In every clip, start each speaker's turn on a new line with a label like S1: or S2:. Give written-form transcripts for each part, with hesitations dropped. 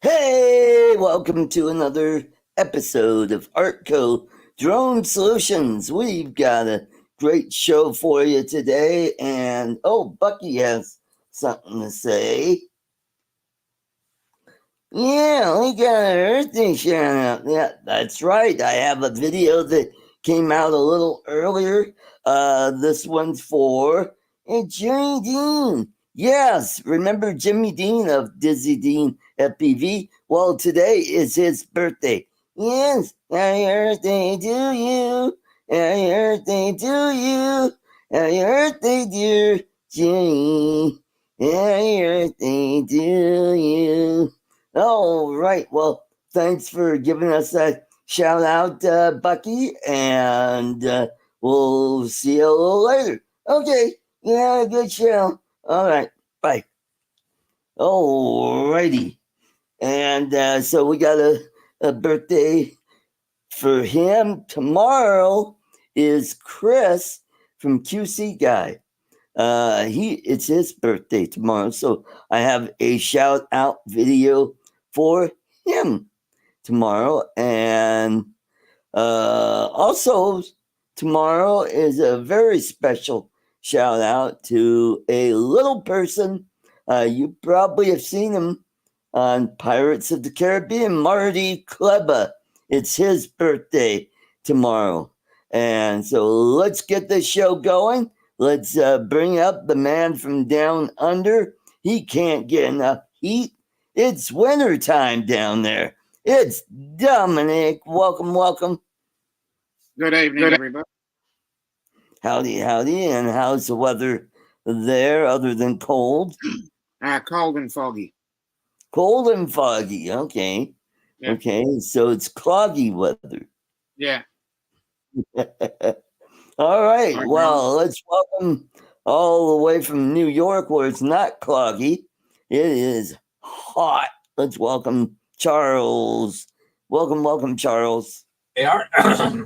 S1: Hey, welcome to another episode of ArtCo Drone Solutions. We've got a great show for you today, and Bucky has something to say. Yeah, we got an Earth Day shout out. Yeah, that's right. I have a video that came out a little earlier. This one's for Jimmy Dean. Yes, remember Jimmy Dean of Dizzy Dean FPV? Well, today is his birthday. Yes, happy birthday to you. Happy birthday to you. Happy birthday, dear Jimmy. Happy birthday to you. All right. Well, thanks for giving us that shout out, Bucky, and we'll see you a little later. Okay. Yeah, good show. All right. Bye. All righty. And so we got a birthday for him. Tomorrow is Chris from QC Guy. It's his birthday tomorrow, so I have a shout out video for him tomorrow. And also tomorrow is a very special shout out to a little person. You probably have seen him on Pirates of the Caribbean, Marty Kleba. It's his birthday tomorrow. And so let's get this show going. Let's bring up the man from down under. He can't get enough heat. It's winter time down there. It's Dominic. Welcome, welcome.
S2: Good evening, everybody.
S1: Howdy, howdy. And how's the weather there other than cold?
S2: Cold and foggy.
S1: Cold and foggy. Okay. Yeah. Okay. So it's cloggy weather.
S2: Yeah.
S1: All right. Well, let's welcome all the way from New York where it's not cloggy. It is hot. Let's welcome Charles. Welcome, Charles.
S3: Hey, Art.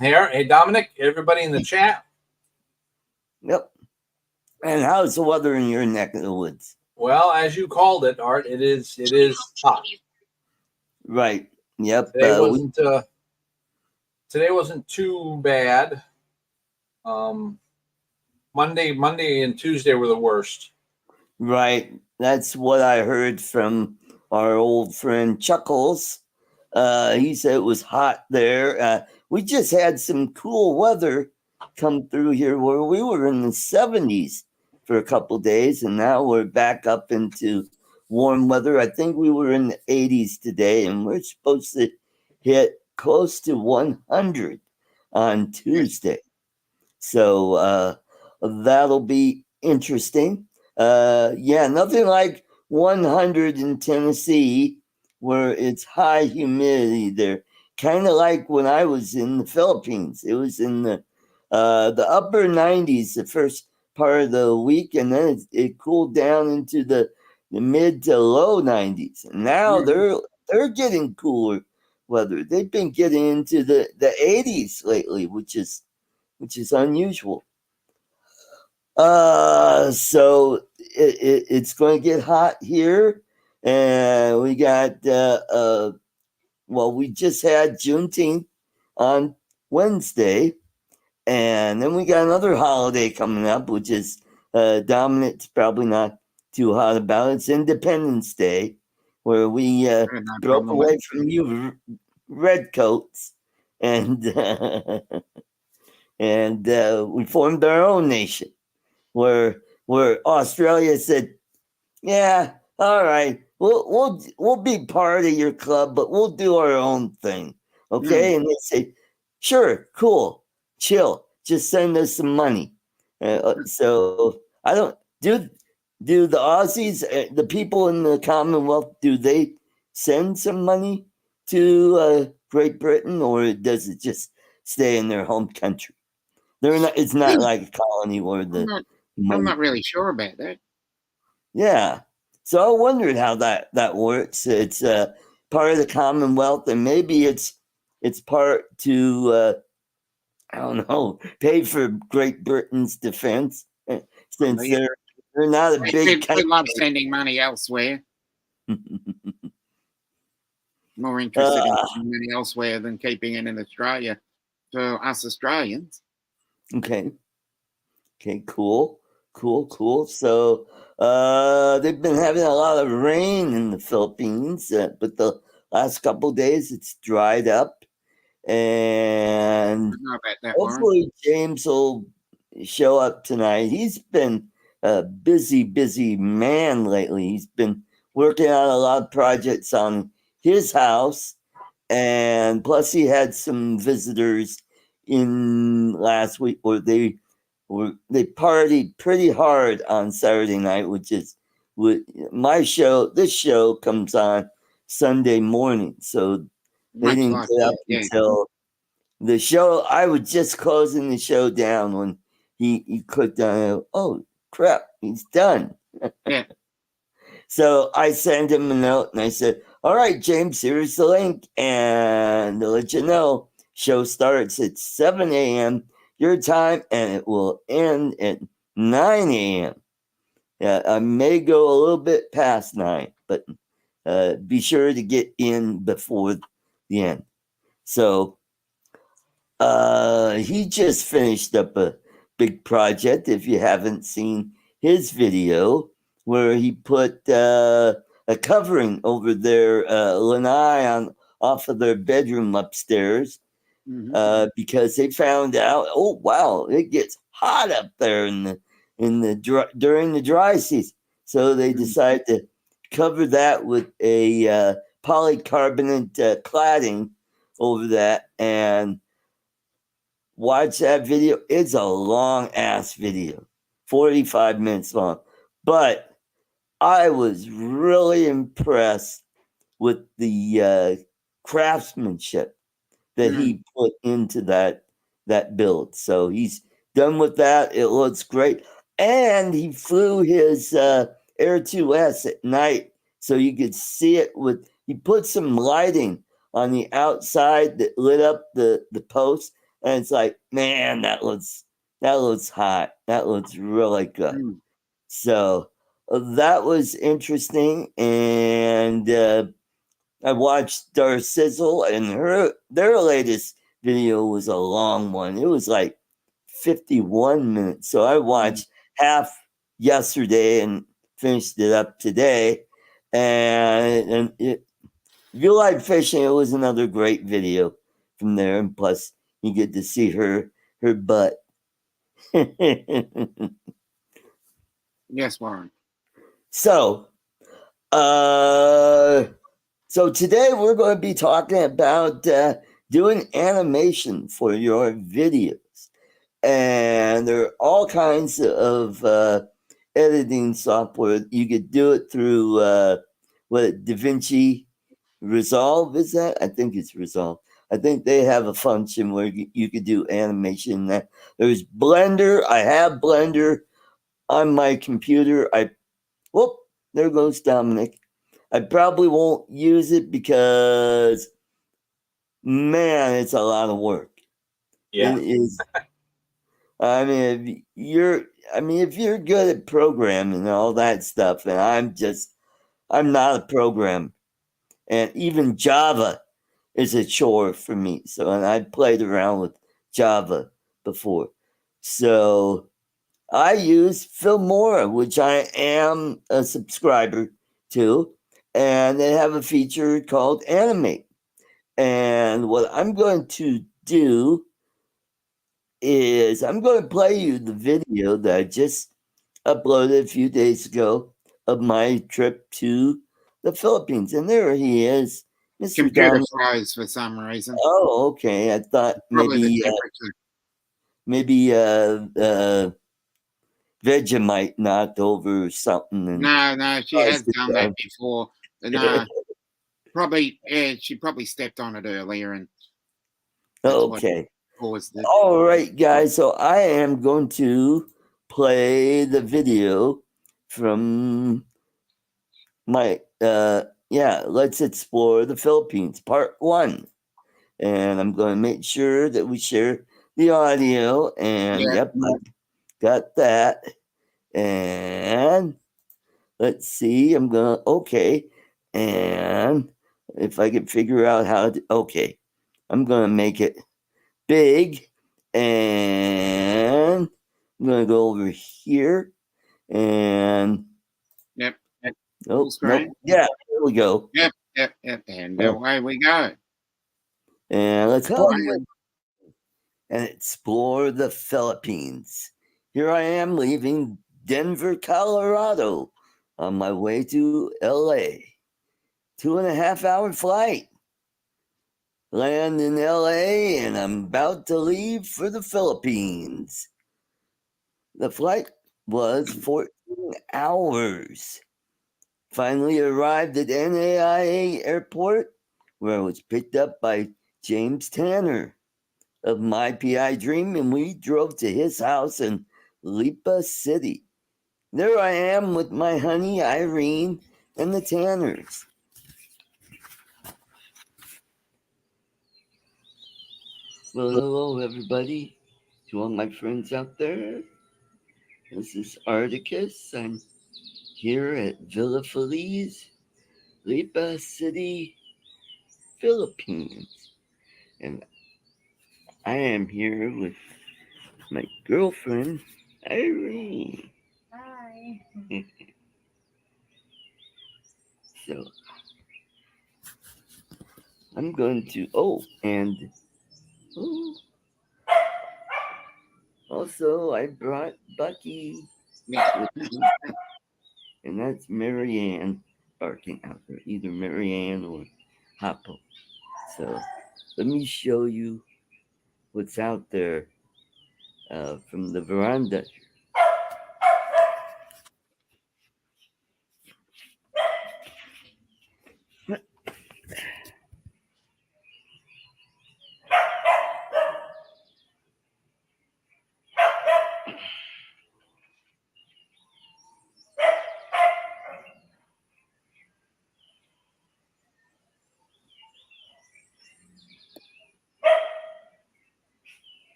S3: Hey, Art. Hey, Dominic. Everybody in the chat.
S1: Yep. And how's the weather in your neck of the woods?
S3: Well, as you called it, Art, it is hot.
S1: Right. Yep.
S3: Today wasn't too bad. Monday and Tuesday were the worst.
S1: Right. That's what I heard from our old friend Chuckles. He said it was hot there. We just had some cool weather come through here where we were in the 70s for a couple of days, and now we're back up into warm weather. I think we were in the 80s today, and we're supposed to hit close to 100 on Tuesday. So that'll be interesting. Nothing like 100 in Tennessee where it's high humidity there. Kind of like when I was in the Philippines. It was in the upper 90s the first part of the week, and then it cooled down into the mid to low 90s. And now they're getting cooler weather. They've been getting into the 80s lately, which is unusual. So it's going to get hot here, and we got we just had Juneteenth on Wednesday, and then we got another holiday coming up, which is Dominic's probably not too hot about. It's Independence Day, where we broke away from you redcoats and we formed our own nation, where Australia said, "Yeah, all right, we'll be part of your club, but we'll do our own thing, okay?" And they say, "Sure, cool, chill, just send us some money." So I don't do the Aussies, the people in the Commonwealth, do they send some money to Great Britain, or does it just stay in their home country? It's not like a colony where
S2: I'm not really sure about that.
S1: Yeah. So I wondered how that works. It's part of the Commonwealth, and maybe it's part to I don't know, pay for Great Britain's defense, since they're not a big country.
S2: They love sending money elsewhere. more interested in money elsewhere than keeping it in Australia for us Australians.
S1: Okay. Okay, cool. So they've been having a lot of rain in the Philippines, but the last couple of days it's dried up.
S2: I
S1: And
S2: don't know about that, Warren.
S1: hopefully James will show up tonight. He's been a busy man lately. He's been working on a lot of projects on his house, and plus he had some visitors in last week where they partied pretty hard on Saturday night, which is my show. This show comes on Sunday morning, so they didn't get up until the show. I was just closing the show down when he clicked on. Oh crap, he's done.
S2: Yeah.
S1: So I sent him a note and I said, "All right, James, here's the link, and to let you know, show starts at 7 a.m. your time, and it will end at 9 a.m. Yeah, I may go a little bit past 9, but be sure to get in before the end." So he just finished up a big project. If you haven't seen his video, where he put a covering over their lanai on off of their bedroom upstairs, because they found out, oh wow, it gets hot up there during the dry season. So they decided to cover that with a polycarbonate cladding over that, and watch that video. It's a long ass video, 45 minutes long. But I was really impressed with the craftsmanship that he put into that build. So he's done with that. It looks great. And he flew his Air 2S at night so you could see it with, he put some lighting on the outside that lit up the post. And it's like, man, that looks hot. That looks really good. So that was interesting. And I watched Dar Sizzle, and their latest video was a long one. It was like 51 minutes. So I watched half yesterday and finished it up today. And if you like fishing, it was another great video from there. And plus, you get to see her butt.
S2: Yes, Warren.
S1: So today we're going to be talking about doing animation for your videos. And there are all kinds of editing software. You could do it through DaVinci Resolve, is that? I think it's Resolve. I think they have a function where you could do animation. There's Blender. I have Blender on my computer. Whoop, there goes Dominic. I probably won't use it because, man, it's a lot of work.
S3: Yeah.
S1: It is. I mean, if you're good at programming and all that stuff, and I'm not a programmer, and even Java is a chore for me. So, and I played around with Java before, so I use Filmora, which I am a subscriber to, and they have a feature called Animate. And what I'm going to do is I'm going to play you the video that I just uploaded a few days ago of my trip to the Philippines. And there he is, Mr.
S2: Computer
S1: Dominic.
S2: froze for some reason.
S1: Oh, okay. I thought
S2: Probably
S1: maybe Vegemite knocked over something. And
S2: no, she has done that before. No, she probably stepped on it earlier, and
S1: okay.
S2: Caused it.
S1: All right, guys. So I am going to play the video from my Let's Explore the Philippines, part 1. And I'm going to make sure that we share the audio. And yep, I got that. And let's see, okay. And if I can figure out how to. Okay, I'm gonna make it big, and I'm gonna go over here, and
S2: Yep.
S1: nope,
S2: Screen.
S1: nope. Yeah, there we go.
S2: Yep. And away we go.
S1: And let's go and explore the Philippines. Here I am leaving Denver, Colorado, on my way to LA. 2.5 hour flight. Land in LA, and I'm about to leave for the Philippines. The flight was 14 hours. Finally arrived at NAIA Airport, where I was picked up by James Tanner of My PI Dream, and we drove to his house in Lipa City. There I am with my honey Irene and the Tanners. Well, hello everybody, to all my friends out there. This is Articus. I'm here at Villa Feliz, Lipa City, Philippines. And I am here with my girlfriend, Irene.
S4: Hi.
S1: So I'm going to, also I brought Bucky with me, and that's Marianne barking out there, either Marianne or Hoppo. So let me show you what's out there from the veranda.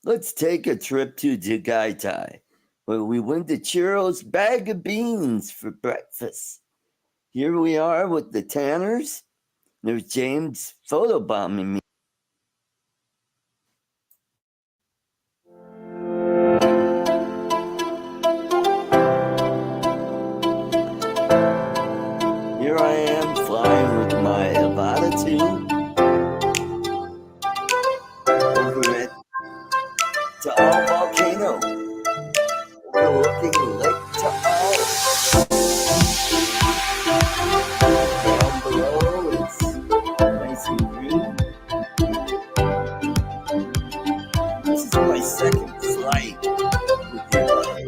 S1: Let's take a trip to Tagaytay, where we went to Chiro's Bag of Beans for breakfast. Here we are with the Tanners. There's James photobombing me. Here I am flying with my Avata 2 over at Taal Volcano, overlooking Lake Taal. Down below it's nice and green. This is my second flight with the Avata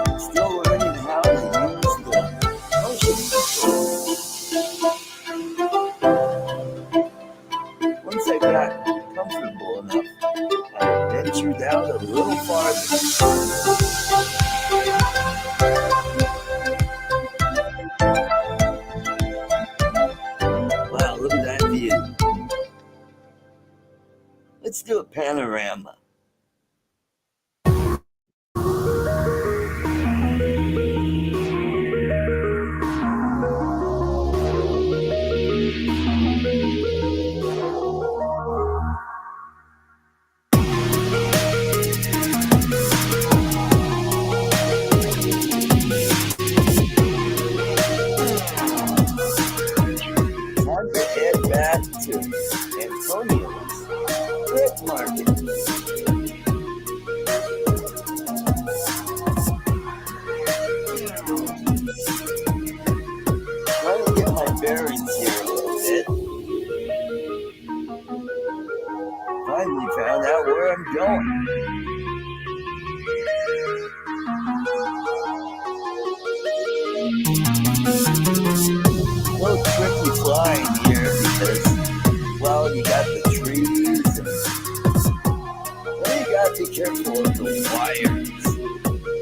S1: 2. Still learning how to use the motion control. Once I got comfortable enough, I ventured out a little farther. Wow, look at that view. Let's do a panorama. Time to head back to Antonio's Red Market. Trying to get my bearings here a little bit. Finally found out where I'm going. A little tricky flying here because, well, you got the trees and then you got to be careful of the wires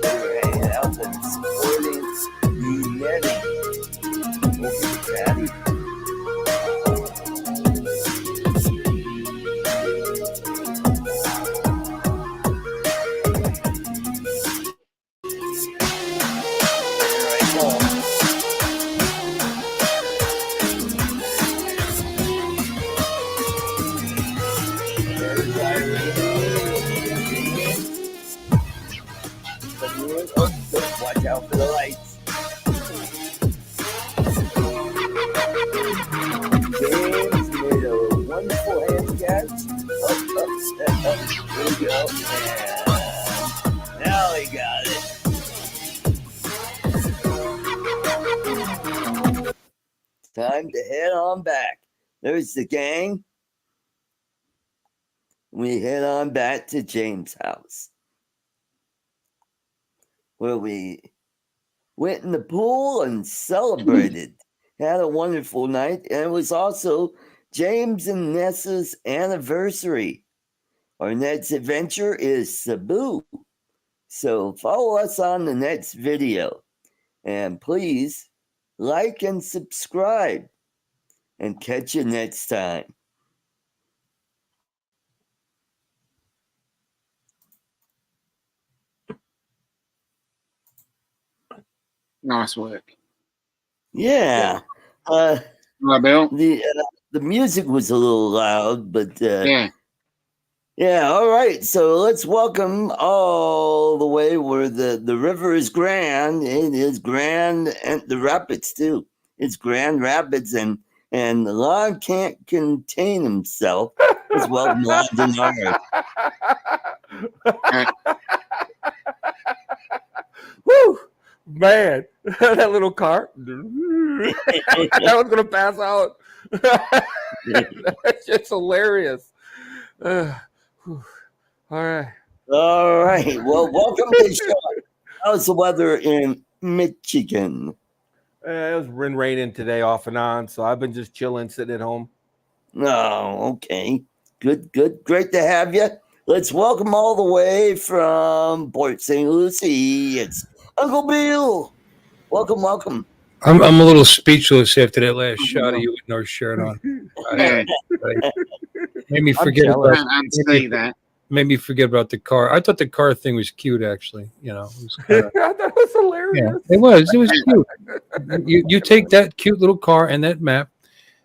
S1: that are hanging out and supporting the netting over the patio. Here we go. And now we got it. Time to head on back. There's the gang. We head on back to James' house, where we went in the pool and celebrated. Had a wonderful night. And it was also James and Nessa's anniversary. Our next adventure is Cebu. So follow us on the next video. And please like and subscribe. And catch you next time.
S2: Nice work.
S1: Yeah.
S2: Hello, Bill.
S1: The music was a little loud, but
S2: Yeah.
S1: yeah, all right. So let's welcome all the way where the river is Grand. It is Grand, and the rapids too. It's Grand Rapids, and Lon can't contain himself. Let's welcome Lon Denard.
S4: Woo! Man, that little car. I was gonna pass out. That's just hilarious. All right.
S1: All right. Well, welcome to the show. How's the weather in Michigan?
S4: It was been raining today off and on, so I've been just chilling, sitting at home.
S1: Oh, okay. Good. Great to have you. Let's welcome all the way from Port St. Lucie. It's Uncle Bill. Welcome.
S5: I'm a little speechless after that last shot of you with no shirt on. Made me forget about
S2: that.
S5: Made me forget about the car. I thought the car thing was cute, actually. You know, it was kinda,
S4: I thought it was hilarious.
S5: yeah, it was cute. You take that cute little car and that map,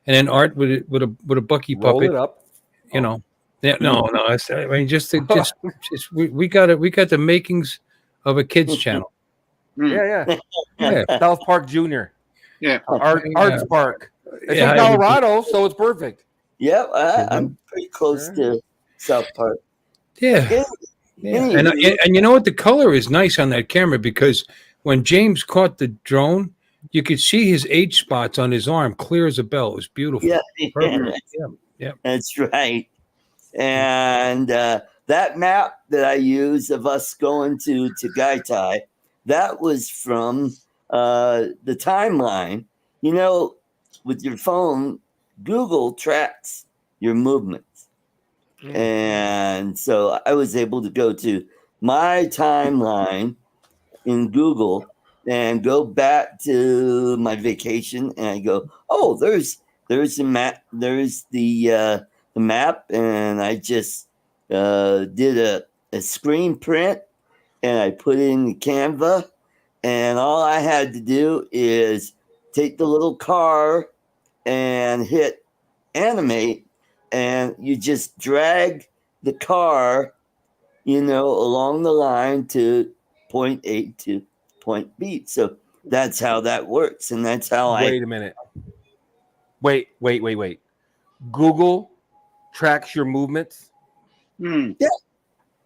S5: and then Art with a Bucky
S4: Roll
S5: puppet.
S4: it up.
S5: You know, yeah, no. I mean, just we got it. We got the makings of a kids channel.
S4: Yeah.
S5: Yeah.
S4: South Park Junior.
S2: Yeah.
S4: Arts Park. It's
S5: Yeah,
S4: in Colorado, so it's perfect.
S1: Yep, I'm pretty close to South Park.
S5: Yeah. And you know what? The color is nice on that camera because when James caught the drone, you could see his H spots on his arm clear as a bell. It was beautiful.
S1: Yeah,
S5: Yeah.
S1: That's right. And that map that I use of us going to Tagaytay, that was from the timeline. You know, with your phone, Google tracks your movements. And so I was able to go to my timeline in Google and go back to my vacation, and I go, oh, there's the map, there's the map, and I just did a screen print, and I put it in Canva, and all I had to do is take the little car and hit animate, and you just drag the car, along the line to point A to point B. So that's how that works, and that's how
S4: Wait a minute. Wait. Google tracks your movements?
S1: Yeah.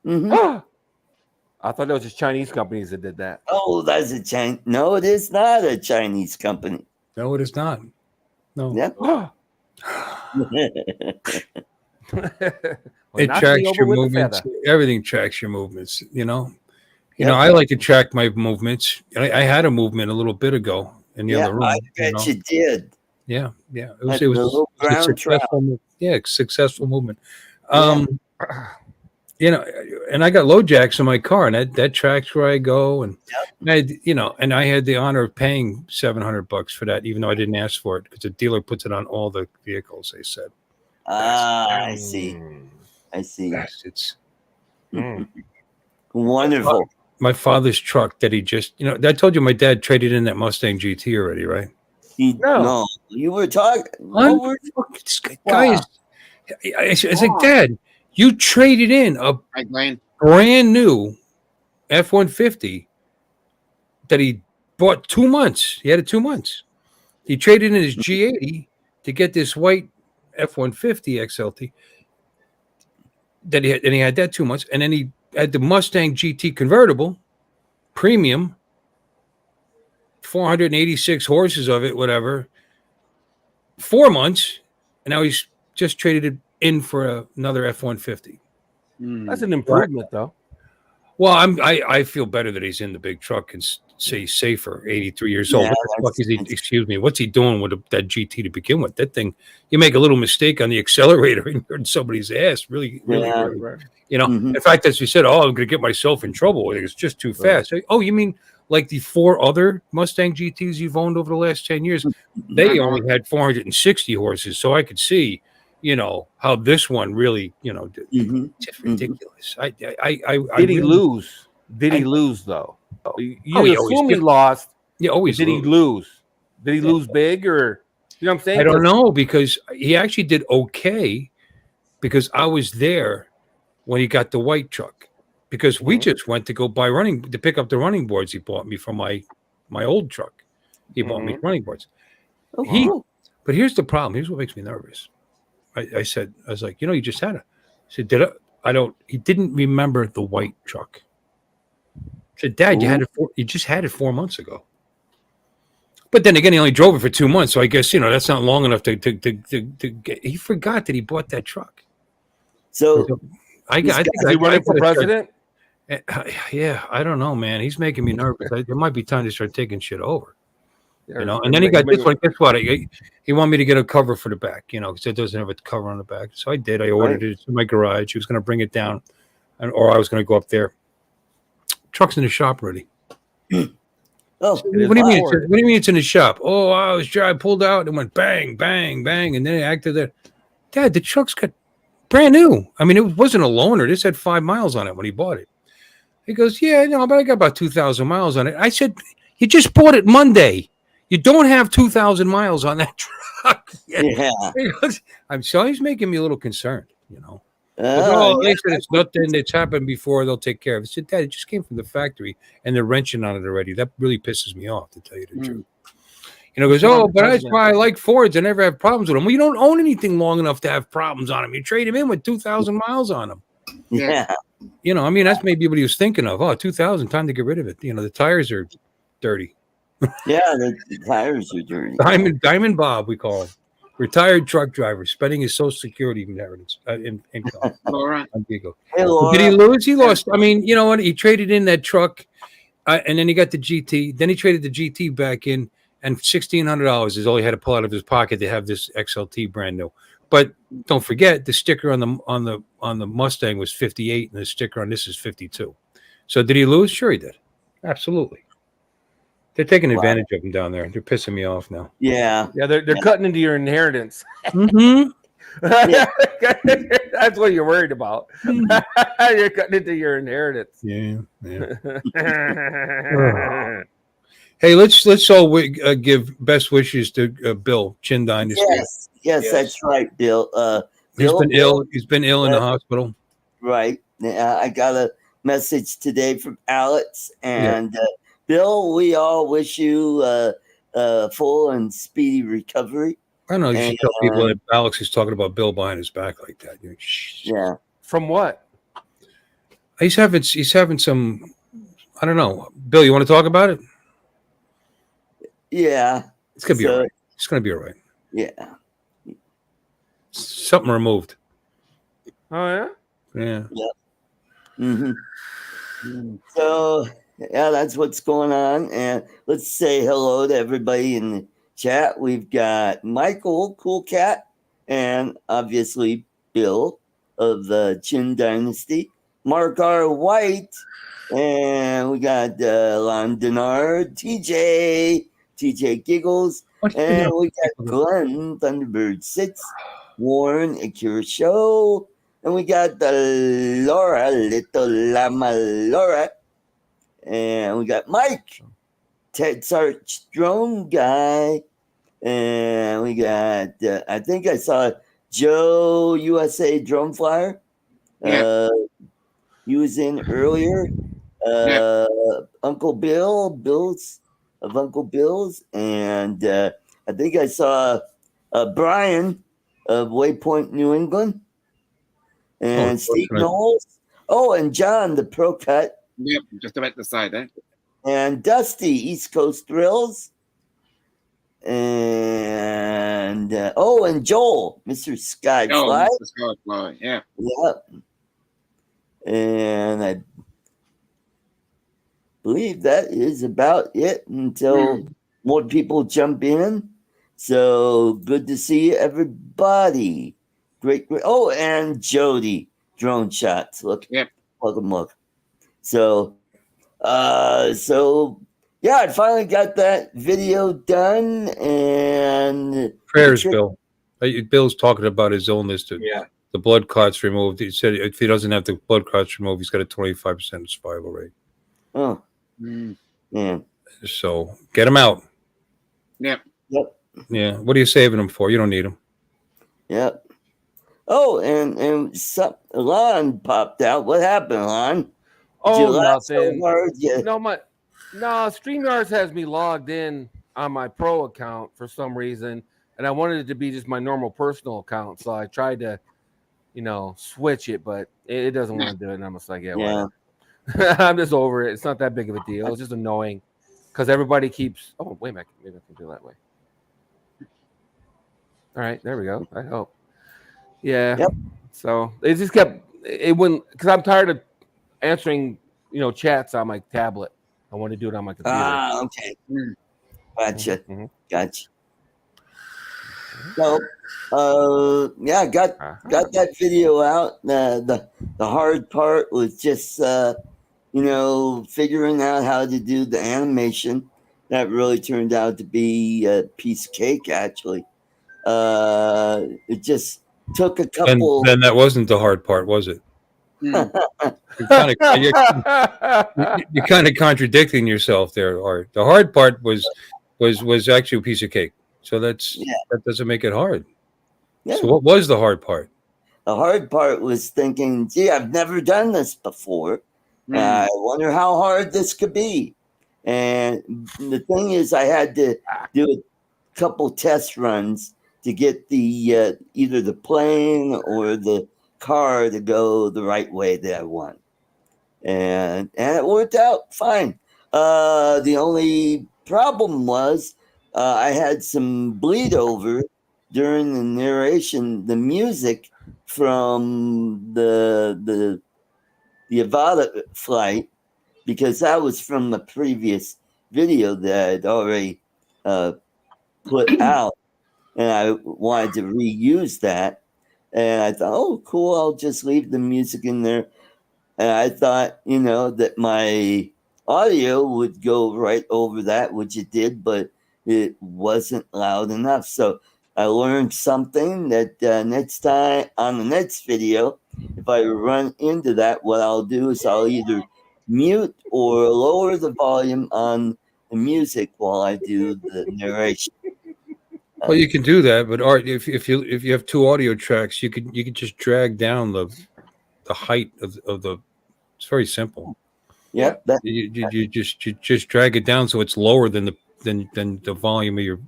S4: I thought that was just Chinese companies that did that.
S1: Oh, that's a Chinese. No, it is not a Chinese company.
S5: No, it is not. No.
S1: Yep.
S5: It tracks your movements. Everything tracks your movements. You know, I like to track my movements. I had a movement a little bit ago in the other room.
S1: I bet you did.
S5: Yeah. It was a successful. Successful movement. And I got low jacks in my car, and that tracks where I go. And and I had the honor of paying $700 for that, even though I didn't ask for it, because the dealer puts it on all the vehicles. They said.
S1: I see.
S5: Bastards.
S1: Wonderful.
S5: My father's truck that he just, I told you my dad traded in that Mustang GT already, right?
S1: No, you were talking.
S5: This guy is. I said, Dad, you traded in a brand new F-150 that he bought 2 months. He had it 2 months. He traded in his G80 to get this white F-150 XLT. that he had, and he had that 2 months, and then he had the Mustang GT convertible, premium, 486 horses of it, whatever, 4 months, and now he's just traded it in for another F-150.
S4: That's an improvement, though.
S5: Well, I feel better that he's in the big truck and say he's safer. 83 years old.
S1: Yeah,
S5: What the fuck is he? Excuse me. What's he doing with that GT to begin with? That thing, you make a little mistake on the accelerator and you're in somebody's ass. Really,
S1: Yeah.
S5: really. You know. In fact, as you said, I'm going to get myself in trouble. It's just too fast. Oh, you mean like the 4 other Mustang GTs you've owned over the last 10 years? They only had 460 horses, so I could see, you know, how this one really, you know, just ridiculous.
S4: Did he lose? Did he lose though? You assume he lost.
S5: Yeah, always.
S4: Did he lose? Did he lose big, or you know what I'm saying?
S5: I don't know, because he actually did okay, because I was there when he got the white truck, because we just went to go buy to pick up the running boards he bought me from my old truck. He bought me running boards. But here's the problem. Here's what makes me nervous. I was like, you know, you just had it. I said, he didn't remember the white truck. I said, Dad, you just had it 4 months ago. But then again, he only drove it for 2 months, so I guess, you know, that's not long enough to get. He forgot that he bought that truck.
S1: So
S5: I think
S4: is he running for president?
S5: Yeah, I don't know, man. He's making me nervous. There might be time to start taking shit over. You know, and then he got this one. Guess what? He wanted me to get a cover for the back, you know, because it doesn't have a cover on the back. So I did. I ordered it in my garage. He was going to bring it down, or I was going to go up there. Truck's in the shop already. What do you mean? What do you mean it's in the shop? Oh, I pulled out and went bang, bang, bang, and then it acted there. Dad, the truck's got brand new. I mean, it wasn't a loaner. This had 5 miles on it when he bought it. He goes, yeah, no, but I got about 2,000 miles on it. I said, you just bought it Monday. You don't have 2,000 miles on that truck.
S1: Yeah.
S5: I'm sorry, he's making me a little concerned, you know. They said it's nothing. It's happened before. They'll take care of it. I said, Dad, it just came from the factory, and they're wrenching on it already. That really pisses me off, to tell you the truth. You know, goes, but that's why I like Fords. I never have problems with them. Well, you don't own anything long enough to have problems on them. You trade them in with 2,000 miles on them.
S1: Yeah.
S5: You know, I mean, that's maybe what he was thinking of. Oh, 2,000, time to get rid of it. You know, the tires are dirty.
S1: Yeah, the tires are dirty.
S5: Diamond Bob, we call him. Retired truck driver, spending his Social Security inheritance income.
S2: Laura.
S1: Hey, Laura.
S5: Did he lose? He lost. I mean, you know what? He traded in that truck, and then he got the GT. Then he traded the GT back in, and $1,600 is all he had to pull out of his pocket to have this XLT brand new. But don't forget, the sticker on the Mustang was 58, and the sticker on this is 52. So did he lose? Sure, he did. Absolutely. They're taking advantage of him down there. They're pissing me off now.
S1: Yeah.
S4: Yeah, they're cutting into your inheritance.
S5: Mm-hmm.
S4: That's what you're worried about. You're cutting into your inheritance.
S5: Yeah. Hey, let's all give best wishes to Bill Chin Dynasty.
S1: Yes, that's right, Bill.
S5: He's been ill. He's been ill in the hospital.
S1: Right. I got a message today from Alex, and Bill, we all wish you a full and speedy recovery.
S5: I know you should tell people that Alex is talking about Bill behind his back like that.
S1: Yeah.
S4: From what?
S5: He's having some. I don't know. Bill, you want to talk about it?
S1: Yeah.
S5: It's gonna be all right. It's gonna be all right.
S1: Yeah.
S5: Something removed.
S4: Oh yeah.
S5: Yeah.
S1: Yep. Mm-hmm. So yeah, that's what's going on, and let's say hello to everybody in the chat. We've got Michael, Cool Cat, and obviously Bill of the Chin Dynasty. Mark R. White, and we got Lon Denard, TJ Giggles, and we got Glenn Thunderbird 6, Warren Akira Show, and we got the Laura, Little Llama Laura, and we got Mike, Ted Sarch Drone Guy, and we got, I think I saw Joe USA Drone Flyer. He was in earlier. Uncle Bill's of Uncle Bill's, and I think I saw Brian of Waypoint, New England.
S5: of
S1: and
S5: course
S1: Steve
S5: not.
S1: Knowles. Oh, and John, the Pro Cut,
S2: Yep, just about to say that.
S1: and Dusty, East Coast Thrills, and and Joel, Mr. Skyfly.
S2: Oh, Mr. Skyfly, yeah.
S1: Yep. And I believe that is about it until more people jump in. So good to see everybody. Great. Oh, and Jody, Drone Shots. Look,
S2: Yep.
S1: look. So, yeah, I finally got that video done, and
S5: Prayers, Bill. Bill's talking about his illness.
S3: Yeah.
S5: The blood clots removed. He said if he doesn't have the blood clots removed, he's got a 25% survival rate.
S1: Oh,
S2: yeah.
S5: So get him out.
S2: Yep.
S5: Yeah. What are you saving him for? You don't need him.
S1: Yep. Oh, and Lon popped out. What happened, Lon?
S4: Oh, nothing.
S1: So hard? Yeah.
S4: No, StreamYards has me logged in on my pro account for some reason, and I wanted it to be just my normal personal account. So I tried to, switch it, but it doesn't want to do it. And I'm just like, yeah. I'm just over it. It's not that big of a deal. It's just annoying because everybody keeps. Oh, wait a minute. Maybe I can do it that way. All right, there we go. I hope. Yeah.
S1: Yep.
S4: So it just kept. It wouldn't because I'm tired of answering, chats on my tablet. I want to do it on my computer.
S1: Ah, okay. Gotcha.
S4: Mm-hmm.
S1: Gotcha. So, yeah, got that video out. The hard part was just, figuring out how to do the animation. That really turned out to be a piece of cake, actually. It just took a couple.
S5: And then that wasn't the hard part, was it? You're kind of contradicting yourself there, Art. The hard part was actually a piece of cake. So that doesn't make it hard. Yeah. So what was the hard part?
S1: The hard part was thinking, gee, I've never done this before. I wonder how hard this could be. And the thing is, I had to do a couple test runs to get the either the plane or the car to go the right way that I want. And it worked out fine. The only problem was I had some bleed over during the narration, the music from the Avada flight, because that was from the previous video that I'd already put out, and I wanted to reuse that. And I thought, oh, cool, I'll just leave the music in there. And I thought, that my audio would go right over that, which it did, but it wasn't loud enough. So I learned something that next time on the next video, if I run into that, what I'll do is I'll either mute or lower the volume on the music while I do the narration.
S5: Well, you can do that, but Art, if you have two audio tracks, you can just drag down the height of the. It's very simple.
S1: Yep.
S5: You just drag it down so it's lower than the volume of your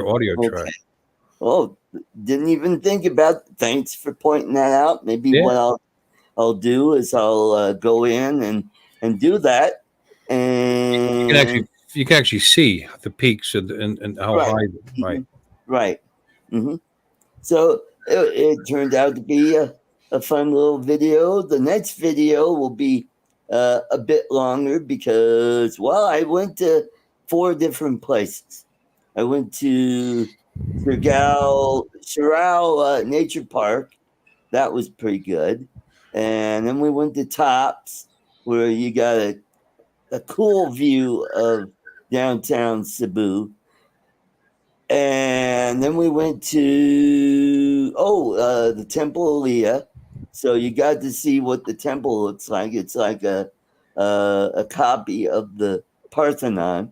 S5: audio track.
S1: Oh, didn't even think about. Thanks for pointing that out. Maybe what I'll do is I'll go in and do that, and
S5: you can actually see the peaks and how high.
S1: Right. Mm-hmm. So it turned out to be a fun little video. The next video will be a bit longer because, I went to 4 different places. I went to Chirao Nature Park. That was pretty good. And then we went to Tops, where you got a cool view of downtown Cebu. And then we went to the Temple of Leah. So you got to see what the temple looks like. It's like a copy of the Parthenon,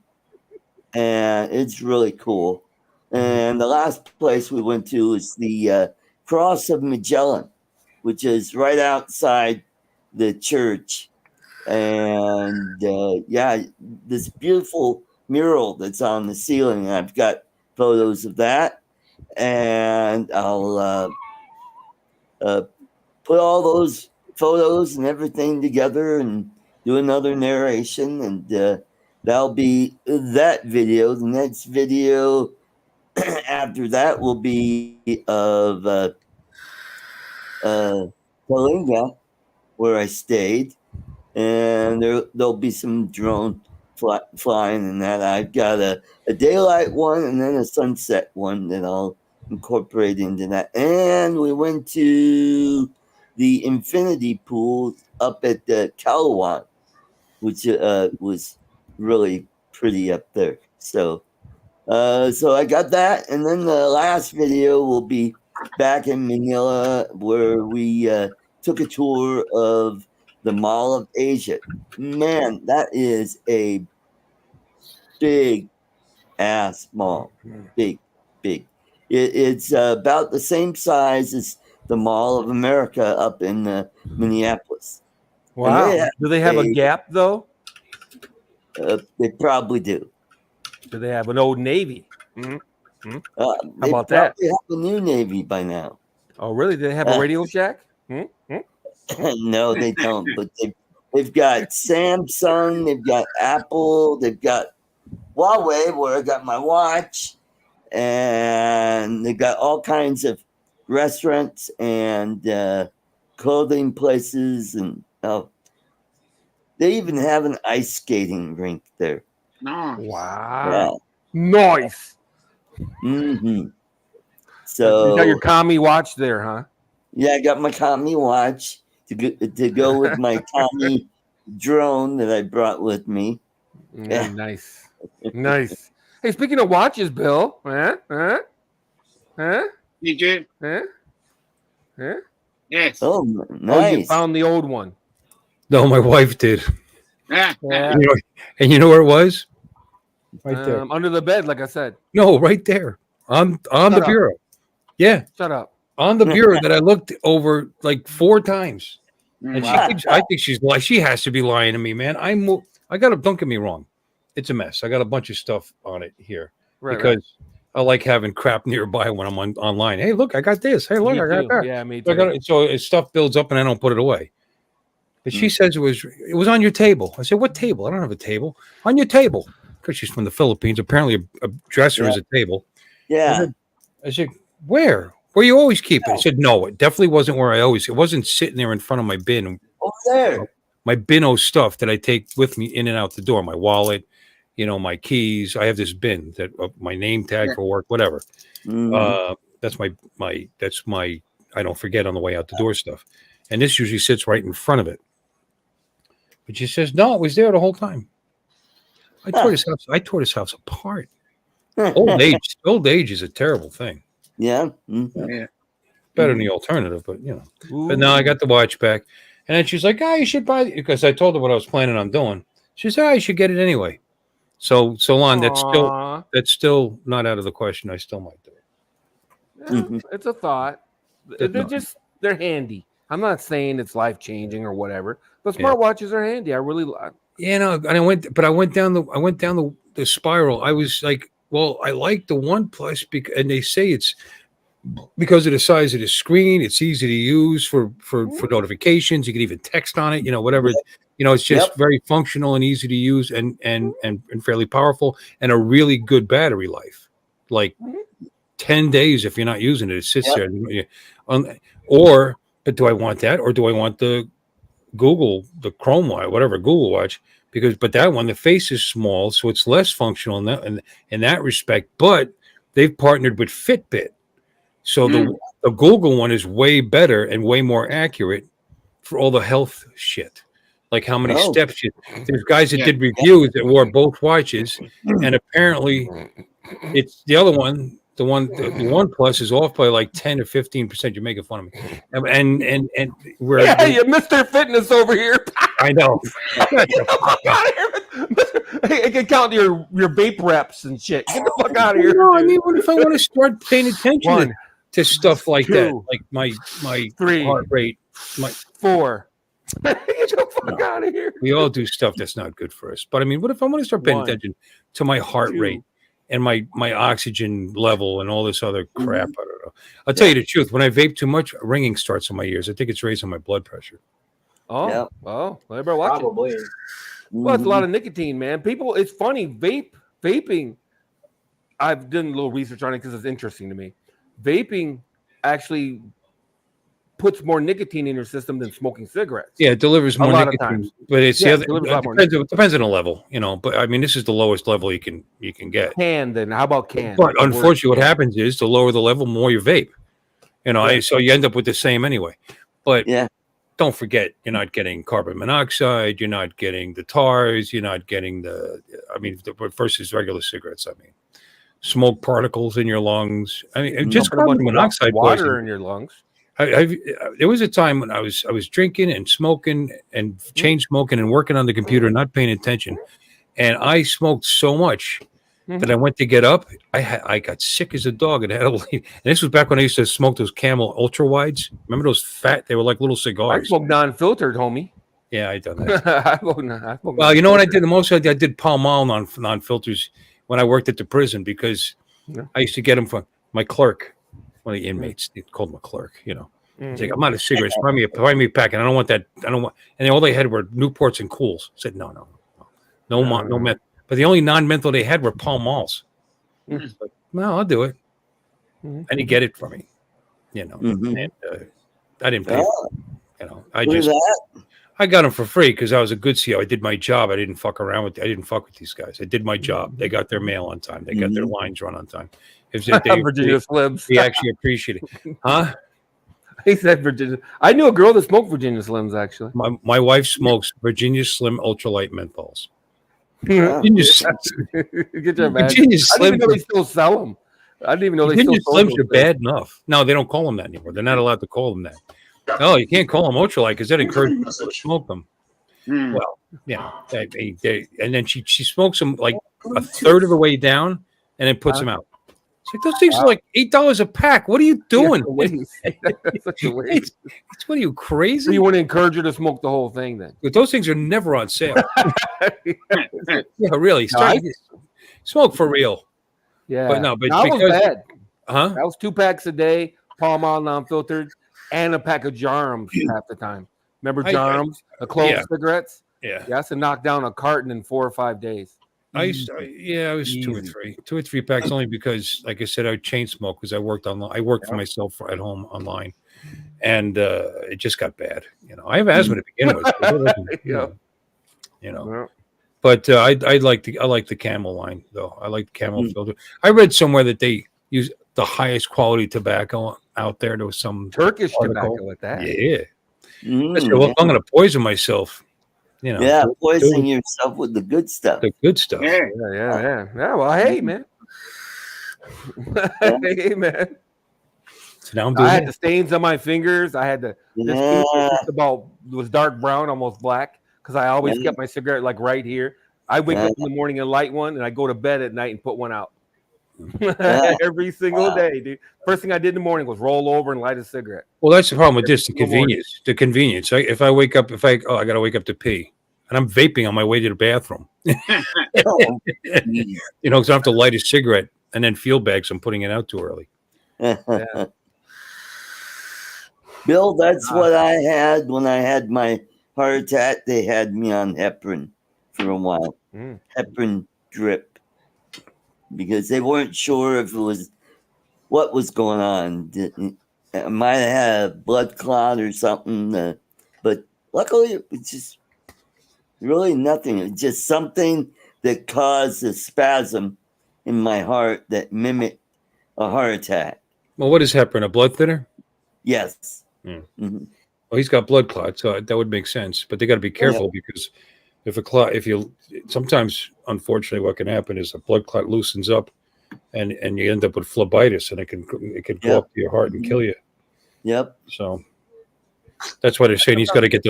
S1: and it's really cool. And the last place we went to is the Cross of Magellan, which is right outside the church. And this beautiful mural that's on the ceiling. I've got photos of that, and I'll put all those photos and everything together and do another narration, and that'll be that video. The next video after that will be of Kalinga, where I stayed, and there'll be some drone flying in that. I've got a daylight one and then a sunset one that I'll incorporate into that. And we went to the infinity pool up at the Calawan, which was really pretty up there. So I got that, and then the last video will be back in Manila, where we took a tour of the Mall of Asia. Man, that is a big ass mall. Big. It's about the same size as the Mall of America up in Minneapolis.
S4: Wow. Do they have a Gap, though?
S1: They probably do.
S4: Do they have an Old Navy? Mm-hmm.
S1: How
S4: about that?
S1: They have a new Navy by now.
S4: Oh, really? Do they have a Radio Shack?
S1: No, they don't. But they've got Samsung, they've got Apple, they've got Huawei, where I got my watch, and they've got all kinds of restaurants and clothing places, and they even have an ice skating rink there.
S2: No.
S4: Wow. Yeah. Nice.
S1: Mm-hmm. So
S4: you got your Kami watch there, huh?
S1: Yeah, I got my Kami watch to go with my Kami drone that I brought with me.
S4: Yeah, nice. Nice. Hey, speaking of watches, Bill.
S2: Did you? Yes.
S1: Oh, nice.
S4: Oh, you found the old one.
S5: No, my wife did.
S2: Yeah.
S5: And you know where it was? Right there.
S4: Under the bed, like I said.
S5: No, right there. On the bureau. Yeah.
S4: Shut up.
S5: On the bureau that I looked over like 4 times. And I think she has to be lying to me, man. Don't get me wrong. It's a mess. I got a bunch of stuff on it here because I like having crap nearby when I'm online. Hey, look, I got this. Hey, look, I got that.
S4: Yeah, me too.
S5: So stuff builds up and I don't put it away. But she says it was on your table. I said, what table? I don't have a table. On your table. Because she's from the Philippines. Apparently a dresser is a table.
S1: Yeah.
S5: I said, where? Where you always keep it? I said, no, it definitely wasn't where it wasn't sitting there in front of my bin.
S1: Over there.
S5: My bin of stuff that I take with me in and out the door. My wallet, my keys. I have this bin that my name tag for work, whatever. Mm-hmm. That's my I don't forget on the way out the door stuff. And this usually sits right in front of it. But she says, no, it was there the whole time. I tore this house apart. Old age is a terrible thing.
S1: Yeah.
S2: Mm-hmm. Yeah.
S5: Better than the alternative, but But now I got the watch back. And then she's like, you should buy it. Because I told her what I was planning on doing. She said, you should get it anyway. So on, that's still not out of the question. I still might do it.
S4: Yeah, it's a thought. They're handy. I'm not saying it's life-changing or whatever, but smartwatches are handy. I really like.
S5: And I went down the spiral. I was like, well, I like the OnePlus and they say it's because of the size of the screen. It's easy to use for notifications. You can even text on it. Whatever. It's just very functional and easy to use and fairly powerful and a really good battery life. Like 10 days if you're not using it, it sits there. But do I want that or do I want the Chrome Watch, whatever Google Watch? But that one, the face is small, so it's less functional in that respect. But they've partnered with Fitbit, so the Google one is way better and way more accurate for all the health shit, like how many steps. There's guys that did reviews that wore both watches, and apparently, it's the other one. The OnePlus is off by like 10 or 15%. You're making fun of me, and we're
S4: you Mr. Fitness over here.
S5: I know.
S4: Hey, I can count your vape reps and shit. Get the fuck out of here.
S5: No, I mean, what if I want to start paying attention to stuff like that, like my
S4: 3
S5: heart rate, my
S4: 4. Get the fuck out of here.
S5: We all do stuff that's not good for us. But I mean, what if I want to start paying attention to my heart rate? and my oxygen level and all this other crap. I don't know. I'll tell you the truth. When I vape too much, ringing starts in my ears. I think it's raising my blood pressure.
S4: Oh,
S1: Yep.
S4: well, everybody watch it.
S3: Probably.
S4: Well, it's a lot of nicotine, man. People, it's funny. Vaping. I've done a little research on it because it's interesting to me. Vaping actually puts more nicotine in your system than smoking cigarettes.
S5: Yeah, it delivers more
S4: lot of
S5: nicotine,
S4: times.
S5: but it's
S4: Yeah,
S5: the
S4: it delivers a lot more
S5: other. It depends on the level, you know. But I mean, this is the lowest level you can get.
S4: Can then? How about can?
S5: But
S4: The word
S5: unfortunately, what
S4: can.
S5: happens is the lower the level, more you vape. You know,
S4: Yeah.
S5: so you end up with the same anyway. But
S1: Yeah.
S5: don't forget, you're not getting carbon monoxide. You're not getting the tars. You're not getting versus regular cigarettes. I mean, smoke particles in your lungs. I mean, just
S4: Put a bunch
S5: carbon
S4: of
S5: monoxide
S4: water
S5: poisoning.
S4: in your lungs.
S5: There was a time when I was drinking and smoking and chain smoking and working on the computer, not paying attention, and I smoked so much that I went to get up. I got sick as a dog and had to leave. And this was back when I used to smoke those Camel ultra wides. Remember those fat? They were like little
S4: I
S5: cigars.
S4: smoke non-filtered, homie.
S5: Yeah, I done that.
S4: I smoke
S5: Well, you know what I did the most? I did Pall Mall non-filters when I worked at the prison because I used to get them from my clerk, one of the inmates. They called him a clerk, you know. He's like, I'm out of cigarettes. Buy me a pack, and I don't want that. I don't want. And all they had were Newports and Cools. I said, no meth. But the only non-menthol they had were Pall Malls. Like, well, I'll do it. And he get it for me, you know. And I didn't pay. You know, I got them for free because I was a good CO. I did my job. I didn't fuck with these guys. I did my job. They got their mail on time. They got their lines run on time. If they
S4: Virginia Slims.
S5: We actually appreciate it, huh?
S4: He said Virginia. I knew a girl that smoked Virginia Slims, actually.
S5: My wife smokes Virginia Slim Ultralight menthols.
S4: Virginia Slims. I didn't even know they still sell them. I didn't even know they still
S5: Virginia Slims are bad enough. No, they don't call them that anymore. They're not allowed to call them that. No, you can't call them ultralight because that encourages people to smoke them. Well, yeah, and then she smokes them like a third of the way down, and then puts them out. It's like those things are like $8 a pack. What are you doing?
S4: Such a waste.
S5: What are you crazy?
S4: So you want to encourage her to smoke the whole thing then?
S5: But those things are never on sale. Yeah, really. Smoke for real.
S4: Yeah,
S5: but
S4: that was bad.
S5: Huh?
S4: That was 2 packs a day, Pall Mall non-filtered, and a pack of Jarums half the time. Remember Jarums, the clove cigarettes?
S5: Yeah.
S4: You have to knock down a carton in 4 or 5 days.
S5: I was
S4: Easy.
S5: 2 or 3 packs only because, like I said, I chain smoke because I worked online. I worked for myself at home online, and it just got bad. You know, I have asthma to begin with. You know. But I like the Camel line though. I like the Camel filter. I read somewhere that they use the highest quality tobacco out there. There was some
S4: Turkish tobacco at that.
S5: Yeah. I said, well, if I'm going to poison myself, you know.
S1: Yeah, poison yourself with the good stuff.
S5: The good stuff.
S4: Yeah. Well, hey, man. Hey, man.
S5: So now I'm doing
S4: I had the stains on my fingers. I had this piece was dark brown, almost black, because I always kept my cigarette like right here. I wake up in the morning and light one, and I go to bed at night and put one out. Every single day, dude. First thing I did in the morning was roll over and light a cigarette.
S5: Well, that's the problem with this, the convenience. The convenience. If I wake up, I got to wake up to pee, and I'm vaping on my way to the bathroom. You know, because I have to light a cigarette and then feel bad because I'm putting it out too early.
S1: Bill, that's what I had when I had my heart attack. They had me on heparin for a while. Heparin drip. Because they weren't sure if it was what was going on. I might have had a blood clot or something. But luckily, it's just really nothing. It's just something that caused a spasm in my heart that mimicked a heart attack.
S5: Well, what is heparin? A blood thinner?
S1: Yes.
S5: Well, he's got blood clots, so that would make sense. But they got to be careful because sometimes, unfortunately, what can happen is a blood clot loosens up, and you end up with phlebitis, and it can go up to your heart and kill you.
S1: Yep.
S5: So that's why they're saying he's got to get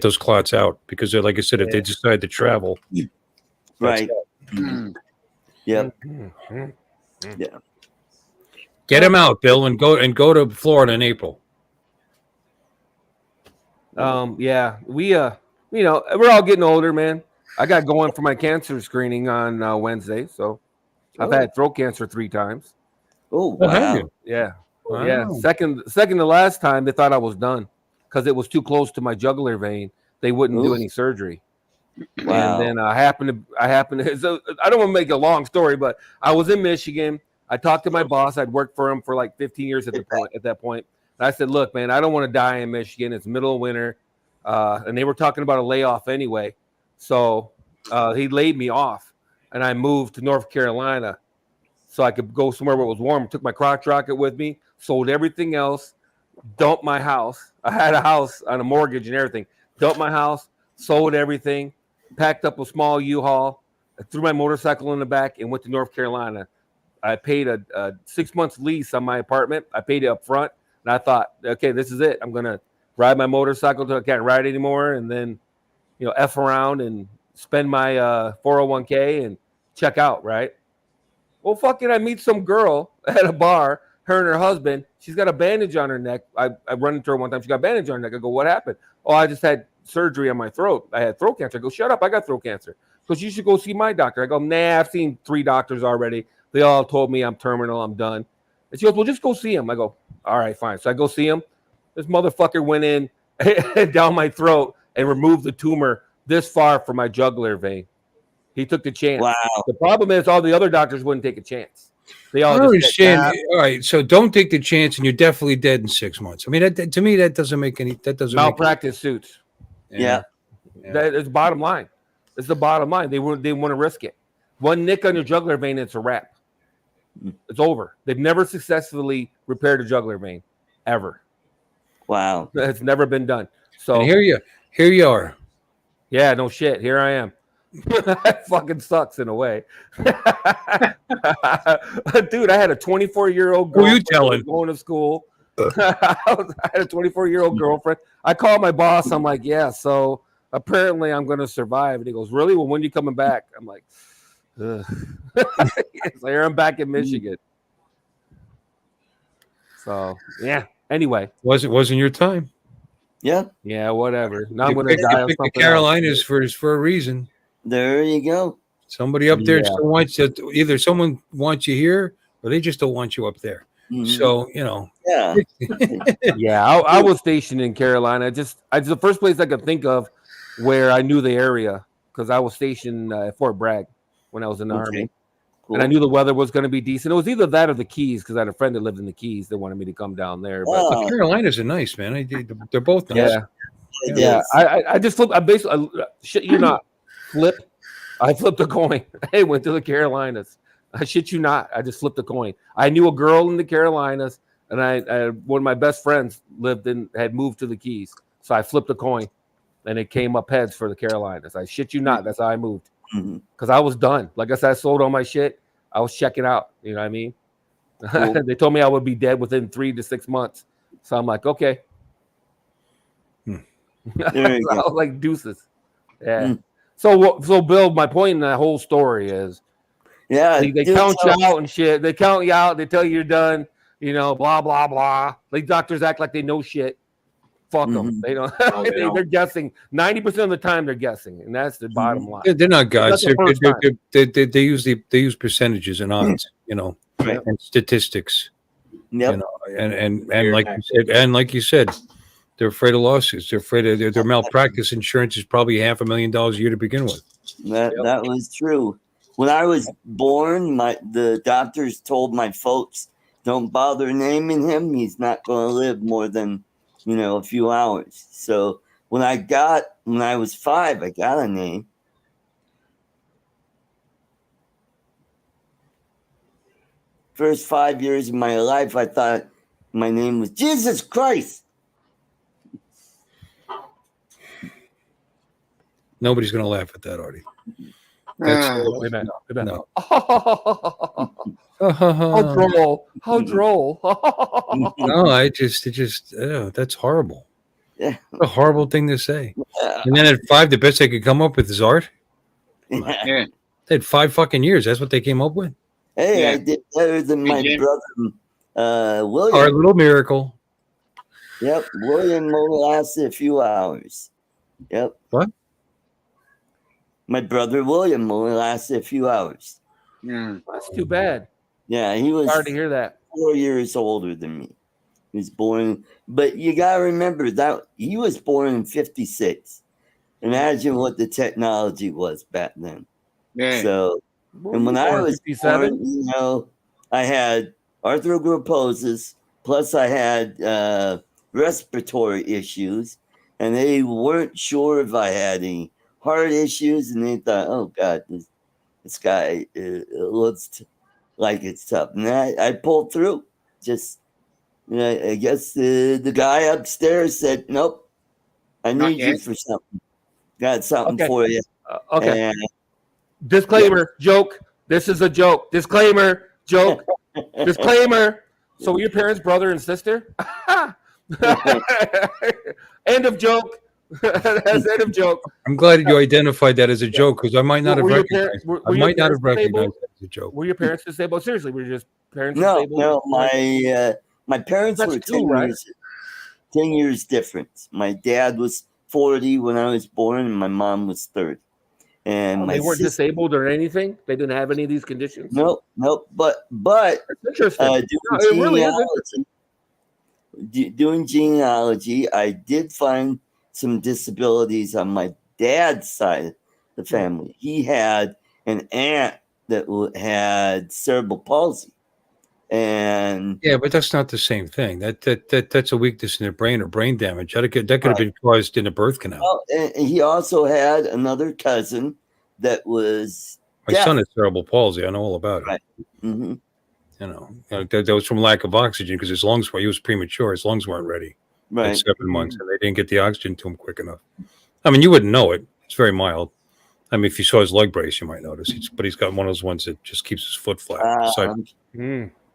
S5: those clots out because, like I said, if they decide to travel,
S1: right. Yep.
S5: Yeah. Get him out, Bill, and go to Florida in April.
S4: Yeah, we we're all getting older, man. I got going for my cancer screening on Wednesday, so I've had throat cancer 3 times.
S1: Oh,
S5: Oh, have
S1: wow.
S5: you?
S4: Yeah.
S5: Wow.
S4: Yeah. Second to last time, they thought I was done because it was too close to my jugular vein. They wouldn't do
S1: Oof.
S4: any surgery.
S1: Wow.
S4: And then I happened to. So I don't want to make a long story, but I was in Michigan. I talked to my boss. I'd worked for him for like 15 years at that point. And I said, "Look, man, I don't want to die in Michigan. It's middle of winter," and they were talking about a layoff anyway. So he laid me off, and I moved to North Carolina so I could go somewhere where it was warm. Took my crotch rocket with me, sold everything else, dumped my house. I had a house on a mortgage and everything. Dumped my house, sold everything, packed up a small U-Haul, threw my motorcycle in the back, and went to North Carolina. I paid a 6 months lease on my apartment. I paid it up front, and I thought, okay, this is it. I'm gonna ride my motorcycle until I can't ride anymore, and then F around and spend my 401k and check out, right? Well, fucking, I meet some girl at a bar, her and her husband. She's got a bandage on her neck. I run into her one time. She got a bandage on her neck. I go, what happened? Oh, I just had surgery on my throat. I had throat cancer. I go, shut up. I got throat cancer. Because you should go see my doctor. I go, nah, I've seen 3 doctors already. They all told me I'm terminal. I'm done. And she goes, well, just go see him. I go, all right, fine. So I go see him. This motherfucker went in down my throat and removed the tumor this far from my jugular vein. He took the chance.
S1: Wow.
S4: The problem is all the other doctors wouldn't take a chance. They all
S5: understand. All right, so don't take the chance, and you're definitely dead in 6 months. I mean, to me, that doesn't make any. That doesn't
S4: malpractice suits.
S1: Yeah.
S4: That is bottom line. It's the bottom line. They want to risk it. One nick on your jugular vein, it's a wrap. It's over. They've never successfully repaired a jugular vein, ever.
S1: Wow.
S4: It's never been done. So
S5: And here you are.
S4: Yeah, no shit. Here I am. That fucking sucks in a way. Dude, I had a 24-year-old girl.
S5: Who you telling?
S4: Going to school. I had a 24-year-old girlfriend. I called my boss. I'm like, yeah, so apparently I'm going to survive. And he goes, really? Well, when are you coming back? I'm like, ugh. So here I'm back in Michigan. So, yeah. Anyway.
S5: Wasn't your time.
S1: Yeah.
S4: Yeah, whatever. Now I'm going
S5: to
S4: to die.
S5: The Carolinas for a reason.
S1: There you go.
S5: Somebody up there still wants you. Either someone wants you here, or they just don't want you up there.
S1: Mhm.
S5: So
S1: Yeah.
S4: Yeah, I was stationed in Carolina. It's the first place I could think of where I knew the area because I was stationed at Fort Bragg when I was in the Army. Cool. And I knew the weather was going to be decent. It was either that or the Keys because I had a friend that lived in the Keys that wanted me to come down there. But
S5: the Carolinas are nice, man. They're both nice.
S4: Yeah. I just flipped. I basically shit you not flip. I flipped a coin. Hey, went to the Carolinas. I shit you not. I just flipped a coin. I knew a girl in the Carolinas, and I one of my best friends had moved to the Keys. So I flipped a coin, and it came up heads for the Carolinas. I shit you not. That's how I moved. Because I was done. Like I said, I sold all my shit. I was checking out. You know what I mean? Cool. They told me I would be dead within 3 to 6 months. So I'm like, okay. I was like, deuces. Yeah. So Bill, my point in that whole story is, they count you out and shit. They count you out. They tell you you're done. Blah blah blah. Like doctors act like they know shit. Fuck them. They don't. They're guessing. 90% of the time, they're guessing, and that's the bottom line.
S5: They're not gods. They use percentages and odds, and statistics.
S1: Yep.
S5: And like you said, they're afraid of lawsuits. They're afraid of their malpractice insurance is probably $500,000 a year to begin with.
S1: That was true. When I was born, the doctors told my folks, "Don't bother naming him. He's not going to live more than." A few hours. So when I was 5, I got a name. First 5 years of my life, I thought my name was Jesus Christ.
S5: Nobody's going to laugh at that, Artie. No.
S4: How droll.
S5: No, that's horrible.
S1: Yeah.
S5: A horrible thing to say. Yeah. And then at 5, the best they could come up with is art.
S1: Yeah.
S5: They had 5 fucking years. That's what they came up with.
S1: Hey, I did better than my brother, William.
S5: Our little miracle.
S1: Yep. William only lasted a few hours. Yep.
S5: What?
S1: My brother William only lasted a few hours.
S4: That's too bad.
S1: Yeah, he was
S4: Sorry to hear that.
S1: 4 years older than me. He was born, but you gotta remember that he was born in '56. Imagine what the technology was back then.
S2: Yeah.
S1: So, and when I was
S4: 57,
S1: born, you know, I had arthrogryposis, plus I had respiratory issues, and they weren't sure if I had any heart issues, and they thought, oh God, this guy looks like it's tough. And I pulled through. Just, you know, I guess the guy upstairs said, nope, I need you for something. Got something for you.
S4: Okay.
S1: And,
S4: Disclaimer, joke. This is a joke. Disclaimer, joke. Disclaimer. So were your parents brother and sister? End of joke. That's end of joke.
S5: I'm glad you identified that as a joke because I might not have recognized it. I might not have recognized it as a joke.
S4: Were your parents disabled? Seriously, were your parents
S1: no,
S4: disabled?
S1: no, my parents
S4: That's
S1: were
S4: two, right?
S1: 10 years difference. My dad was 40 when I was born, and my mom was 30. And my
S4: they weren't disabled or anything. They didn't have any of these conditions.
S1: Nope. But
S4: that's interesting. It really is interesting.
S1: Doing genealogy, I did find some disabilities on my dad's side of the family. He had an aunt that had cerebral palsy, and
S5: yeah, but that's not the same thing. That's a weakness in the brain or brain damage. That could have been caused in a birth canal.
S1: Well, and he also had another cousin that was
S5: my son has cerebral palsy. I know all about it.
S1: Right. Mm-hmm.
S5: You know, that was from lack of oxygen because his lungs he was premature. His lungs weren't ready at 7 months, and they didn't get the oxygen to him quick enough. I mean, you wouldn't know it. It's very mild. I mean, if you saw his leg brace, you might notice. But he's got one of those ones that just keeps his foot flat.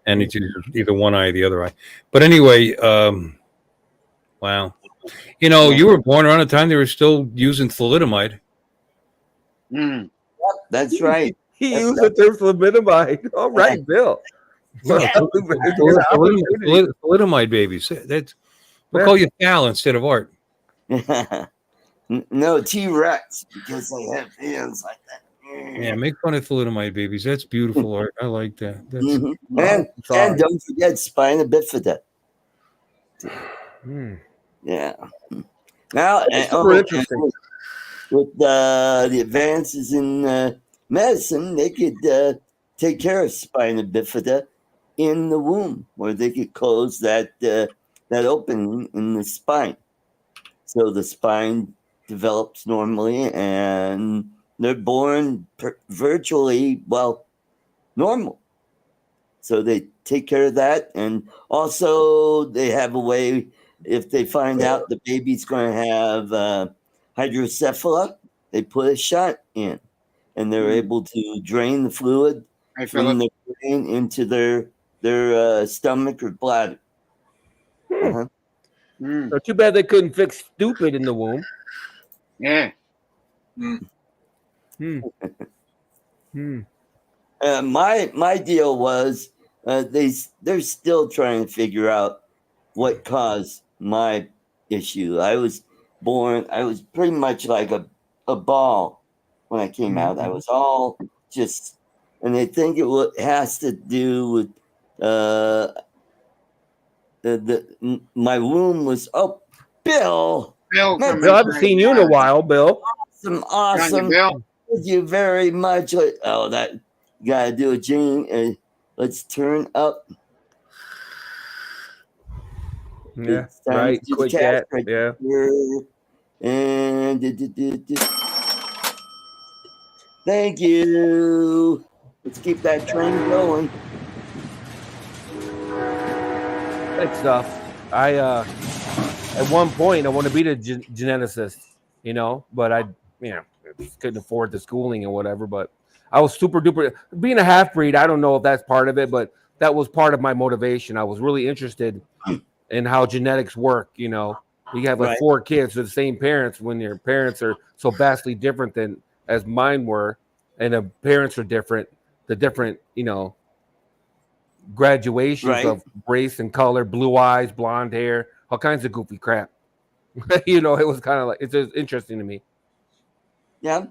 S5: And it's either one eye or the other eye. But anyway, wow. You know, you were born around the time they were still using thalidomide.
S1: Yep, that's right.
S4: He used the term thalidomide. All right, Bill.
S5: Thalidomide babies. We'll call you Cal instead of Art.
S1: No, T-Rex, because they have hands like that.
S5: Yeah, make fun of thalidomide babies. That's beautiful, Art. I like that.
S1: And don't forget spina bifida. Yeah. Now, interesting. With the advances in medicine, they could take care of spina bifida in the womb, where they could close that opening in the spine, so the spine develops normally, and they're born virtually normal. So they take care of that, and also they have a way if they find out the baby's going to have hydrocephala, they put a shot in, and they're able to drain the fluid from the brain into their stomach or bladder.
S4: So too bad they couldn't fix stupid in the womb.
S2: Yeah.
S1: My deal was they're still trying to figure out what caused my issue. I was pretty much like a ball when I came out. I was all just, and they think it has to do with my womb was Bill.
S2: Bill,
S4: I haven't seen you in a while, Bill.
S1: Awesome. Thank you very much. That you gotta do a gene. Let's turn up.
S4: Yeah, right. Quick chat. Yeah.
S1: And thank you. Let's keep that train going.
S4: Good stuff. At one point I want to be a geneticist, but I couldn't afford the schooling and whatever. But I was super duper being a half breed. I don't know if that's part of it, but that was part of my motivation. I was really interested in how genetics work. You have like 4 kids with the same parents when your parents are so vastly different than as mine were, and the parents are different. The different, graduations of race and color, blue eyes, blonde hair, all kinds of goofy crap. It was kind of like, it's just interesting to me.
S1: Yeah.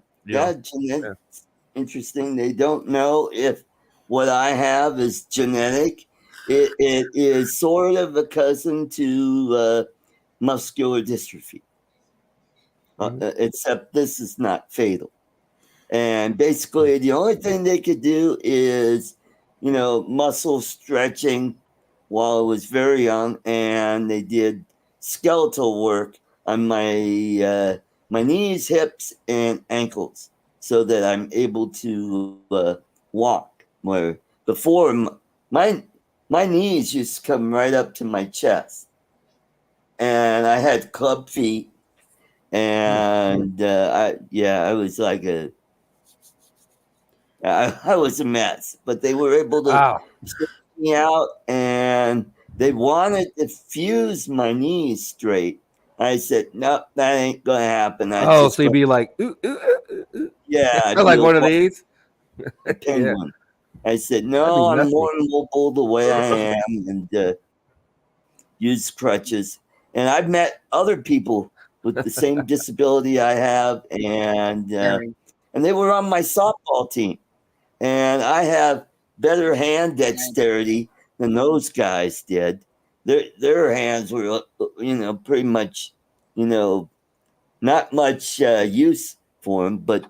S1: Interesting. They don't know if what I have is genetic. It is sort of a cousin to muscular dystrophy, except this is not fatal. And basically, the only thing they could do is, muscle stretching while I was very young, and they did skeletal work on my knees, hips, and ankles, so that I'm able to walk. Where before my knees used to come right up to my chest, and I had club feet, and I was like I was a mess, but they were able to straighten me out, and they wanted to fuse my knees straight. I said, no, that ain't gonna happen.
S4: So you'd be like,
S1: yeah,
S4: I like one of these.
S1: A penguin. I said, no, I'm more mobile the way I am, and use crutches. And I've met other people with the same disability I have, and they were on my softball team. And I have better hand dexterity than those guys did. Their hands were, pretty much, not much use for them, but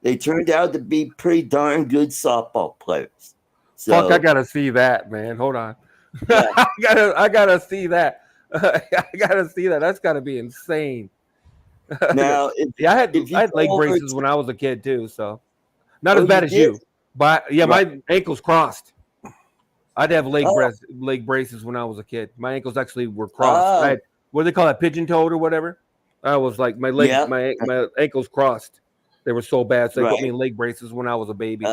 S1: they turned out to be pretty darn good softball players. So,
S4: fuck, I gotta see that, man. Hold on. Yeah. I gotta see that. I gotta see that. That's gotta be insane.
S1: Now,
S4: I had leg braces when I was a kid too, so not as bad as you. But yeah, my ankles crossed. I'd have leg braces when I was a kid. My ankles actually were crossed. I had, what do they call that, pigeon toed or whatever? I was like my legs, my ankles crossed. They were so bad, so they put me in leg braces when I was a baby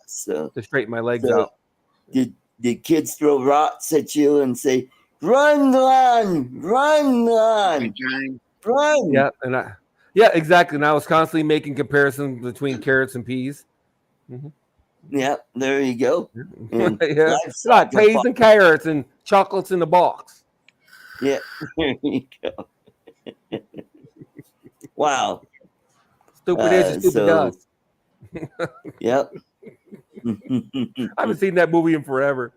S1: so
S4: to straighten my legs out.
S1: Did kids throw rocks at you and say, "Run, run, run, run, run"?
S4: Yeah, exactly. And I was constantly making comparisons between carrots and peas. Mm-hmm.
S1: Yeah, there you go.
S4: Like peas and carrots and chocolates in the box.
S1: Yeah, there you go. Wow.
S4: Stupid is and stupid does.
S1: Yep.
S4: I haven't seen that movie in forever.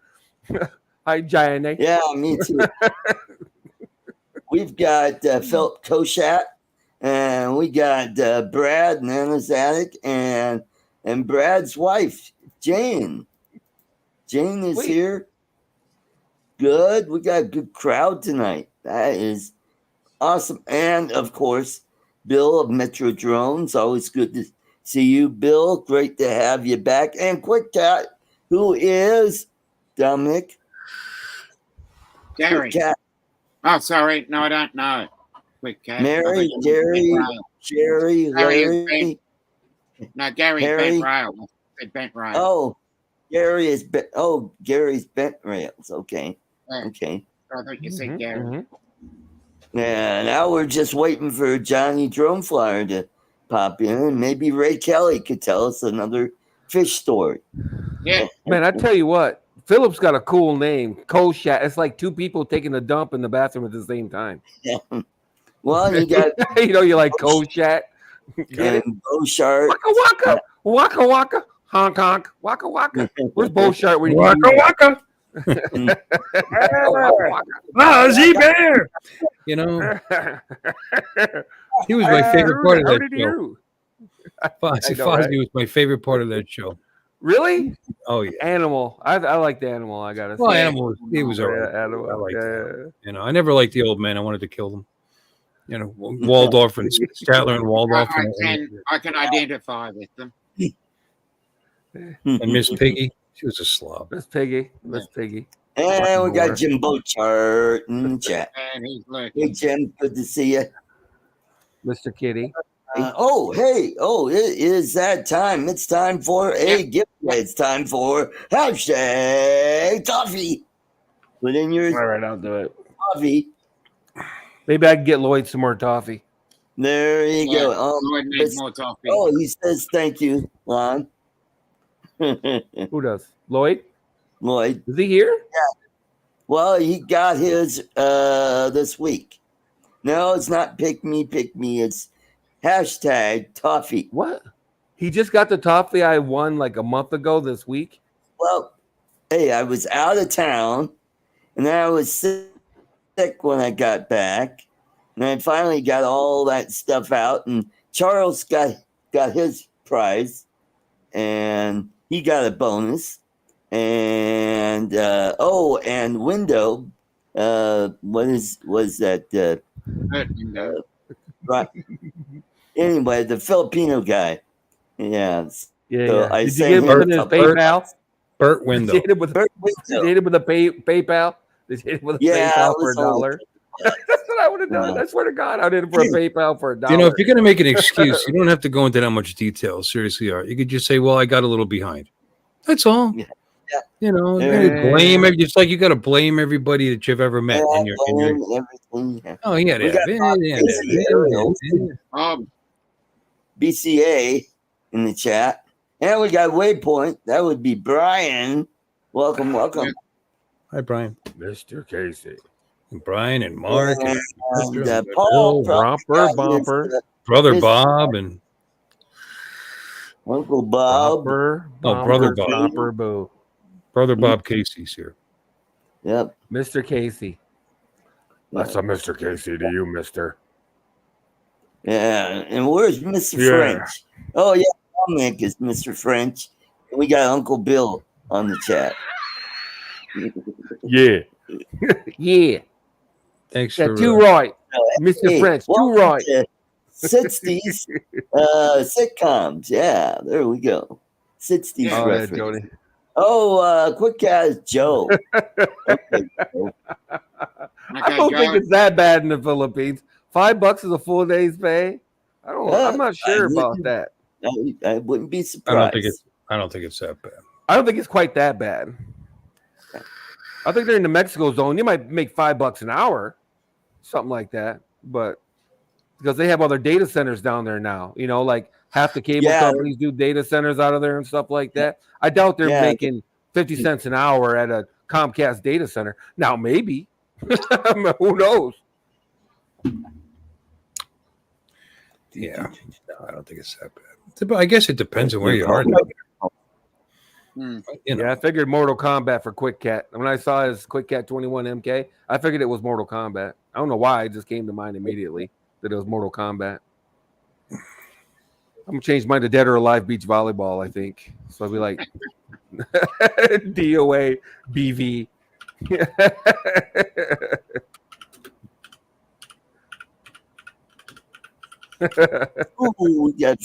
S4: Hi, Giant.
S1: Yeah, me too. We've got Philip Koshat, and we got Brad and Anna's Attic, and Brad's wife, Jane. Jane is here. Good. We got a good crowd tonight. That is awesome. And of course, Bill of Metro Drones. Always good to see you, Bill. Great to have you back. And Quick Cat, who is Dominic.
S2: Gary. Cat. Oh, sorry. No, I don't know. Quick Cat.
S1: Mary, Jerry, Larry.
S2: No, Gary Bent Rail. Bent Rail.
S1: Oh, Gary is Gary's Bent Rails. Okay.
S2: Yeah.
S1: Okay.
S2: I thought you said Gary.
S1: Mm-hmm. Yeah, now we're just waiting for Johnny Drone Flyer to pop in, and maybe Ray Kelly could tell us another fish story.
S2: Yeah.
S4: Man, I tell you what, Philip's got a cool name. Koshat. It's like two people taking a dump in the bathroom at the same time.
S1: Yeah. Well, you got
S4: you like Koshat.
S1: And Beauchart.
S4: Waka waka. Waka waka. Honk honk. Waka waka. Where's Beauchart when you
S5: waka waka? Ozzy Bear. He was my favorite part of that show. Fozzie was my favorite part of that show.
S4: Really?
S5: Oh yeah.
S4: Animal. I like the animal. I gotta say.
S5: Well, Animal. He was alright.
S4: Animal.
S5: I liked it. I never liked the old man. I wanted to kill them. Waldorf and Statler and Waldorf.
S2: I can identify with them.
S5: And Miss Piggy, she was a slob.
S4: Miss Piggy.
S1: And we got Jim Beauchart in chat. Hey, Jim, good to see you.
S4: Mr. Kitty.
S1: It is that time. It's time for a giveaway. It's time for hashtag toffee. Put in your
S4: all right, I'll do it.
S1: Toffee.
S4: Maybe I can get Lloyd some more toffee.
S1: There you go.
S2: Lloyd needs more toffee.
S1: Oh, he says thank you, Lon.
S4: Who does? Lloyd?
S1: Lloyd.
S4: Is he here?
S1: Yeah. Well, he got his this week. No, it's not pick me. It's hashtag toffee.
S4: What? He just got the toffee I won like a month ago this week?
S1: Well, hey, I was out of town, and then I was sick when I got back, and I finally got all that stuff out, and Charles got his prize, and he got a bonus, and and Window, was that? Right. Anyway, the Filipino guy. Yeah.
S4: Yeah,
S1: So
S4: yeah.
S1: I
S4: Did you
S1: sent
S4: get him
S1: him
S4: with his
S1: a couple-
S4: PayPal?
S5: Burt Window.
S4: Did you hit him with
S1: Burt
S4: Did you
S1: Window.
S4: hit him with a PayPal? Did you hit him with a
S1: Yeah,
S4: PayPal
S1: it
S4: for
S1: was only
S4: $1? That's what I would have done. I swear to God, I did it for a PayPal for $1.
S5: You know, if you're going to make an excuse, you don't have to go into that much detail. Seriously, Art. You could just say, "Well, I got a little behind." That's all.
S1: Yeah.
S5: You know,
S1: Yeah.
S5: blame. It's like you got to blame everybody that you've ever met.
S1: Yeah,
S5: in your...
S1: everything. Yeah.
S5: Oh, yeah,
S1: We got BCA in the chat, and we got Waypoint. That would be Brian. Welcome.
S5: Hi, Brian.
S4: Mr. Casey.
S5: And Brian and Mark and
S1: Paul,
S4: Bumper.
S5: Brother Bob and
S1: Uncle Bob.
S5: Brother Bob.
S4: Boo.
S5: Brother Bob Casey's here.
S1: Yep.
S4: Mr. Casey. That's a Mr. Casey to you, mister.
S1: Yeah, and where's Mr.
S4: Yeah.
S1: French? Oh yeah, Dominic is Mr. French. And we got Uncle Bill on the chat.
S4: Yeah. Yeah.
S5: Thanks
S4: Got
S5: for
S4: two right. Mr. French, two
S1: welcome
S4: right.
S1: to 60s sitcoms. Yeah, there we go. 60s
S4: Oh, yeah,
S1: reference.
S4: Jody.
S1: Oh, quick guys, Joe. Okay, Joe.
S4: I don't think it's that bad in the Philippines. $5 is a full day's pay. I'm not sure about that.
S1: I wouldn't be surprised.
S5: I don't think it's that bad.
S4: I don't think it's quite that bad. I think they're in the Mexico zone. You might make $5 an hour, something like that. But because they have other data centers down there now, you know, like half the cable companies do data centers out of there and stuff like that. I doubt they're making 50 cents an hour at a Comcast data center. Now, maybe. Who knows?
S5: Yeah, no, I don't think it's that bad. But I guess it depends on where you are.
S4: You know. Yeah, I figured Mortal Kombat for Quick Cat. When I saw his Quick Cat 21 MK, I figured it was Mortal Kombat. I don't know why. It just came to mind immediately that it was Mortal Kombat. I'm going to change mine to Dead or Alive Beach Volleyball, I think. So I'll be like DOA BV.
S1: Ooh, we got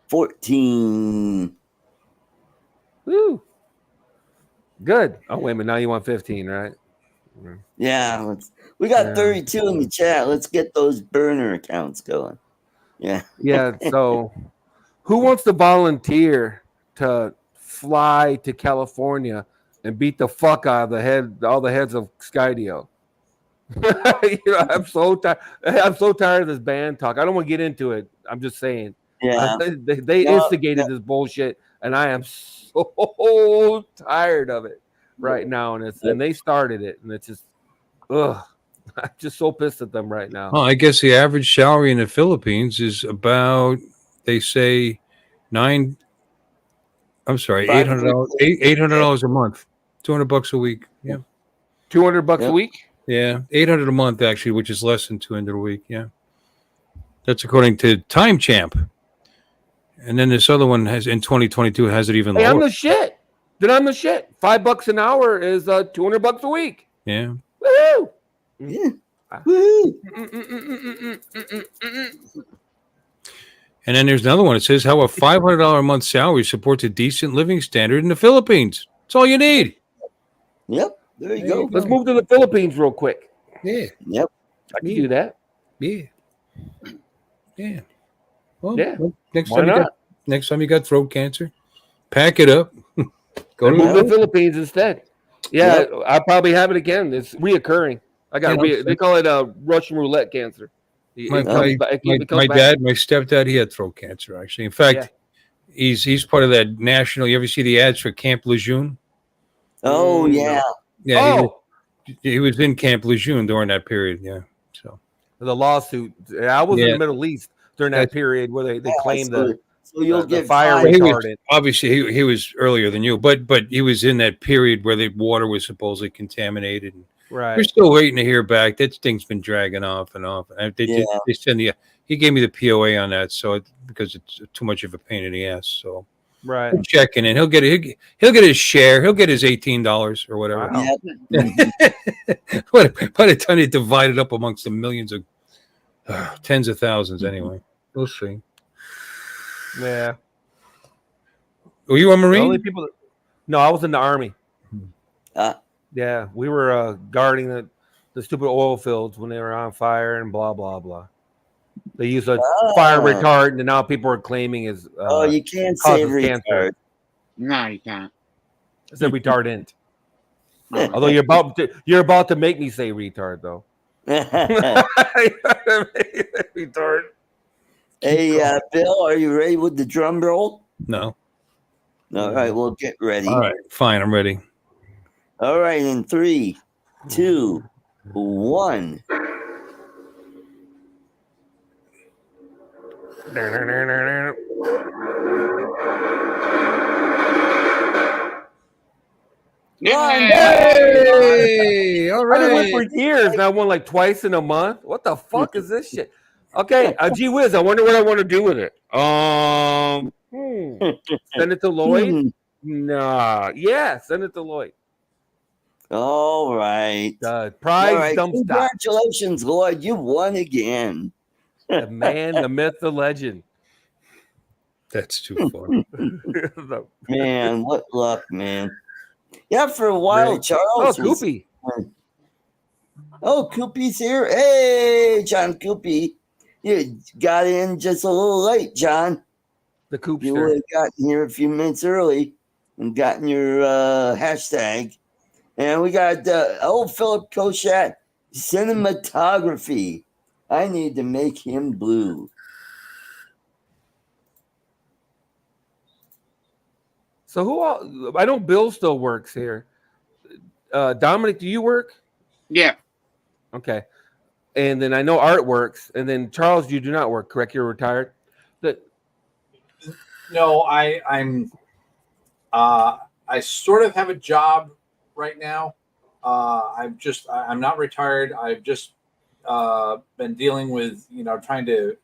S1: 14.
S4: Woo. Good. Oh, wait a minute. Now you want 15, right?
S1: Yeah. We got 32 in the chat. Let's get those burner accounts going. Yeah.
S4: Yeah. So who wants to volunteer to fly to California and beat the fuck out of all the heads of Skydio? You know, I'm so tired. I'm so tired of this band talk. I don't want to get into it. I'm just saying.
S1: Yeah.
S4: They instigated this bullshit, and I am so tired of it right now. And they started it, and it's just, ugh. I'm just so pissed at them right now.
S5: Well, I guess the average salary in the Philippines is about, they say, $800 a month, $200 a week. Yeah,
S4: $200 a week.
S5: Yeah, $800 a month actually, which is less than $200 a week. Yeah, that's according to Time Champ. And then this other one has in 2022 has it even lower.
S4: I'm the shit. Then I'm the shit. $5 an hour is $200 a week.
S5: Yeah.
S4: Woo!
S1: Yeah. Woo.
S5: And then there's another one. It says how a $500 a month salary supports a decent living standard in the Philippines. That's all you need.
S1: Yep. There you go.
S4: Let's move to the Philippines real quick.
S5: Yeah.
S1: Yep.
S4: I can do that.
S5: Yeah. Yeah. Well,
S4: Yeah.
S5: Next
S4: Why not?
S5: time you got throat cancer, pack it up.
S4: Go to the Philippines instead. Yeah, I'll probably have it again. It's reoccurring. I got they call it Russian roulette cancer.
S5: My stepdad, he had throat cancer actually. In fact, he's part of that national. You ever see the ads for Camp Lejeune?
S1: Oh yeah.
S5: Yeah. He was in Camp Lejeune during that period. Yeah. So
S4: the lawsuit. I was in the Middle East during that period where they claimed
S1: So you'll
S4: the
S1: get
S4: fire
S1: five.
S5: He was,
S4: retardant.
S5: obviously, he was earlier than you, but he was in that period where the water was supposedly contaminated. And we're
S4: Right.
S5: still waiting to hear back. That thing's been dragging off and off. And
S1: Yeah.
S5: they send he gave me the POA on that, so because it's too much of a pain in the ass. So
S4: Right.
S5: we're checking in. He'll get his share. He'll get his $18 or whatever.
S4: Wow.
S1: Yeah.
S5: By the time they divide it up amongst the millions of tens of thousands, anyway, we'll see.
S4: Yeah.
S5: Were you a
S4: The
S5: Marine?
S4: only people that, no, I was in the Army.
S1: Ah.
S4: Yeah, we were guarding the stupid oil fields when they were on fire and blah blah blah. They used a fire retardant, and now people are claiming is
S1: You can't say
S4: causes cancer.
S1: retard.
S2: No, you can't.
S4: It's a retardant.
S2: Oh,
S4: Although you're about to make me say retard though. Retard.
S1: Hey, Bill, are you ready with the drum roll?
S5: No.
S1: All right, we'll get ready.
S5: All right, fine. I'm ready.
S1: All right, in 3, 2, 1.
S5: Hey, all
S4: I didn't win
S5: right.
S4: for years. And I won like twice in a month. What the fuck is this shit? Okay, gee whiz, I wonder what I want to do with it. Send it to Lloyd? Nah. Yeah, send it to Lloyd.
S1: All right.
S4: Prize
S1: All right.
S4: dump stock.
S1: Congratulations, Lloyd. You won again.
S4: The man, the myth, the legend.
S5: That's too far.
S1: Man, what luck, man. Yeah, for a while,
S4: Right.
S1: Charles.
S4: Oh,
S1: was-
S4: Koopy.
S1: Oh, Koopy's here. Hey, John Koopy. You got in just a little late, John.
S4: The
S1: You would
S4: Koopster.
S1: have gotten here a few minutes early and gotten your hashtag. And we got old Philip Koshat, cinematography. I need to make him blue.
S4: So who all, I know Bill still works here. Dominic, do you work?
S2: yeah.
S4: Okay. And then I know Art works. And then Charles, you do not work, correct? You're retired.
S3: No, I'm I sort of have a job right now. I'm not retired. I've just been dealing with, trying to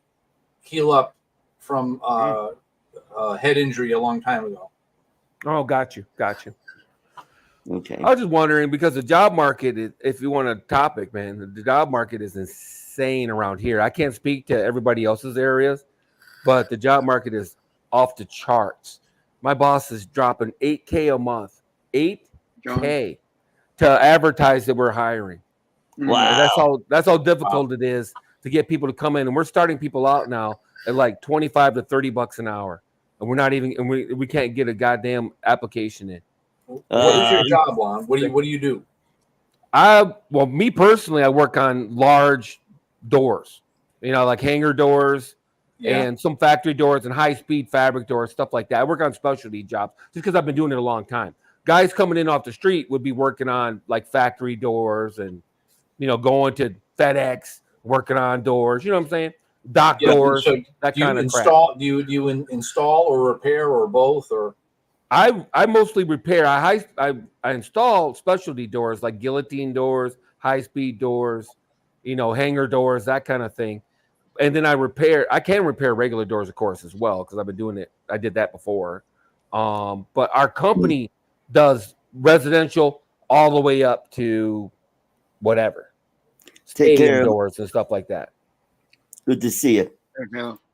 S3: heal up from a head injury a long time ago.
S4: Oh, got you.
S1: Okay.
S4: I was just wondering because the job market, if you want a topic, man, the job market is insane around here. I can't speak to everybody else's areas, but the job market is off the charts. My boss is dropping $8K a month, $8K to advertise that we're hiring.
S1: Wow.
S4: And that's how difficult it is to get people to come in. And we're starting people out now at like 25 to 30 bucks an hour. And we're not even, and we can't get a goddamn application in.
S3: What is your job, Lon? What do you do?
S4: Well, me personally, I work on large doors, like hangar doors and some factory doors and high-speed fabric doors, stuff like that. I work on specialty jobs just because I've been doing it a long time. Guys coming in off the street would be working on like factory doors and, going to FedEx, working on doors. You know what I'm saying? Dock doors,
S3: so
S4: that kind of crap.
S3: Do you install or repair or both? Or
S4: I mostly repair. I install specialty doors like guillotine doors, high-speed doors, hangar doors, that kind of thing. And then I can repair regular doors, of course, as well, because I've been doing it. I did that before. But our company does residential all the way up to whatever.
S1: Take care
S4: Stadium
S1: of
S4: doors and stuff like that.
S1: Good to see you.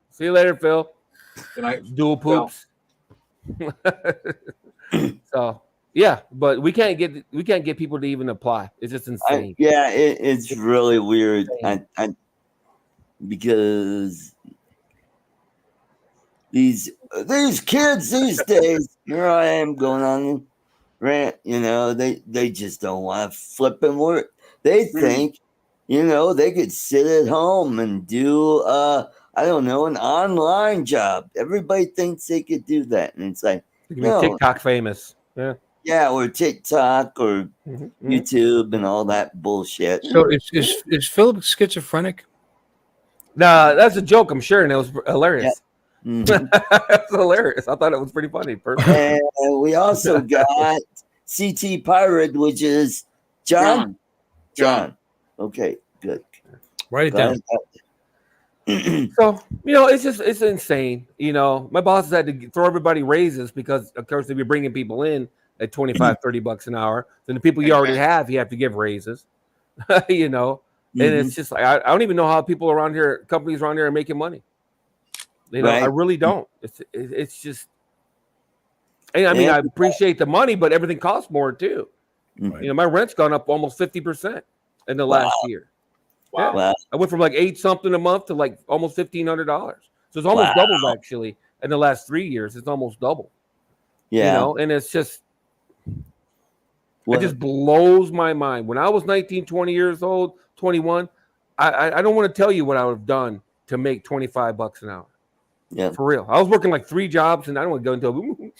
S4: See you later, Phil.
S3: Good night.
S4: Dual poops. So yeah, but we can't get people to even apply. It's just insane.
S1: It's really weird. Because these kids these days, here I am going on a rant. They just don't want to flip and work. They think, they could sit at home and do I don't know, an online job. Everybody thinks they could do that, and it's like,
S4: You can be TikTok famous. Yeah.
S1: Or TikTok or YouTube and all that bullshit.
S5: So is Philip schizophrenic?
S4: Nah, that's a joke, I'm sure, and it was hilarious. That's hilarious. I thought it was pretty funny. Personally.
S1: And we also got CT Pirate, which is John. Okay, good.
S5: Write it down.
S4: So, it's insane. My bosses had to throw everybody raises because, of course, they'd be bringing people in at $25-$30 an hour. Then the people you already have, you have to give raises, and it's just like, I don't even know how people around here, companies around here are making money. I really don't. It's just, and I mean, I appreciate the money, but everything costs more too.
S1: Right.
S4: My rent's gone up almost 50% in the last year.
S3: Wow.
S1: Wow.
S4: I went from like $8 something a month to like almost $1,500. So it's almost doubled actually in the last 3 years. It's almost double.
S1: Yeah.
S4: And it's just, it just blows my mind. When I was 19, 20 years old, 21, I don't want to tell you what I would have done to make $25 an hour.
S1: Yeah.
S4: For real. I was working like 3 jobs, and I don't want to go into it,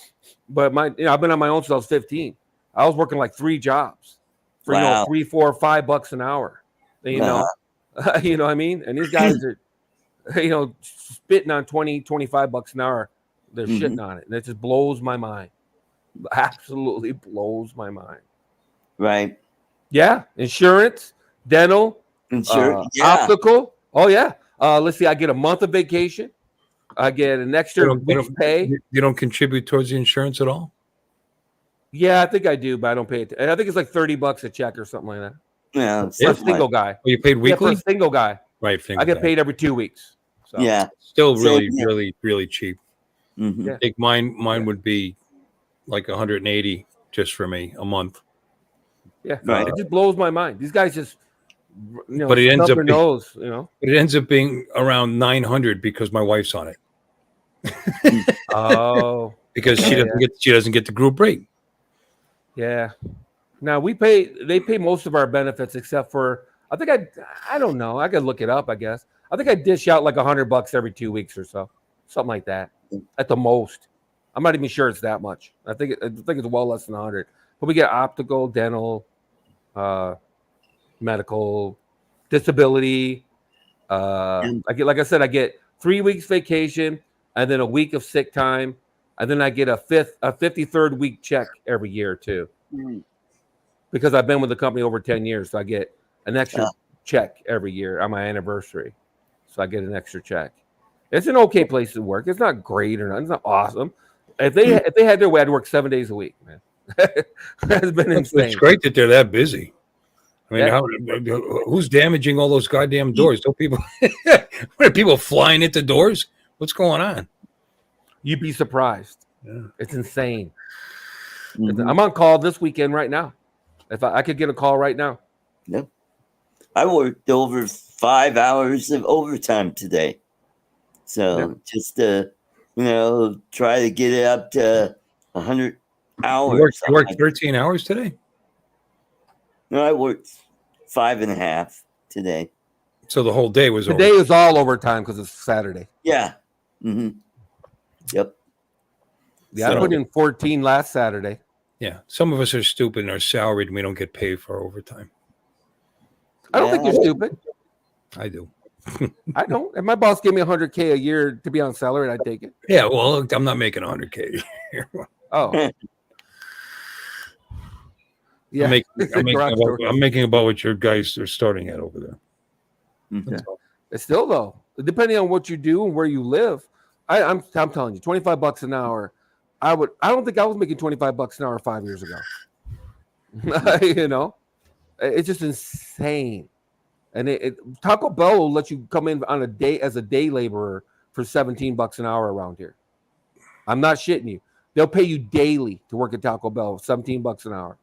S4: but I've been on my own since I was 15. I was working like 3 jobs for $3, $4, or $5 an hour. You know what I mean? And these guys are, spitting on $20-$25 an hour. They're shitting on it, and it just blows my mind. Absolutely blows my mind.
S1: Right.
S4: Yeah, insurance, dental, optical. Oh yeah. Let's see. I get a month of vacation. I get an extra week's pay.
S5: You don't contribute towards the insurance at all?
S4: Yeah, I think I do, but I don't pay it. I think it's like $30 a check or something like that.
S1: Yeah.
S4: For a single guy.
S5: Oh, you paid weekly?
S4: Yeah, for a single guy.
S5: Right.
S4: I get paid every 2 weeks. So.
S1: Yeah.
S5: Still really, really cheap.
S1: Mm-hmm.
S5: I think mine would be like 180 just for me a month.
S4: Yeah. It just blows my mind. These guys just,
S5: but it ends up
S4: their nose, But
S5: it ends up being around 900 because my wife's on it.
S4: Oh.
S5: Because she doesn't get the group rate.
S4: Yeah. Now they pay most of our benefits except for, I think I don't know. I could look it up, I guess. I think I dish out like $100 every 2 weeks or so. Something like that. At the most. I'm not even sure it's that much. I think it's well less than 100. But we get optical, dental, medical, disability. I get, like I said, I get 3 weeks vacation and then a week of sick time. And then I get a 53rd week check every year too. Because I've been with the company over 10 years. So I get an extra check every year on my anniversary. So I get an extra check. It's an okay place to work. It's not great or not. It's not awesome. If they had their way, I'd work 7 days a week, man. That's been insane.
S5: It's great that they're that busy. I mean, who's damaging all those goddamn doors? Don't people? Are people flying into doors? What's going on?
S4: You'd be surprised.
S5: Yeah.
S4: It's insane. I'm on call this weekend right now. If I could get a call right now.
S1: Yep. I worked over 5 hours of overtime today. So just to, try to get it up to 100 hours.
S5: You worked 13 hours today?
S1: No, I worked 5.5 today.
S5: So the whole day was
S4: today is all overtime because it's Saturday.
S1: Yeah. Mm-hmm. Yep.
S4: Yeah, I put in 14 last Saturday.
S5: Yeah. Some of us are stupid and are salaried and we don't get paid for overtime.
S4: I don't think you're stupid.
S5: I do.
S4: I don't. If my boss gave me $100K a year to be on salary, I'd take it.
S5: Yeah, well, I'm not making $100K a year.
S4: Oh. Yeah.
S5: I'm making about what your guys are starting at over there.
S1: Mm-hmm.
S4: It's still though, depending on what you do and where you live. I'm telling you, $25 an hour. I don't think I was making $25 an hour 5 years ago. It's just insane. And Taco Bell will let you come in on a day as a day laborer for $17 an hour around here. I'm not shitting you. They'll pay you daily to work at Taco Bell, $17 an hour.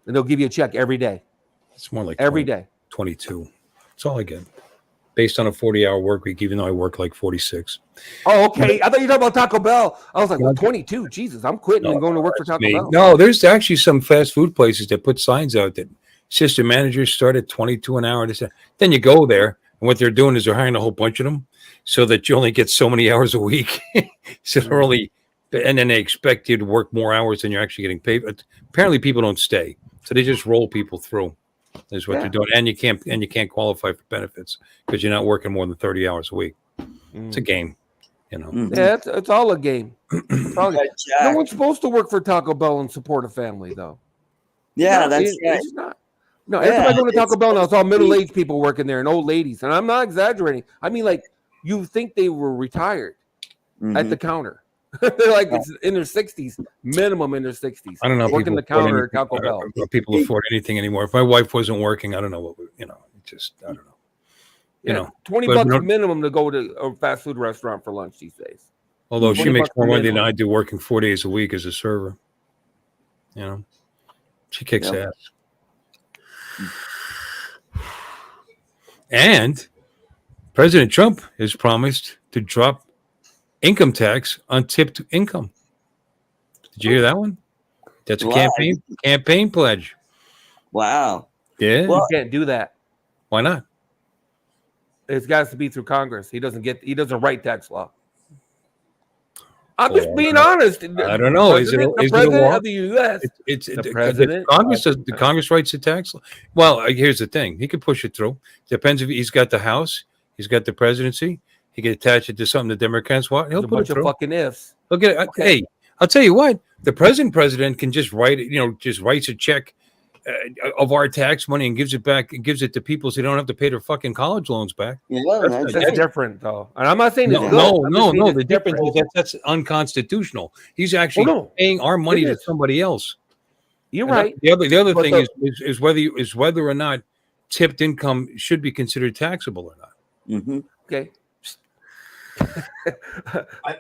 S4: And they'll give you a check every day.
S5: It's more like
S4: every day.
S5: 22. That's all I get. Based on a 40-hour work week, even though I work like 46.
S4: Oh, okay. I thought you were talking about Taco Bell. I was like, well, 22. Jesus, I'm quitting and going to work for Taco Bell.
S5: No, there's actually some fast food places that put signs out that assistant managers start at 22 an hour. Then you go there, and what they're doing is they're hiring a whole bunch of them so that you only get so many hours a week. So they're only, and then they expect you to work more hours than you're actually getting paid. But apparently, people don't stay, so they just roll people through. Is what they're doing, and you can't qualify for benefits because you're not working more than 30 hours a week. It's a game, you know.
S4: Yeah, it's all a game. It's all
S1: Yeah,
S4: no
S1: Jack.
S4: one's supposed to work for Taco Bell and support a family, though.
S1: Yeah,
S4: No,
S1: that's right.
S4: it's just not. No,
S1: Yeah,
S4: every time I go to Taco
S1: it's
S4: Bell now, it's all
S1: supposed to be-
S4: middle-aged people working there and old ladies. And I'm not exaggerating. I mean, like, you think they were retired at the counter. They're like it's in their 60s, minimum in their 60s.
S5: I don't know.
S4: Working the counter at Taco Bell.
S5: People afford anything anymore. If my wife wasn't working, I don't know what you know. Just I don't know. You know,
S4: $20 minimum to go to a fast food restaurant for lunch these days.
S5: Although she makes more money than
S4: minimum.
S5: I do working 4 days a week as a server. You know, she kicks ass. And President Trump has promised to drop income tax on tipped income. Did you hear that one? That's a campaign pledge.
S1: Wow.
S5: Yeah.
S4: You can't do that.
S5: Why not?
S4: It's got to be through Congress. He doesn't write tax law. I'm just being honest.
S5: I don't know. Is it
S4: the
S5: a
S4: president
S5: law?
S4: of the U.S.
S5: It's
S4: the president.
S5: The Congress writes the tax law. Well, here's the thing. He could push it through. Depends if he's got the House, he's got the presidency. He could attach it to something the Democrats want. He'll
S4: There's a
S5: put
S4: bunch
S5: it through.
S4: of fucking ifs.
S5: Look at Hey, I'll tell you what. The president can just write it. You know, just writes a check of our tax money and gives it back and gives it to people so they don't have to pay their fucking college loans back.
S1: Yeah,
S4: that's different, though. And I'm not saying it's good.
S5: No. The difference is that's unconstitutional. He's actually paying our money to somebody else.
S4: You're right.
S5: The other thing is whether or not tipped income should be considered taxable or not.
S4: Okay.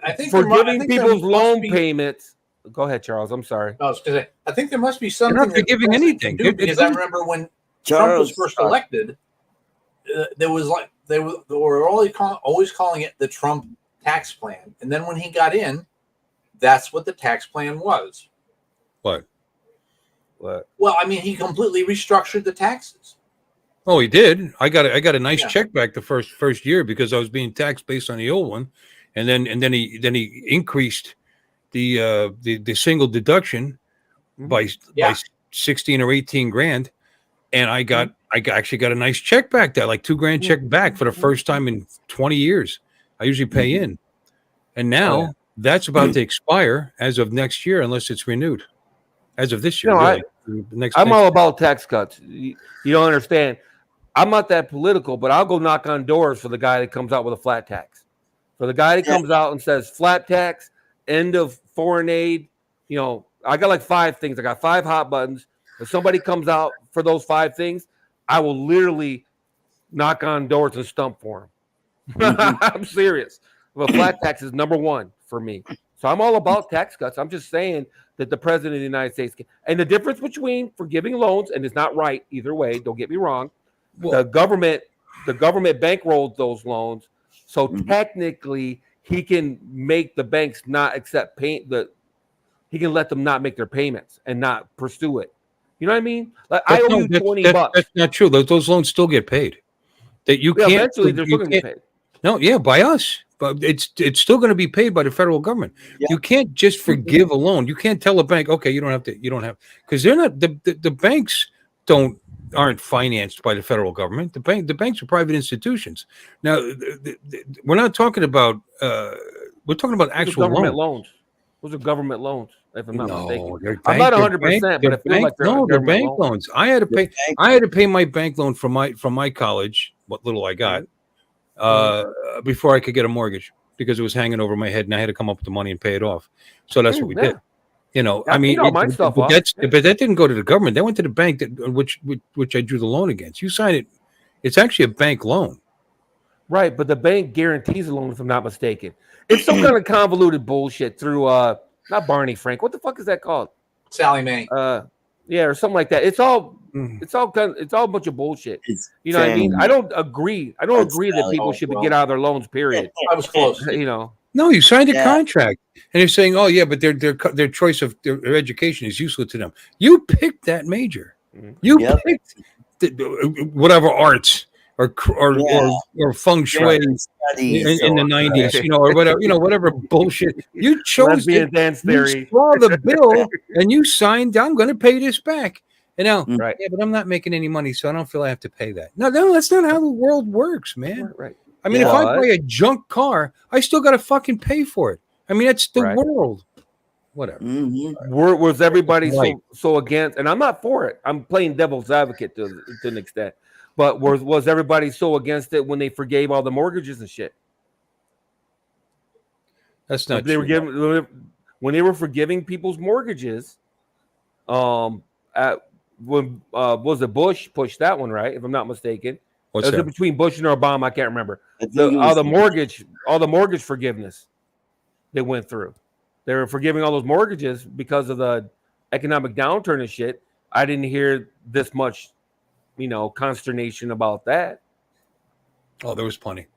S3: I think
S4: forgiving people's loan payments. Go ahead, Charles. I'm sorry.
S3: I was going to say, I think there must be something.
S5: You're not forgiving anything.
S3: Because I remember when Trump was first elected, there was like they were always calling it the Trump tax plan, and then when he got in, that's what the tax plan was.
S5: What?
S3: Well, I mean, he completely restructured the taxes.
S5: Oh, he did. I got a nice check back the first year because I was being taxed based on the old one, and then he increased the single deduction by 16 or 18 grand, and I actually got a nice check back, that like $2,000 check back for the first time in 20 years. I usually pay in, and now that's about to expire as of next year unless it's renewed. As of this year,
S4: I'm all about tax cuts. You don't understand. I'm not that political, but I'll go knock on doors for the guy that comes out with a flat tax. For the guy that comes out and says flat tax, end of foreign aid. You know, I got like 5 things. I got 5 hot buttons. If somebody comes out for those 5 things, I will literally knock on doors and stump for him. I'm serious. Well, flat tax is number 1 for me. So I'm all about tax cuts. I'm just saying that the president of the United States and the difference between forgiving loans, and it's not right either way. Don't get me wrong. Well, the government bankrolls those loans, so technically he can make the banks not accept he can let them not make their payments and not pursue it. You know what I mean? Like I owe you $20.
S5: That's not true. Those loans still get paid. That you can't.
S4: Eventually, they're still going to get paid.
S5: No, by us, but it's still going to be paid by the federal government. Yeah. You can't just forgive a loan. You can't tell a bank, okay, you don't have to, because they're not the banks aren't financed by the federal government. The banks are private institutions. Now, we're not talking about we're talking about actual
S4: government loans. Those are government loans, if I'm not mistaken.
S5: I'm
S4: not 100%, but I feel like
S5: they're bank loans. I had to pay my bank loan from my college, what little I got, before I could get a mortgage because it was hanging over my head, and I had to come up with the money and pay it off. So that's what we did. You know, I mean,
S4: but
S5: that didn't go to the government. That went to the bank which I drew the loan against. You sign it; it's actually a bank loan,
S4: right? But the bank guarantees the loan, if I'm not mistaken. It's some kind of convoluted bullshit through not Barney Frank. What the fuck is that called?
S3: Sally Mae.
S4: Yeah, or something like that. It's all a bunch of bullshit. You know what I mean? I don't agree that people should get out of their loans. Period.
S3: I was close.
S4: You know.
S5: No, you signed a contract, and you're saying, "Oh yeah, but their choice of their education is useful to them." You picked that major. You picked whatever arts or feng shui in the 90s, or whatever bullshit. You chose
S4: dance theory.
S5: You saw the bill and you signed. I'm going to pay this back. And now, but I'm not making any money, so I don't feel I have to pay that. No, that's not how the world works, man.
S4: Right.
S5: I mean, if I buy a junk car, I still got to fucking pay for it. I mean, that's the world. Whatever.
S4: Was everybody so against? And I'm not for it. I'm playing devil's advocate to an extent. But was everybody so against it when they forgave all the mortgages and shit?
S5: That's not
S4: true. When they were forgiving people's mortgages, was it Bush pushed that one, right? If I'm not mistaken.
S5: What's that?
S4: It between Bush and Obama? I can't remember. All the mortgage forgiveness they went through. They were forgiving all those mortgages because of the economic downturn and shit. I didn't hear this much, consternation about that.
S5: Oh, there was plenty.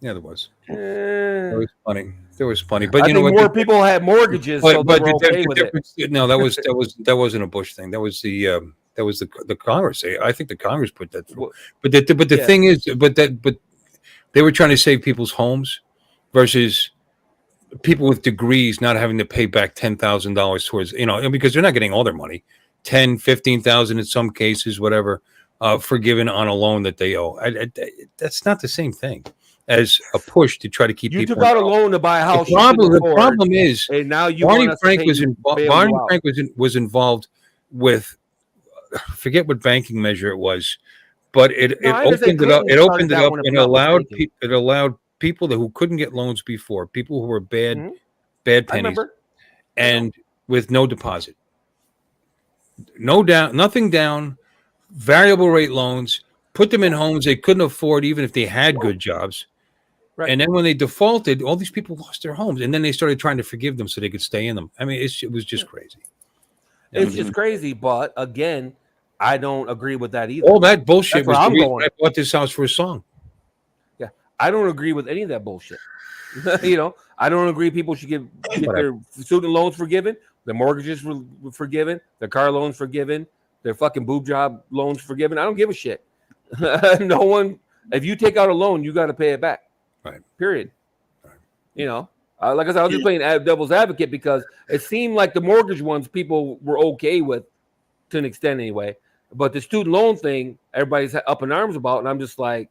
S5: Yeah, there was. There was plenty. There was plenty. But
S4: I think more people had mortgages, so they were okay with it.
S5: No, that wasn't a Bush thing. That was the Congress. I think the Congress put that through. But the thing is, but they were trying to save people's homes versus people with degrees not having to pay back $10,000 towards, because they're not getting all their money, 10, 15,000 in some cases, whatever, forgiven on a loan that they owe. That's not the same thing as a push to try to keep people.
S4: You took out a loan to buy a house.
S5: The problem is,
S4: and now
S5: Barney Frank was involved with, forget what banking measure it was, but it opened it up. It opened it up and allowed people who couldn't get loans before, people who were bad pennies, and with no deposit, no down, nothing down, variable rate loans, put them in homes they couldn't afford even if they had good jobs. Right. And then when they defaulted, all these people lost their homes, and then they started trying to forgive them so they could stay in them. I mean, it was just crazy.
S4: It's just crazy, but again, I don't agree with that either.
S5: All that bullshit was the reason I bought this house for a song.
S4: I don't agree with any of that bullshit. I don't agree people should get their student loans forgiven, their mortgages forgiven, their car loans forgiven, their fucking boob job loans forgiven. I don't give a shit. No one. If you take out a loan, you got to pay it back.
S5: Right.
S4: Period. Right. Like I said, I was just playing devil's advocate because it seemed like the mortgage ones people were okay with to an extent anyway, but the student loan thing, everybody's up in arms about, and I'm just like,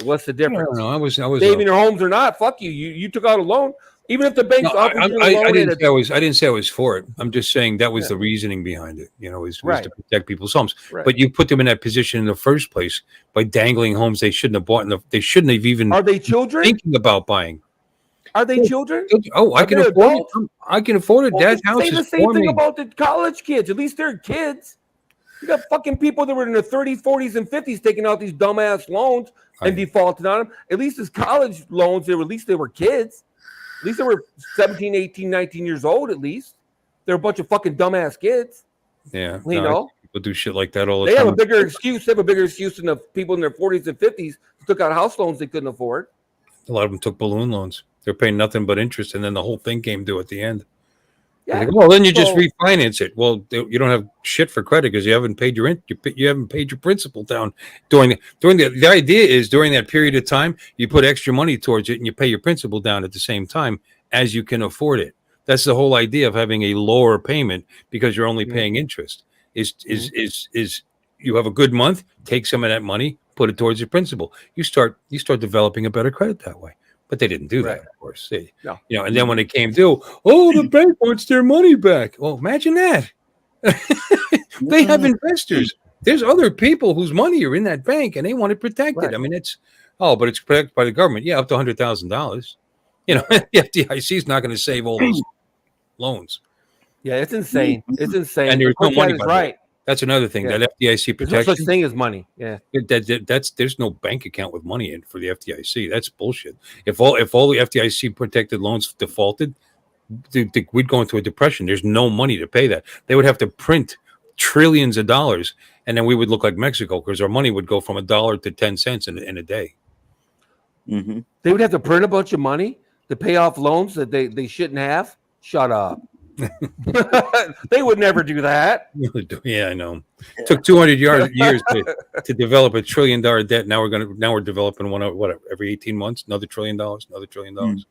S4: what's the difference?
S5: I was
S4: saving your homes or not. Fuck you. You took out a loan, even if the bank's offering you a loan.
S5: I didn't say I was for it. I'm just saying that was the reasoning behind it. Was to protect people's homes. Right. But you put them in that position in the first place by dangling homes they shouldn't have bought. They shouldn't have even.
S4: Are they children
S5: thinking about buying?
S4: Are they children?
S5: Oh, I can afford it. I can afford it. Dad's house is for me.
S4: Say the same thing about the college kids. At least they're kids. You got fucking people that were in their 30s, 40s, and 50s taking out these dumbass loans and defaulted on them. At least as college loans, at least they were kids. At least they were 17, 18, 19 years old, at least. They're a bunch of fucking dumbass kids.
S5: Yeah. People do shit like that all the
S4: time. They have a bigger excuse than the people in their 40s and 50s who took out house loans they couldn't afford.
S5: A lot of them took balloon loans. They're paying nothing but interest, and then the whole thing came due at the end. Yeah. Like, well, then you just refinance it. Well, you don't have shit for credit because you haven't paid your you haven't paid your principal down the idea is during that period of time you put extra money towards it and you pay your principal down at the same time as you can afford it. That's the whole idea of having a lower payment because you're only paying interest. Is you have a good month, take some of that money, put it towards your principal. You start developing a better credit that way. But they didn't do that, of course. And then when it came due, the bank wants their money back. Well, imagine that. They have investors. There's other people whose money are in that bank, and they want it protected. I mean, but it's protected by the government. Yeah, up to $100,000. The FDIC is not going to save all those loans.
S4: Yeah, it's insane. It's insane.
S5: And there's no money. Right. That's another thing. That FDIC protection.
S4: There's no such thing as money. Yeah.
S5: There's no bank account with money in for the FDIC. That's bullshit. If all the FDIC protected loans defaulted, we'd go into a depression. There's no money to pay that. They would have to print trillions of dollars, and then we would look like Mexico because our money would go from $1 to 10 cents in a day.
S4: Mm-hmm. They would have to print a bunch of money to pay off loans that they shouldn't have. Shut up. They would never do that.
S5: Yeah, I know. It took 200 years to develop $1 trillion debt. Now we're developing one every 18 months, another $1 trillion, another $1 trillion.
S4: $1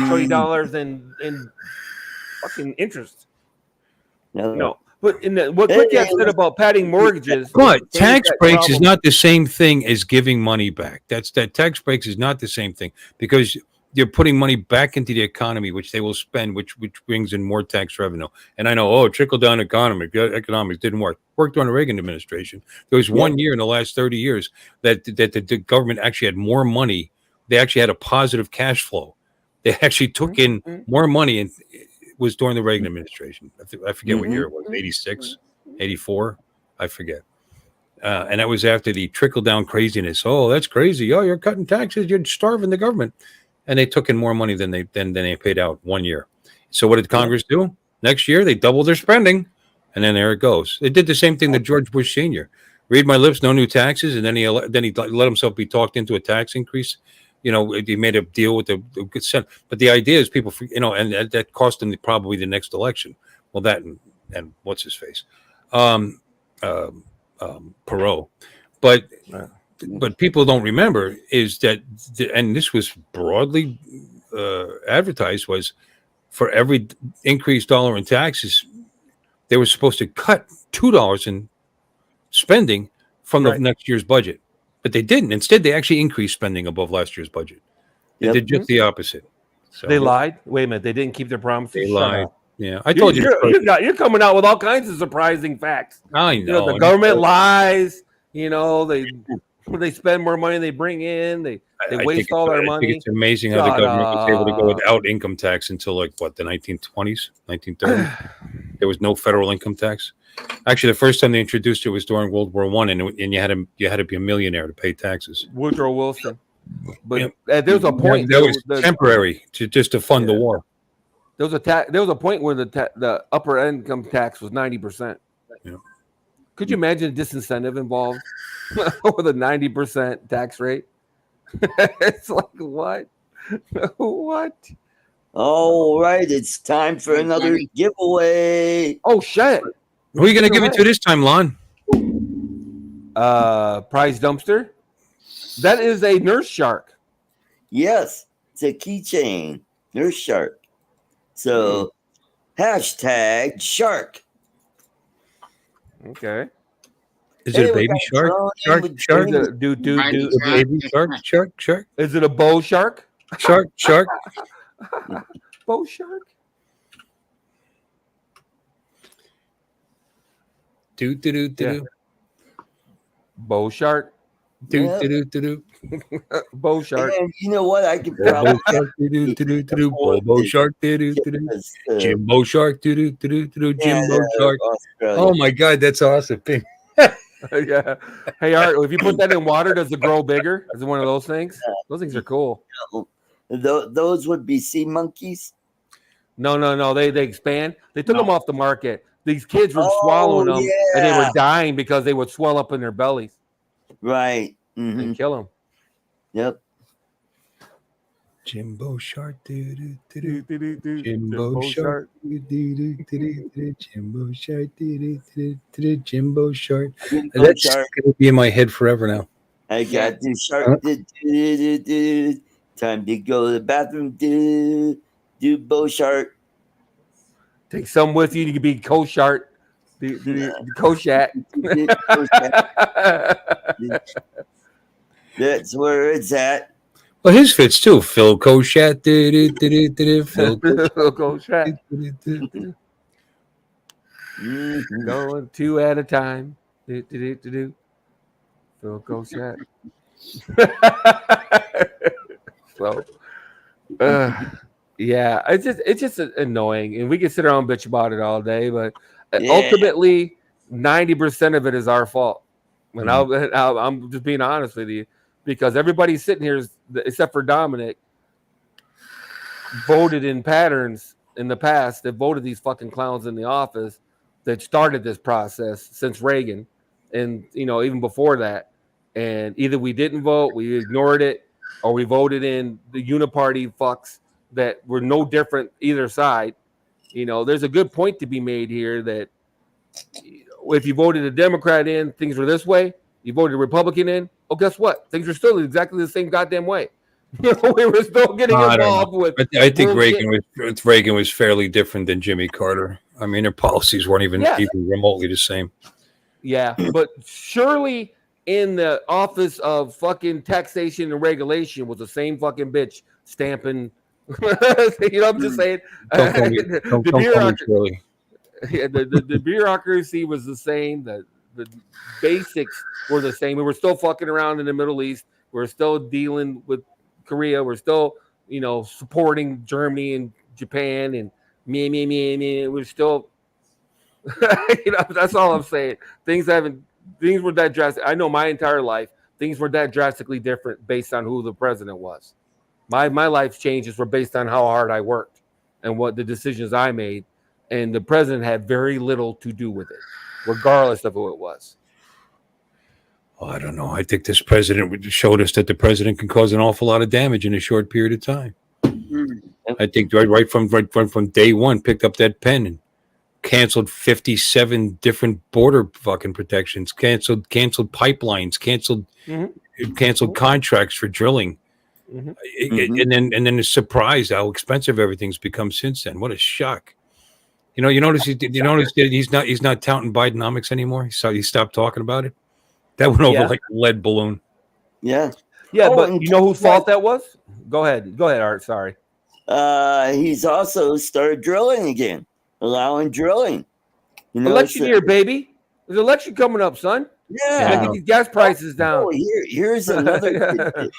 S4: trillion in fucking interest.
S1: No,
S4: But what Quick Cat said about padding mortgages,
S5: but tax breaks is not the same thing as giving money back. That tax breaks is not the same thing because you're putting money back into the economy, which they will spend, which brings in more tax revenue. And I know, trickle down economics didn't work. Worked during the Reagan administration. There was 1 year in the last 30 years that the government actually had more money. They actually had a positive cash flow. They actually took in more money, and it was during the Reagan administration. I forget what year it was, 86, 84, I forget. And that was after the trickle down craziness. Oh, that's crazy. Oh, you're cutting taxes. You're starving the government. And they took in more money than they paid out 1 year. So what did Congress do? Next year, they doubled their spending. And then there it goes. They did the same thing to George Bush Sr. Read my lips, no new taxes. And then he let himself be talked into a tax increase. You know, he made a deal with the good Senate. But the idea is people, and that cost him probably the next election. Well, that and what's his face? Perot. But people don't remember is that, and this was broadly advertised, was for every increased dollar in taxes, they were supposed to cut $2 in spending from the next year's budget. But they didn't. Instead, they actually increased spending above last year's budget. They did just the opposite. So,
S4: they lied. Wait a minute. They didn't keep their promises.
S5: They lied. Yeah, I told you.
S4: You're coming out with all kinds of surprising facts.
S5: I know.
S4: The government lies. They spend more money than they bring in. They waste all their money.
S5: I think it's amazing how the government was able to go without income tax until the 1920s, 1930s. There was no federal income tax. Actually, the first time they introduced it was during World War I, and you had to be a millionaire to pay taxes.
S4: Woodrow Wilson. But there was a point
S5: that was temporary to fund the war.
S4: There was a point where the upper income tax was 90%.
S5: Yeah.
S4: Could you imagine the disincentive involved with a 90% tax rate? It's like what? What?
S1: All right, it's time for another giveaway.
S4: Oh shit!
S5: Who are you going to give it to this time, Lon?
S4: Prize dumpster. That is a nurse shark.
S1: Yes, it's a keychain. Nurse shark. So, hashtag shark.
S4: Okay.
S5: Is it a baby shark? Shark? Baby shark?
S4: Is it a bow shark?
S5: Shark?
S4: Bow shark?
S5: Do.
S4: Bow shark?
S5: Do.
S4: Bow shark.
S1: And you know what? I can probably
S5: Bow shark. Jimbo shark. Jimbo shark. Oh my God, that's awesome.
S4: Yeah. Hey, Art, if you put that in water, does it grow bigger? Is it one of those things? Those things are cool.
S1: Those would be sea monkeys.
S4: No. They expand. They took them off the market. These kids were swallowing them, and they were dying because they would swell up in their bellies.
S1: Right. Mm-hmm.
S4: And kill them.
S1: Yep.
S5: Jimbo shark. Jimbo
S4: shark.
S5: Jimbo shark. Jimbo shark. That's going to be in my head forever now.
S1: I got the shark. Time to go to the bathroom. Do bow shark.
S4: Take some with you. You could be co-shark. The co-shat.
S1: That's where it's at.
S5: Well, his fits too. Phil Koshat. Phil
S4: Koshat. Going two at a time. Phil Koshat. So, yeah, it's just annoying, and we can sit around and bitch about it all day, but ultimately, 90% of it is our fault. And I'm just being honest with you, because everybody sitting here, except for Dominic, voted in patterns in the past that voted these fucking clowns in the office that started this process since Reagan, and even before that. And either we didn't vote, we ignored it, or we voted in the uniparty fucks that were no different either side. There's a good point to be made here that if you voted a Democrat in, things were this way. You voted a Republican in, guess what? Things are still exactly the same goddamn way. We were still getting involved with.
S5: I think Reagan was fairly different than Jimmy Carter. I mean, their policies weren't even remotely the same.
S4: Yeah, but surely in the office of fucking taxation and regulation was the same fucking bitch stamping. You know, I'm just saying.
S5: Don't call me, Shirley.
S4: Yeah, the bureaucracy was the same. The basics were the same. We were still fucking around in the Middle East. We're still dealing with Korea. We're still, you know, supporting Germany and Japan and me. We're still, you know, that's all I'm saying. Things were that drastic. I know my entire life, things were that drastically different based on who the president was. My life changes were based on how hard I worked and what the decisions I made. And the president had very little to do with it, regardless of who it was.
S5: Oh, I don't know. I think this president showed us that the president can cause an awful lot of damage in a short period of time. I think right from day one, picked up that pen and canceled 57 different border fucking protections, canceled pipelines, canceled contracts for drilling. And then is surprised how expensive everything's become since then. What a shock! You notice that he's not touting Bidenomics anymore. He stopped talking about it. That went over like a lead balloon.
S1: Yeah.
S4: But you know whose fault that was? Go ahead, Art. Sorry.
S1: He's also started drilling again, allowing drilling. You know,
S4: election year, baby. There's an election coming up, son.
S1: Yeah.
S4: Get these gas prices down.
S1: Oh, here's another.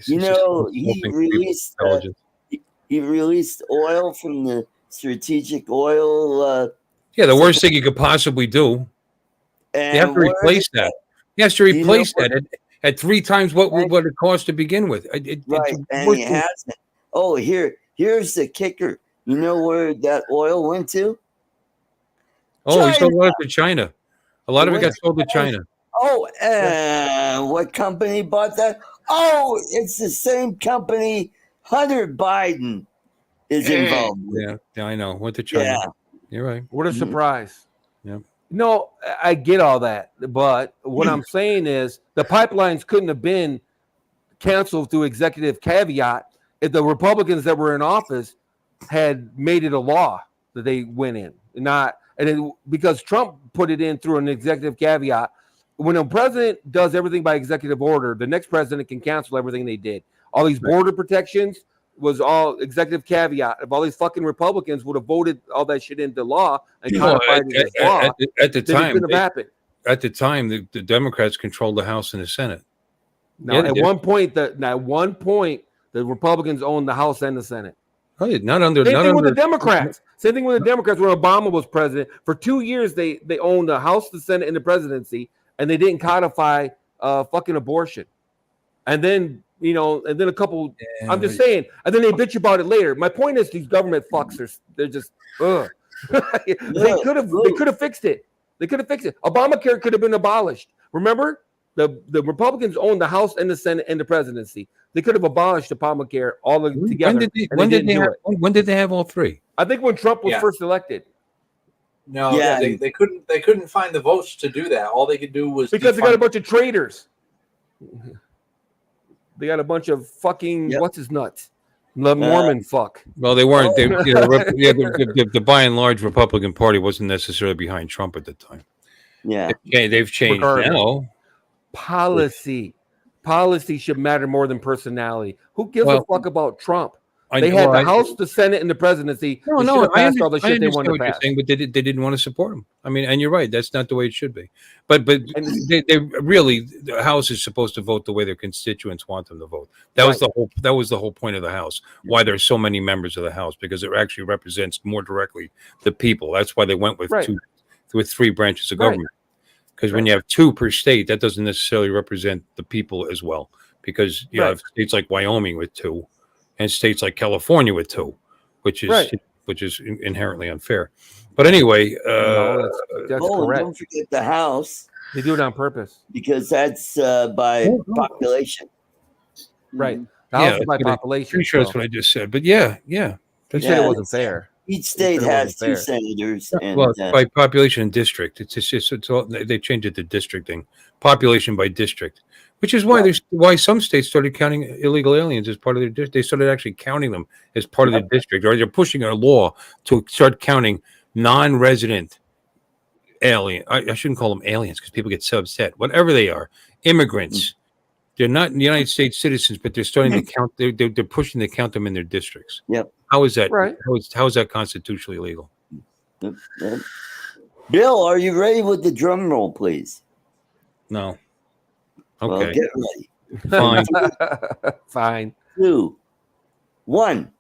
S1: You know, he released oil from the strategic oil.
S5: The worst thing you could possibly do. You have to replace that. He has to replace that at 3 times what it cost to begin with.
S1: And he hasn't. Oh, here's the kicker. You know where that oil went to?
S5: Oh, he sold a lot to China. A lot of it got sold to China.
S1: Oh, what company bought that? Oh, it's the same company Hunter Biden is involved with.
S5: Yeah, I know. Went to China. Yeah. You're right.
S4: What a surprise.
S5: Yeah.
S4: No, I get all that. But what I'm saying is the pipelines couldn't have been canceled through executive caveat if the Republicans that were in office had made it a law that they went in. Because Trump put it in through an executive caveat. When a president does everything by executive order, the next president can cancel everything they did. All these border protections was all executive caveat. If all these fucking Republicans would have voted all that shit into law and codified it as law,
S5: at the time,
S4: it couldn't have happened.
S5: At the time, the Democrats controlled the House and the Senate.
S4: Now, at one point, the Republicans owned the House and the Senate.
S5: Not under.
S4: Same thing with the Democrats. Same thing with the Democrats when Obama was president. For 2 years, they owned the House, the Senate, and the presidency, and they didn't codify fucking abortion. And then a couple. I'm just saying. And then they bitch about it later. My point is, these government fucks they're just. They could have fixed it. They could have fixed it. Obamacare could have been abolished. Remember, the Republicans owned the House and the Senate and the presidency. They could have abolished Obamacare all together.
S5: When did they have all 3?
S4: I think when Trump was first elected.
S3: No, they couldn't find the votes to do that. All they could do was
S4: because they got a bunch of traitors. They got a bunch of fucking what's his nuts, the Mormon fuck.
S5: Well, they weren't. The by and large Republican Party wasn't necessarily behind Trump at the time.
S1: Yeah,
S5: they've changed now.
S4: Policy should matter more than personality. Who gives a fuck about Trump? They had the House, the Senate, and the presidency.
S5: I understand what you're saying, but they didn't want to support him. I mean, and you're right. That's not the way it should be. But they really, the House is supposed to vote the way their constituents want them to vote. That was the whole point of the House. Why there's so many members of the House, because it actually represents more directly the people. That's why they went with 3 branches of government. Because when you have 2 per state, that doesn't necessarily represent the people as well. Because you have states like Wyoming with 2. And states like California with 2, which is inherently unfair. But anyway,
S4: that's correct.
S1: Don't forget the House.
S4: They do it on purpose
S1: because that's by population.
S4: Right. The House is by population.
S5: Pretty sure that's what I just said. But they
S4: said it wasn't fair.
S1: Each state has 2 senators. And,
S5: by population and district. It's all, they changed it to districting, population by district, which is why some states started counting illegal aliens as part of their district. They started actually counting them as part of the district, or they're pushing a law to start counting non-resident alien. I shouldn't call them aliens because people get so upset. Whatever they are, immigrants. They're not United States citizens, but they're starting to count. They're pushing to count them in their districts.
S1: Yep.
S5: How is that?
S4: Right.
S5: How is that constitutionally legal?
S1: Yep. Bill, are you ready with the drum roll, please?
S5: No.
S1: Well,
S5: Okay.
S1: get ready.
S5: Fine.
S4: Fine.
S1: 2, 1.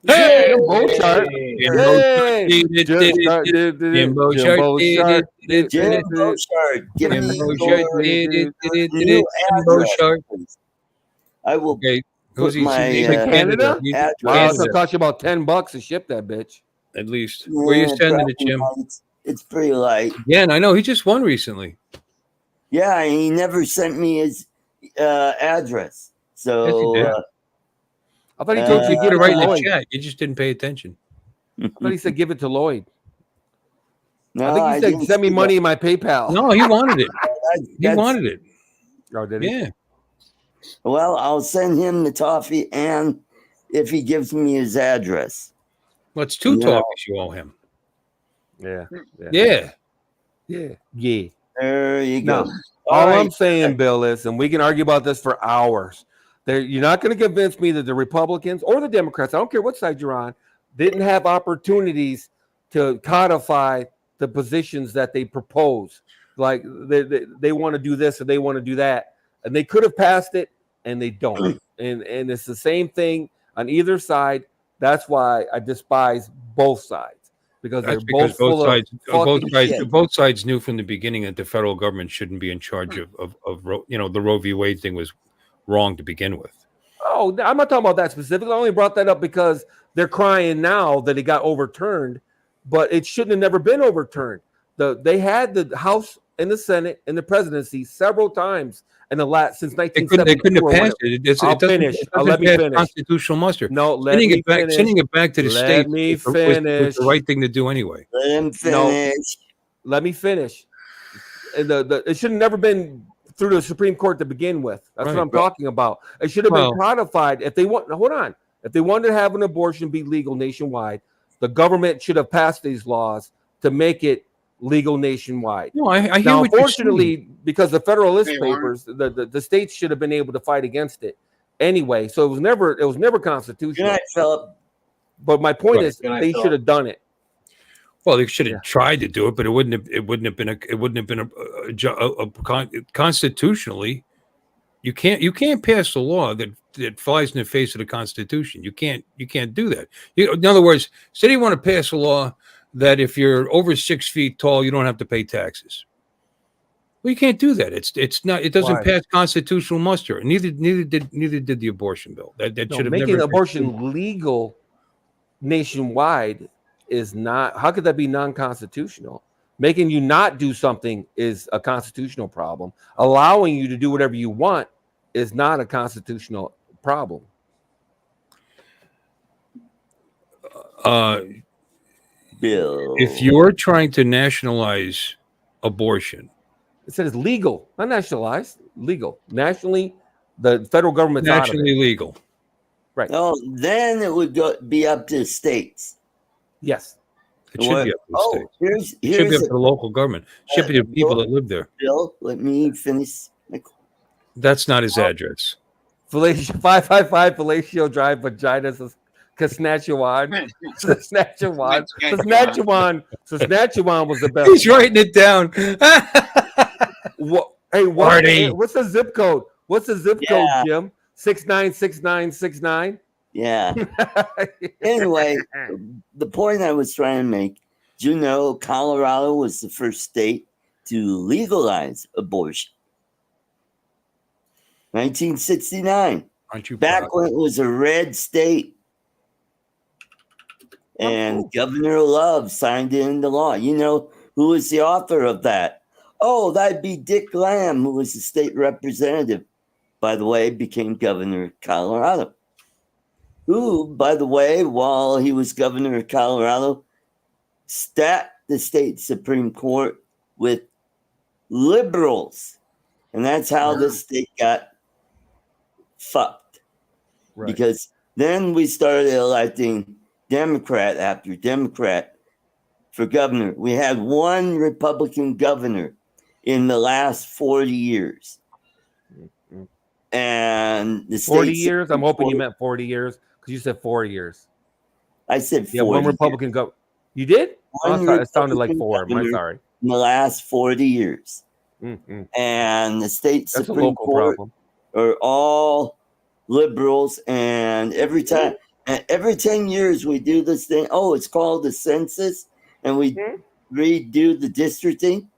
S4: Hey, Jimbo Shark.
S5: Jimbo
S4: Hey,
S5: Jimbo Shark.
S1: Jimbo Shark, give me
S5: Jimbo
S1: your new address,
S5: Shark.
S1: please. I will
S5: Okay.
S1: put
S5: Who's he?
S1: my
S4: Canada?
S1: address.
S4: Wow, it's gonna cost you about $10 to ship that bitch.
S5: At least. Where you sending it, Jim?
S1: It's pretty light.
S5: Yeah, and I know he just won recently.
S1: Yeah, he never sent me his address. So
S5: Yes, he did.
S4: I thought he told you to
S5: You
S4: give
S5: put
S4: it
S5: it right
S4: to
S5: in the
S4: Lloyd.
S5: chat. You just didn't pay attention.
S4: I thought he said give it to Lloyd.
S1: no,
S4: I think he said
S1: didn't
S4: send me
S1: see
S4: money in my PayPal.
S5: No, he wanted it.
S1: that.
S5: He wanted it.
S4: Oh, did he?
S5: Yeah.
S1: Well, I'll send him the toffee, and if he gives me his address.
S5: Well, it's two toffees you owe him.
S4: Yeah.
S5: Yeah.
S4: Yeah.
S1: There you go.
S4: No. All
S1: right.
S4: I'm saying, Bill, is, and we can argue about this for hours. You're not going to convince me that the Republicans or the Democrats, I don't care what side you're on, didn't have opportunities to codify the positions that they propose. Like they want to do this or they want to do that, and they could have passed it, and they don't. and it's the same thing on either side. That's why I despise both sides, because they're both full of fucking shit.
S5: Both sides knew from the beginning that the federal government shouldn't be in charge of the Roe v. Wade thing was wrong to begin with.
S1: Oh,
S4: I'm not talking about that specifically. I only brought that up because they're crying now that it got overturned, but it shouldn't have never been overturned. They had the House and the Senate and the presidency several times in the last since 1970.
S5: They couldn't have passed it.
S4: I'll finish. Let me finish.
S5: Constitutional muster.
S4: No, let me finish.
S5: Sending it back to the state was the right thing to do anyway.
S1: Let him finish.
S4: No, let me finish. And it should have never been through the Supreme Court to begin with. That's what I'm talking about. It should have been codified. If they want, hold on. If they wanted to have an abortion be legal nationwide, the government should have passed these laws to make it legal nationwide.
S5: No, I hear
S4: now,
S5: what you're
S4: unfortunately,
S5: saying.
S4: because the Federalist Papers, the states should have been able to fight against it anyway. So it was never constitutional.
S1: Good night, Philip.
S4: But my point is, they should have done it.
S5: Well, they should have tried to do it, but it wouldn't have been constitutionally. You can't pass a law that flies in the face of the Constitution. You can't do that. In other words, say you want to pass a law that if you're over 6 feet tall, you don't have to pay taxes. Well, you can't do that. It doesn't pass constitutional muster. Neither did the abortion bill. That should have
S4: making abortion legal nationwide is not. How could that be non-constitutional? Making you not do something is a constitutional problem. Allowing you to do whatever you want is not a constitutional problem.
S1: Bill,
S5: if you're trying to nationalize abortion,
S4: it says legal, not nationalized, legal. Nationally, the federal government's
S5: nationally legal.
S4: Right.
S1: No, then it would be up to states.
S4: Yes.
S5: It should be up to the states. It should be up to the local government. It should be the people that live there.
S1: Bill, let me finish.
S5: That's not his address.
S4: 555 Fellatio Drive, Vagina, Saskatchewan. Saskatchewan was the best.
S5: He's writing it down.
S4: What's the zip code? What's the zip code, Jim? 696969.
S1: Yeah. Anyway, the point I was trying to make, do you know Colorado was the first state to legalize abortion? 1969.
S5: Aren't you
S1: back
S5: proud?
S1: when it was a red state. And Governor Love signed it into law. You know who was the author of that? Oh, that'd be Dick Lamb, who was the state representative. By the way, became governor of Colorado. Who, by the way, while he was governor of Colorado, stacked the state Supreme Court with liberals. And that's how the state got fucked.
S4: Right.
S1: Because then we started electing Democrat after Democrat for governor. We had one Republican governor in the last 40 years. And the
S4: 40
S1: state
S4: years? I'm hoping you meant 40 years because you said 4 years.
S1: I said 40.
S4: Yeah, one Republican go. You did?
S1: One
S4: Oh, it sounded like 4. I'm
S1: governor
S4: sorry.
S1: in the last 40 years.
S4: Mm-hmm.
S1: And the state
S4: That's a
S1: Supreme
S4: local
S1: Court
S4: problem.
S1: are all liberals. And every 10 years we do this thing. Oh, it's called the census. And we redo the districting.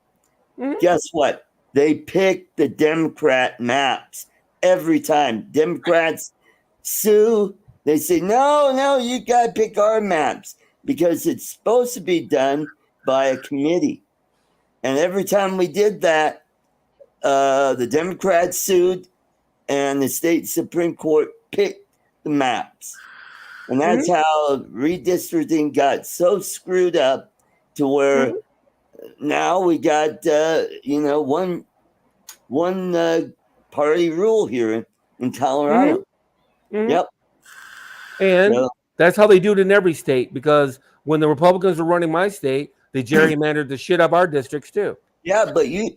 S1: Guess what? They pick the Democrat maps every time. Democrats sue. They say, no, you got to pick our maps because it's supposed to be done by a committee. And every time we did that, the Democrats sued and the state Supreme Court picked the maps. And that's how redistricting got so screwed up to where now we got, one party rule here in Colorado. Yep.
S4: And that's how they do it in every state, because when the Republicans were running my state, they gerrymandered the shit out of our districts too.
S1: Yeah, but your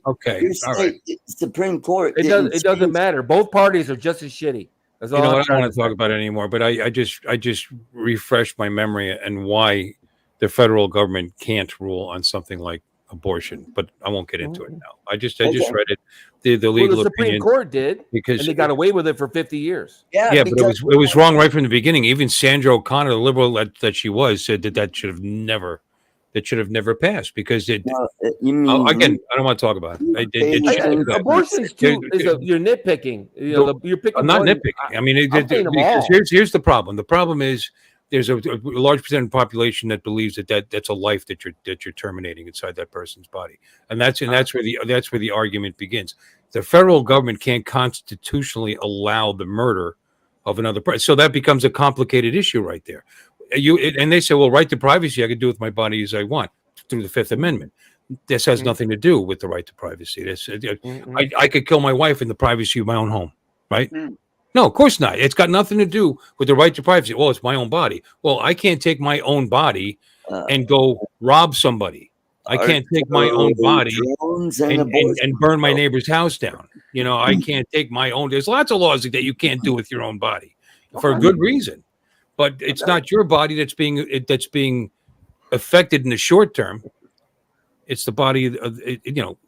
S1: state Supreme Court.
S4: It doesn't matter. Both parties are just as shitty. That's all.
S5: You know what? I don't want to talk about it anymore. But I just refreshed my memory and why the federal government can't rule on something like abortion. But I won't get into it now. I just read it. The legal
S4: the Supreme
S5: opinion,
S4: Court did,
S5: because
S4: and they got away with it for 50 years.
S1: Yeah,
S5: but it was wrong right from the beginning. Even Sandra O'Connor, the liberal that she was, said that should have never passed because it. Again, I don't want to talk about it.
S4: Abortion's too you're nitpicking. You're picking.
S5: I'm not nitpicking. I mean, because here's the problem. The problem is there's a large percent of the population that believes that's a life that you're terminating inside that person's body, and that's where the argument begins. The federal government can't constitutionally allow the murder of another person, so that becomes a complicated issue right there. And they say, well, right to privacy, I can do with my body as I want through the Fifth Amendment. This has nothing to do with the right to privacy. I could kill my wife in the privacy of my own home, right? No, of course not. It's got nothing to do with the right to privacy. Well, it's my own body. Well, I can't take my own body and go rob somebody. I can't take my own body and burn my neighbor's house down. I can't take my own. There's lots of laws that you can't do with your own body for a good reason. But it's not your body that's being affected in the short term. It's the body of,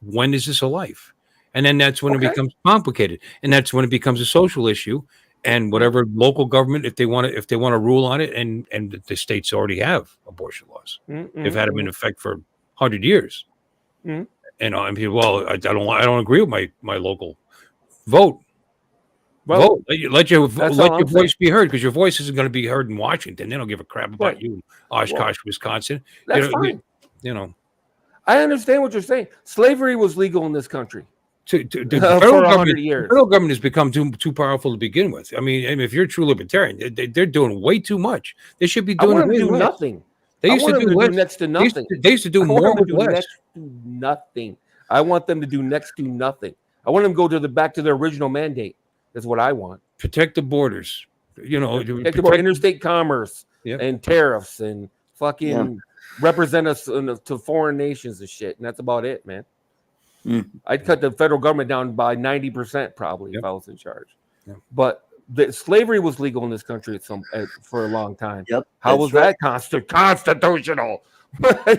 S5: when is this a life? And then that's when it becomes complicated. And that's when it becomes a social issue. And whatever local government, if they want to rule on it, and the states already have abortion laws. They've had them in effect for 100 years. And people, well, I don't agree with my local vote. Well, let your voice be heard, because your voice isn't going to be heard in Washington. They don't give a crap about you in Oshkosh, Wisconsin.
S4: That's fine. I understand what you're saying. Slavery was legal in this country
S5: for
S4: 100 years.
S5: The federal government has become too powerful to begin with. I mean, if you're a true libertarian, they're doing way too much. They should be doing
S4: nothing.
S5: They used to do
S4: next to nothing.
S5: They used to do more with less.
S4: Next to nothing. I want them to do next to nothing. I want them to go back to their original mandate. That's what I want.
S5: Protect the borders.
S4: Protect interstate commerce and tariffs and fucking represent us to foreign nations and shit. And that's about it, man. I'd cut the federal government down by 90% probably if I was in charge. But slavery was legal in this country for a long time. How was that constitutional?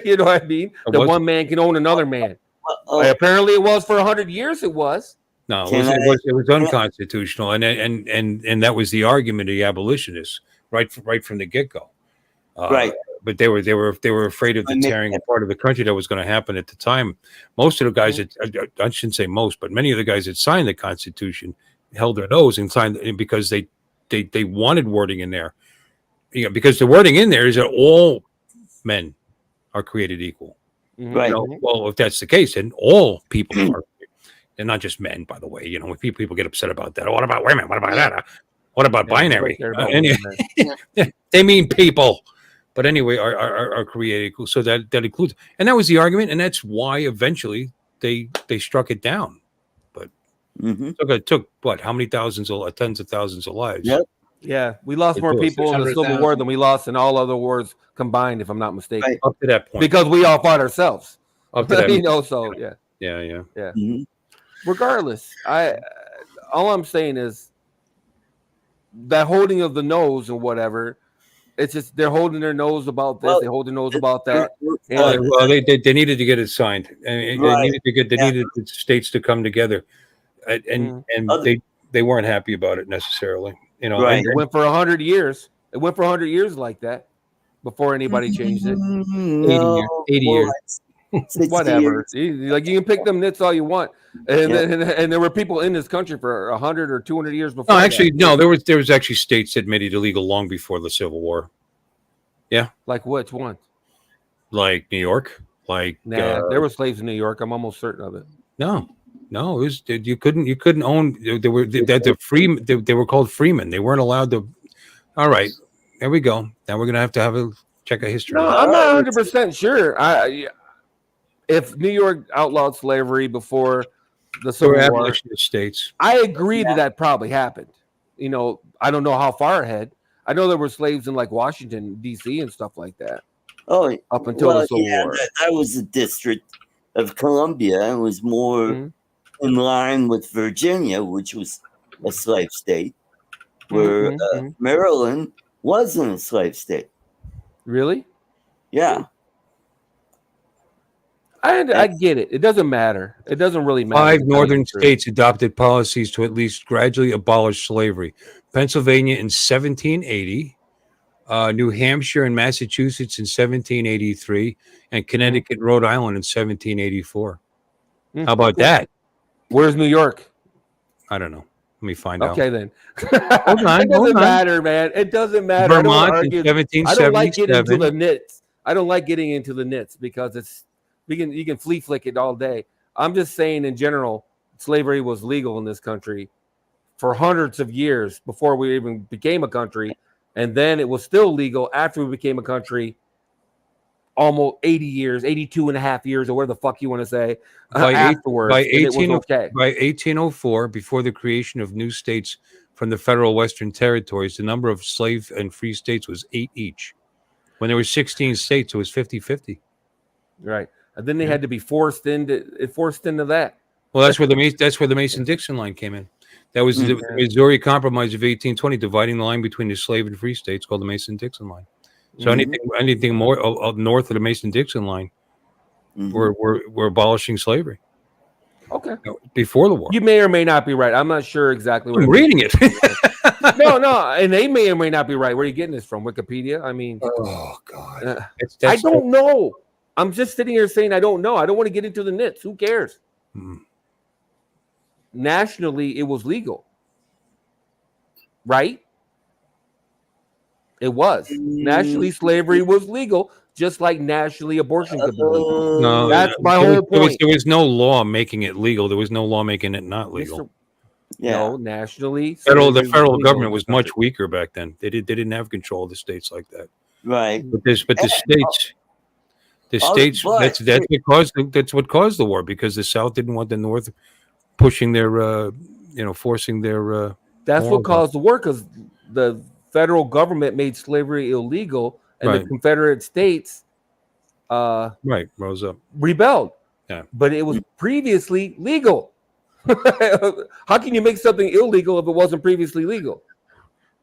S4: You know what I mean? That one man can own another man. Apparently it was for 100 years. It was.
S5: No, it was unconstitutional, and that was the argument of the abolitionists right from the get-go.
S1: Right.
S5: But they were afraid of the tearing apart of the country that was going to happen at the time. Most of the guys I shouldn't say most, but many of the guys that signed the Constitution held their nose and signed because they wanted wording in there. Because the wording in there is that all men are created equal.
S1: Right.
S5: Well, if that's the case, then all people are. And not just men, by the way. When people get upset about that. Oh, what about women? What about that? What about binary? They mean people. But anyway, are created equal. So that includes, and that was the argument, and that's why eventually they struck it down. But
S1: Mhm.
S5: it took what? How many tens of thousands of lives?
S1: Yep.
S4: Yeah, we lost
S5: It
S4: more
S5: was
S4: people in the Civil
S3: 600,000.
S4: War than we lost in all other wars combined, if I'm not mistaken.
S1: Right.
S5: Up to that point.
S4: Because we all fought ourselves.
S5: Up to that.
S4: You know, so yeah.
S5: Yeah.
S1: Mhm.
S4: Regardless, all I'm saying is that holding of the nose or whatever. It's just they're holding their nose about this.
S1: Well,
S4: they hold their nose about that.
S5: Well, they needed to get it signed, and
S1: Right.
S5: they needed the states to come together, and they weren't happy about it necessarily. You know,
S1: Right.
S4: It went for 100 years. It went for 100 years like that before anybody changed it.
S1: No,
S5: 80
S1: more
S5: years.
S1: like 60
S4: Whatever.
S1: years.
S4: Like you can pick them nits all you want, and
S1: Yeah.
S4: and there were people in this country for 100 or 200 years before.
S5: No,
S4: that.
S5: actually, no. There was actually states that made it illegal long before the Civil War. Yeah,
S4: Like which one?
S5: like New York. Like
S4: Nah, there were slaves in New York. I'm almost certain of it.
S5: no, it was you couldn't own. They were called freemen. They weren't allowed to. All right, there we go. Now we're gonna have a check of history.
S4: No, I'm not 100% sure. If New York outlawed slavery before the
S5: There were
S4: Civil War,
S5: abolitionist states.
S4: I agree that probably happened. You know, I don't know how far ahead. I know there were slaves in like Washington, D.C. and stuff like that.
S1: Oh,
S4: Up until the Civil War.
S1: that was the District of Columbia and was more in line with Virginia, which was a slave state, where Maryland wasn't a slave state.
S4: Really?
S1: Yeah.
S4: I get it. It doesn't matter. It doesn't really matter.
S5: 5 northern states adopted policies to at least gradually abolish slavery. Pennsylvania in 1780, New Hampshire and Massachusetts in 1783, and Connecticut and Rhode Island in 1784. How about that?
S4: Where's New York?
S5: I don't know. Let me find out.
S4: Okay, then.
S5: Hold on,
S4: it doesn't matter, man. It doesn't matter.
S5: Vermont
S4: I
S5: in
S4: don't
S5: 1777.
S4: like getting into the nits. I don't like getting into the nits because you can flea flick it all day. I'm just saying in general, slavery was legal in this country for hundreds of years before we even became a country. And then it was still legal after we became a country, almost 80 years, 82 and a half years, or whatever the fuck you want to say, afterwards.
S5: By
S4: it was okay.
S5: By 1804, before the creation of new states from the federal Western territories, the number of slave and free states was 8 each. When there were 16 states, it was 50-50.
S4: Right. And then they had to be forced into that.
S5: Well, that's where the Mason-Dixon line came in. That was the Missouri Compromise of 1820, dividing the line between the slave and free states, called the Mason-Dixon line. So anything more north of the Mason-Dixon line, we're abolishing slavery.
S4: Okay.
S5: Before the war,
S4: you may or may not be right. I'm not sure exactly.
S5: I'm reading it.
S4: no, and they may or may not be right. Where are you getting this from? Wikipedia? I mean,
S5: oh god,
S4: I don't know. I'm just sitting here saying I don't know. I don't want to get into the nits. Who cares? Nationally, it was legal, right? It was. Nationally, slavery was legal, just like nationally, abortion could be legal.
S5: No,
S4: that's my whole point.
S5: There was no law making it legal. There was no law making it not legal.
S4: No, nationally,
S5: the federal government was much weaker back then. They didn't have control of the states like that.
S1: Right.
S5: But the states. That's what caused the war, because the South didn't want the North pushing their, forcing their.
S4: That's what caused the war, because the federal government made slavery illegal, and the Confederate States,
S5: rose up,
S4: rebelled.
S5: Yeah,
S4: but it was previously legal. How can you make something illegal if it wasn't previously legal?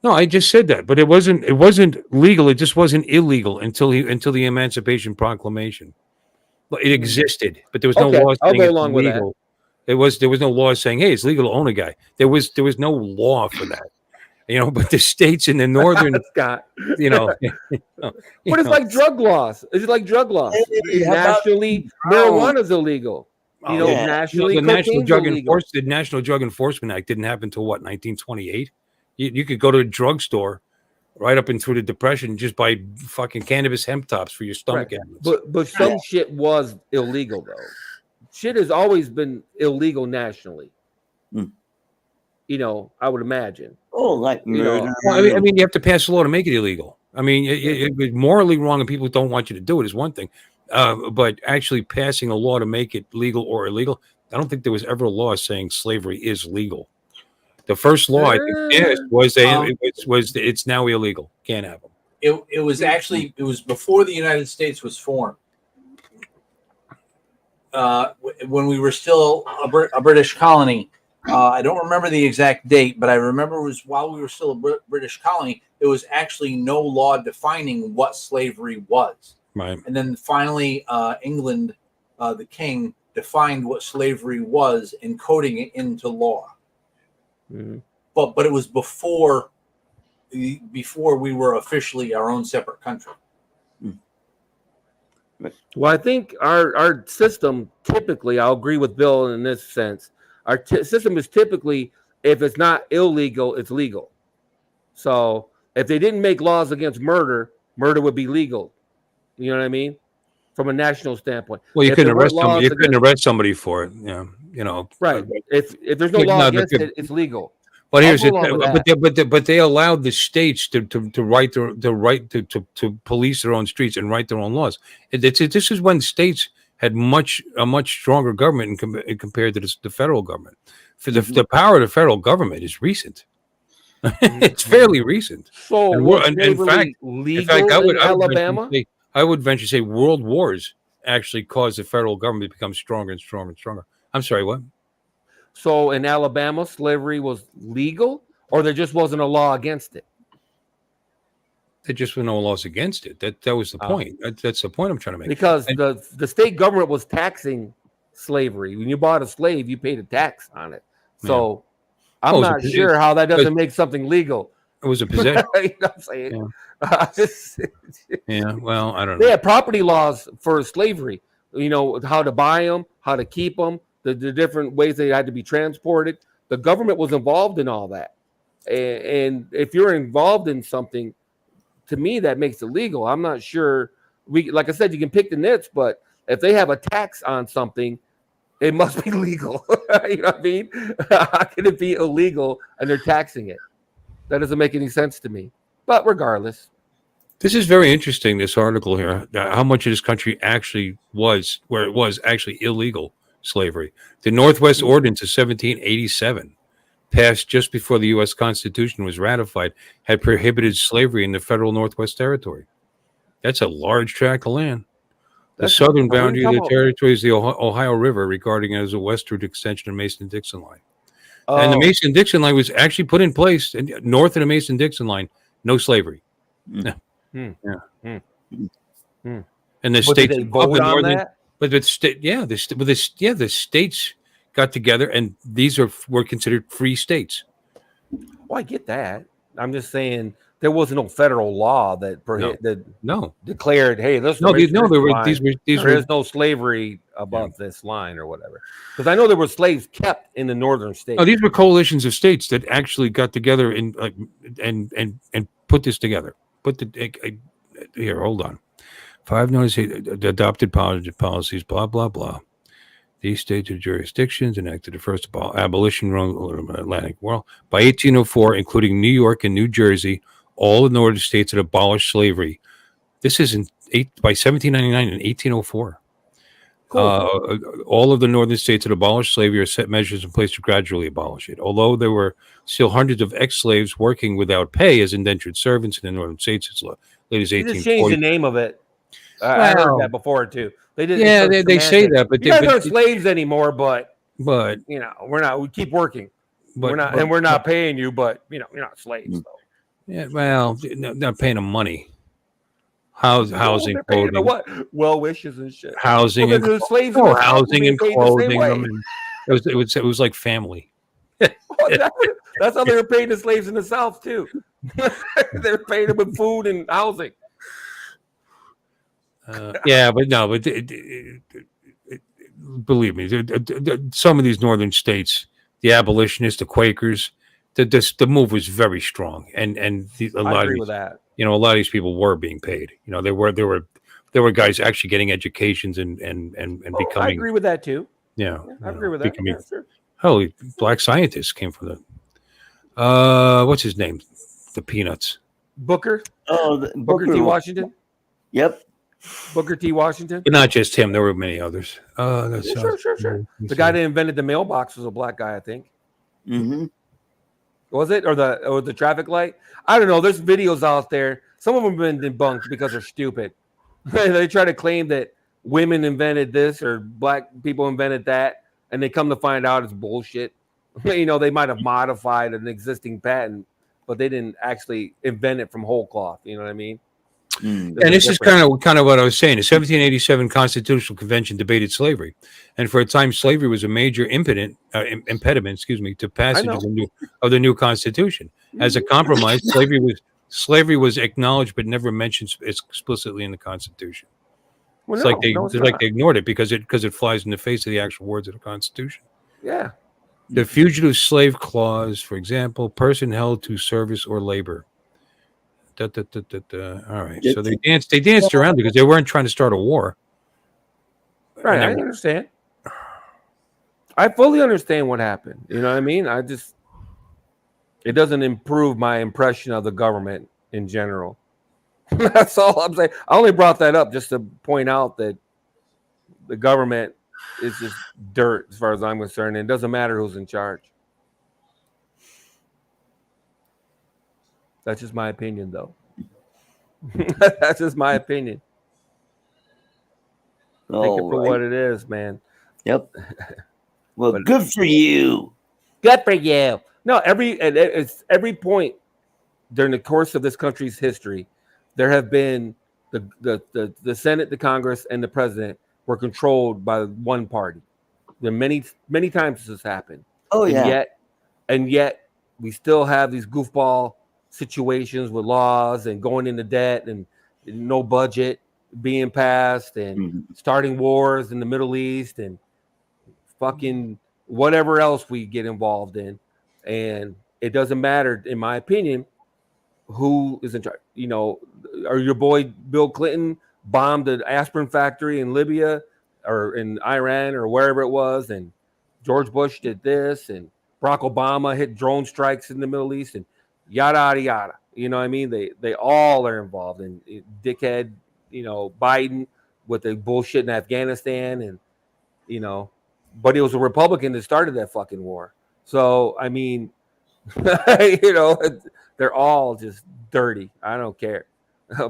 S5: No, I just said that, but it wasn't legal. It just wasn't illegal until the Emancipation Proclamation. It existed, but there was no law saying it's legal. There was no law saying, hey, it's legal to own a guy. There was no law for that. But the states in the northern,
S4: Scott,
S5: but
S4: it's like drug laws. It's like drug laws. Nationally, marijuana is illegal. Nationally,
S5: the National Drug Enforcement Act didn't happen until 1928. You could go to a drugstore right up and through the Depression and just buy fucking cannabis hemp tops for your stomach ailments.
S4: But some shit was illegal though. Shit has always been illegal nationally. I would imagine.
S1: Oh, like murder.
S5: I mean, you have to pass a law to make it illegal. I mean, it was morally wrong and people don't want you to do it is one thing. But actually passing a law to make it legal or illegal, I don't think there was ever a law saying slavery is legal. The first law I think passed was it's now illegal. Can't have them.
S3: It was actually before the United States was formed. When we were still a British colony. I don't remember the exact date, but I remember it was while we were still a British colony, there was actually no law defining what slavery was.
S5: Right.
S3: And then finally, England, the king, defined what slavery was, encoding it into law.
S4: Mm-hmm.
S3: But it was before we were officially our own separate country.
S4: Well, I think our system typically, I'll agree with Bill in this sense. Our system is typically, if it's not illegal, it's legal. So if they didn't make laws against murder, murder would be legal. You know what I mean? From a national standpoint.
S5: Well, you couldn't arrest somebody. You couldn't arrest somebody for it. Yeah, you know.
S4: Right. If there's no law against it, it's legal.
S5: But here's but they allowed the states to write the right to police their own streets and write their own laws. This is when states had a much stronger government compared to the federal government. For the power of the federal government is recent. It's fairly recent.
S4: So,
S5: in fact,
S4: Alabama,
S5: I would venture to say world wars actually caused the federal government to become stronger and stronger and stronger. I'm sorry, what?
S4: So in Alabama, slavery was legal, or there just wasn't a law against it?
S5: There just were no laws against it. That was the point. That's the point I'm trying to make.
S4: Because the state government was taxing slavery. When you bought a slave, you paid a tax on it. So I'm not sure how that doesn't make something legal.
S5: It was a possession.
S4: You know what I'm saying?
S5: Yeah. Well, I don't know.
S4: They had property laws for slavery. You know, how to buy them, how to keep them, the different ways they had to be transported. The government was involved in all that. And if you're involved in something, to me, that makes it legal. I'm not sure. Like I said, you can pick the nits, but if they have a tax on something, it must be legal. You know what I mean? How can it be illegal and they're taxing it? That doesn't make any sense to me. But regardless.
S5: This is very interesting, this article here, how much of this country actually was, where it was actually illegal slavery. The Northwest Ordinance of 1787, passed just before the U.S. Constitution was ratified, had prohibited slavery in the federal Northwest Territory. That's a large tract of land. The southern boundary of the territory is the Ohio River, regarding it as a westward extension of the Mason-Dixon line. And the Mason-Dixon line was actually put in place north of the Mason-Dixon line, no slavery. And the states
S4: vote on that?
S5: But the states got together, and these were considered free states.
S4: Well, I get that. I'm just saying there was no federal law that declared, hey, there is no slavery above this line or whatever. Because I know there were slaves kept in the northern states.
S5: No, these were coalitions of states that actually got together and put this together. Here, hold on. 5 notice adopted policies, blah blah blah. These states are jurisdictions enacted the first abolition in the Atlantic world by 1804, including New York and New Jersey. All the northern states had abolished slavery. This is by 1799 and 1804. Cool. All of the northern states had abolished slavery or set measures in place to gradually abolish it. Although there were still hundreds of ex-slaves working without pay as indentured servants in the northern states as late as 1840.
S4: They just changed the name of it. I heard that before too. They did.
S5: Yeah, they say that, but
S4: you guys aren't slaves anymore. But you know, we're not. We keep working. We're not paying you. But you know, you're not slaves. So.
S5: Yeah, well, not ppaying them money. Housing, clothing,
S4: what? Well wishes and shit.
S5: Housing, and
S4: slaves.
S5: Housing and clothing. It was like family.
S4: That's how they were paying the slaves in the South too. They were paying them with food and housing.
S5: Believe me, some of these northern states, the abolitionists, the Quakers, the move was very strong, and a lot of these people were being paid. You know, there were guys actually getting educations and becoming. I
S4: agree with that too.
S5: Yeah,
S4: I agree with that. Yeah, sure.
S5: Holy, black scientists came from the. What's his name? The Peanuts.
S4: Booker.
S1: Oh,
S4: Booker T. Washington.
S1: Yep.
S4: Booker T. Washington.
S5: But not just him. There were many others.
S4: Sure. The guy that invented the mailbox was a black guy, I think.
S1: Mm-hmm.
S4: Was it or the traffic light? I don't know. There's videos out there. Some of them have been debunked because they're stupid. They try to claim that women invented this or black people invented that, and they come to find out it's bullshit. They might have modified an existing patent, but they didn't actually invent it from whole cloth. You know what I mean?
S5: And this is kind of what I was saying. The 1787 Constitutional Convention debated slavery, and for a time, slavery was a major impediment, to passage of the new Constitution. As a compromise, slavery was acknowledged but never mentioned explicitly in the Constitution. Well, it's like they ignored it because it flies in the face of the actual words of the Constitution.
S4: Yeah.
S5: The fugitive slave clause, for example, person held to service or labor. All right. So they danced around because they weren't trying to start a war.
S4: Right. I understand. I fully understand what happened. You know what I mean? It doesn't improve my impression of the government in general. That's all I'm saying. I only brought that up just to point out that the government is just dirt as far as I'm concerned. And it doesn't matter who's in charge. That's just my opinion, though. That's just my opinion. Take it for what it is, man.
S1: Yep. Well, good for you.
S4: Good for you. No, every point during the course of this country's history, there have been the Senate, the Congress, and the president were controlled by one party. There many times this has happened.
S1: Oh yeah.
S4: And yet we still have these goofball situations with laws and going into debt and no budget being passed and starting wars in the Middle East and fucking whatever else we get involved in. And it doesn't matter, in my opinion, who is in charge. Or your boy Bill Clinton bombed the aspirin factory in Libya or in Iran or wherever it was, and George Bush did this, and Barack Obama hit drone strikes in the Middle East, and yada yada yada. You know what I mean? They all are involved. And dickhead, Biden with the bullshit in Afghanistan, and but it was a Republican that started that fucking war. So I mean, they're all just dirty. I don't care.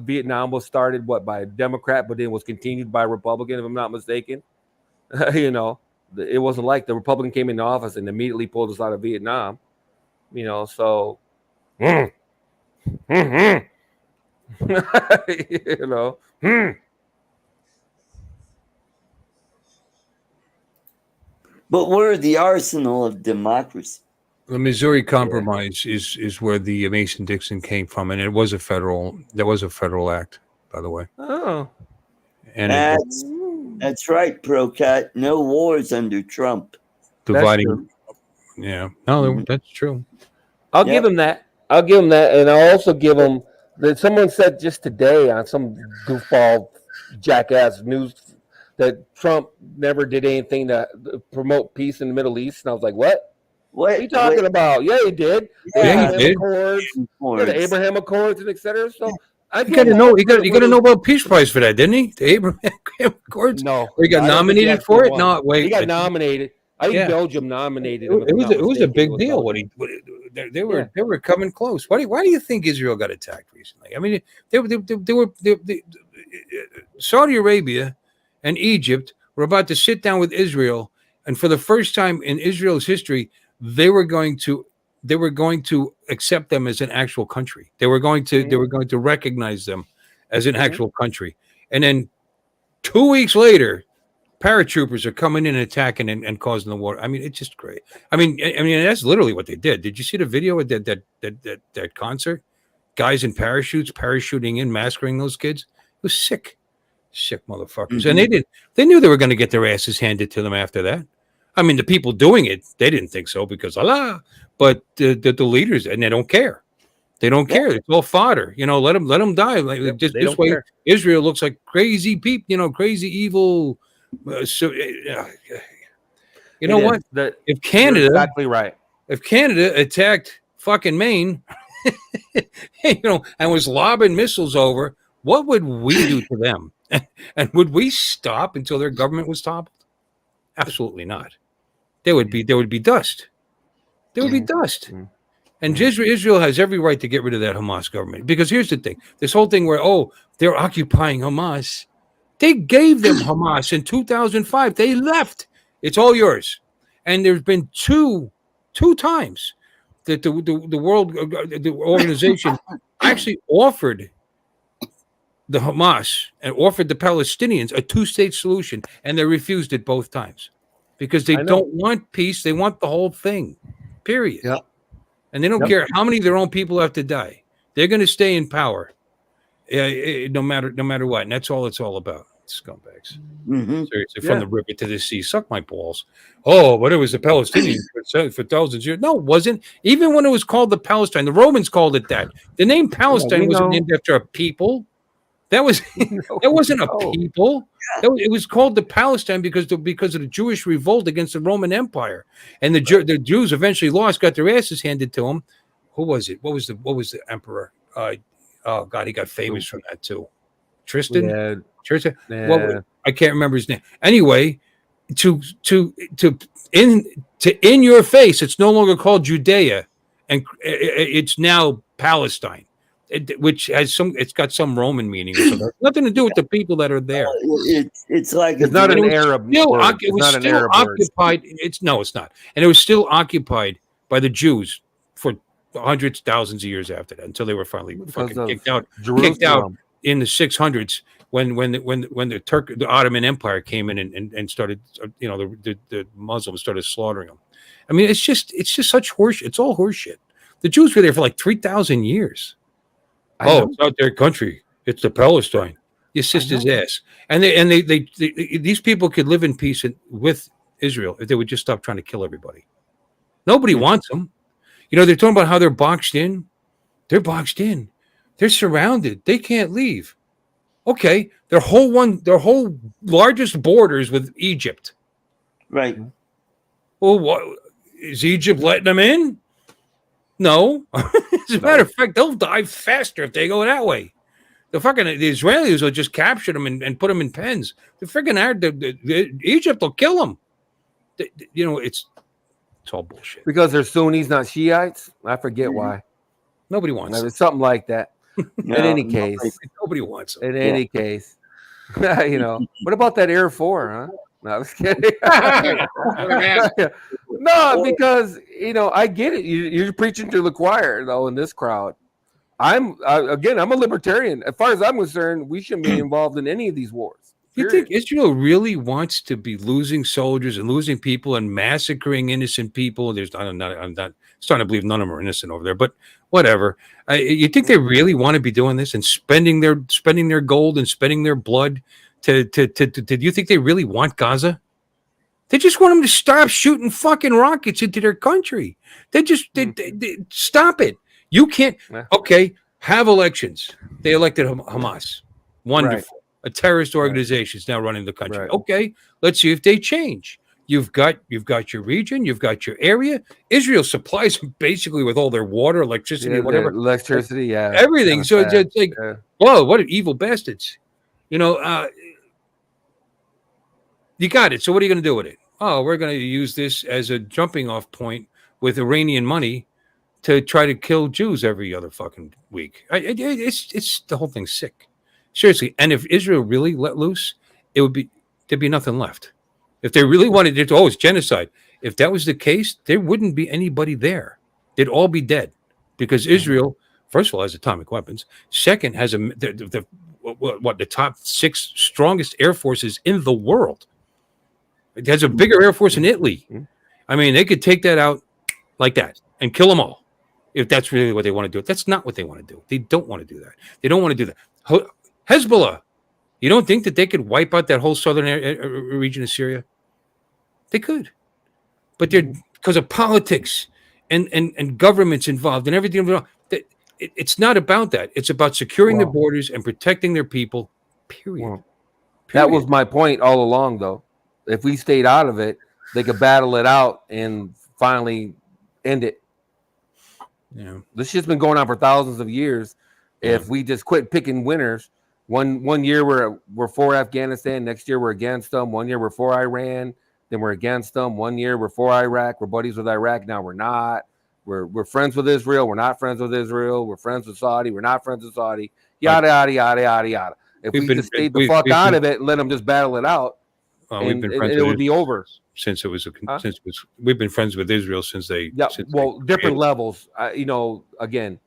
S4: Vietnam was started by a Democrat, but then was continued by a Republican, if I'm not mistaken. It wasn't like the Republican came into office and immediately pulled us out of Vietnam. So
S1: But we're the arsenal of democracy.
S5: The Missouri Compromise is where the Mason-Dixon came from, and there was a federal act, by the way.
S4: Oh,
S5: and
S1: that's right, Procat. No wars under Trump.
S5: Dividing, that's true.
S4: I'll give him that. And I'll also give him that. Someone said just today on some goofball jackass news that Trump never did anything to promote peace in the Middle East, and I was like, what? What are you talking about? Yeah, he did.
S5: Yeah, he did.
S4: The Abraham Accords and etc. So
S5: you got to know. You got to know about Peace Prize for that, didn't he? The Abraham Accords.
S4: No,
S5: he got nominated for it. No, wait,
S4: he got nominated. I think Belgium nominated him.
S5: It was a big deal. They were coming close. Why do you think Israel got attacked recently? I mean, they were Saudi Arabia and Egypt were about to sit down with Israel, and for the first time in Israel's history, they were going to accept them as an actual country. They were going to recognize them as an actual country. And then 2 weeks later, paratroopers are coming in and attacking and causing the war. I mean, it's just great. I mean, that's literally what they did. Did you see the video of that concert? Guys in parachutes parachuting in, massacring those kids. It was sick motherfuckers. And they knew they were going to get their asses handed to them after that. I mean, the people doing it, they didn't think so because Allah, but the leaders, and they don't care. They don't care. It's all fodder. Let them die. Like just this way, care. Israel looks like crazy people. Crazy evil. So you know what? If Canada,
S4: you're exactly right.
S5: If Canada attacked fucking Maine, and was lobbing missiles over, what would we do to them? And would we stop until their government was toppled? Absolutely not. There would be dust. There would be dust. And Israel has every right to get rid of that Hamas government. Because here's the thing. This whole thing where, they're occupying Hamas. They gave them Hamas in 2005. They left. It's all yours. And there's been two times that the world, the organization actually offered the Hamas and offered the Palestinians a two-state solution, and they refused it both times because they don't want peace. They want the whole thing, period.
S1: Yep.
S5: And they don't care how many of their own people have to die. They're going to stay in power, no matter what. And that's all it's all about. Scumbags. Seriously, from the river to the sea. Suck my balls. Oh, but it was the Palestinians for thousands of years. No, it wasn't. Even when it was called the Palestine, the Romans called it that. The name Palestine wasn't named after a people. That wasn't a people. It was called the Palestine because of the Jewish revolt against the Roman Empire, and the Jews eventually lost, got their asses handed to them. Who was it? What was the emperor? Oh God, he got famous from that too. Tristan.
S4: Yeah.
S5: Tristan. Yeah. I can't remember his name. Anyway, in your face, it's no longer called Judea, and it's now Palestine. Which has it's got some Roman meaning. Nothing to do with the people that are there.
S1: It's like
S4: it's not an Arab.
S5: It was still occupied. It's not, and it was still occupied by the Jews for hundreds, thousands of years after that, until they were finally fucking kicked out in the 600s when the Ottoman Empire came in and started, the Muslims started slaughtering them. I mean, it's just such horseshit. It's all horseshit. The Jews were there for like 3,000 years. It's not their country. It's the Palestine. Your sister's ass. And these people could live in peace with Israel if they would just stop trying to kill everybody. Nobody wants them. They're talking about how they're boxed in. They're boxed in. They're surrounded. They can't leave. Okay, their whole largest borders with Egypt.
S1: Right.
S5: Well, what is Egypt letting them in? No. As a matter of fact, they'll die faster if they go that way. The Israelis will just capture them and put them in pens. Egypt will kill them. It's all bullshit.
S4: Because they're Sunnis, not Shiites. I forget why.
S5: Nobody wants
S4: it. Something like that. In any case.
S5: Nobody wants them.
S4: In any case. What about that Air 4, huh? No, I was kidding. No, because I get it. You're preaching to the choir, though, in this crowd. I'm a libertarian. As far as I'm concerned, we shouldn't be involved in any of these wars.
S5: You think Israel really wants to be losing soldiers and losing people and massacring innocent people? I'm not starting to believe none of them are innocent over there, but whatever. You think they really want to be doing this and spending their gold and spending their blood? Do you think they really want Gaza? They just want them to stop shooting fucking rockets into their country. They stop it. You can't. Okay, have elections. They elected Hamas. Wonderful. Right. A terrorist organization is now running the country. Right. Okay, let's see if they change. You've got your region. You've got your area. Israel supplies them basically with all their water, electricity, whatever.
S4: Electricity,
S5: everything. So it's like, whoa, what evil bastards. You got it. So what are you going to do with it? Oh, we're going to use this as a jumping off point with Iranian money to try to kill Jews every other fucking week. It's the whole thing's sick. Seriously. And if Israel really let loose, there'd be nothing left. If they really wanted it, it's genocide. If that was the case, there wouldn't be anybody there. They'd all be dead because Israel, first of all, has atomic weapons. Second, has the top 6 strongest air forces in the world. It has a bigger air force than Italy. I mean, they could take that out like that and kill them all if that's really what they want to do. That's not what they want to do. They don't want to do that. They don't want to do that. Hezbollah, you don't think that they could wipe out that whole southern region of Syria? They could. But they're because of politics and governments involved and everything involved. It's not about that. It's about securing their borders and protecting their people, period.
S4: That was my point all along, though. If we stayed out of it, they could battle it out and finally end it. This shit's been going on for thousands of years. If we just quit picking winners One year we're for Afghanistan. Next year we're against them. 1 year we're for Iran. Then we're against them. 1 year we're for Iraq. We're buddies with Iraq. Now we're not. We're friends with Israel. We're not friends with Israel. We're friends with Saudi. We're not friends with Saudi. Yada yada yada yada yada. If we just stayed the fuck out of it and let them just battle it out, and it would be over.
S5: Since we've been friends with Israel since they.
S4: Yeah,
S5: since
S4: well,
S5: they
S4: different levels. Again,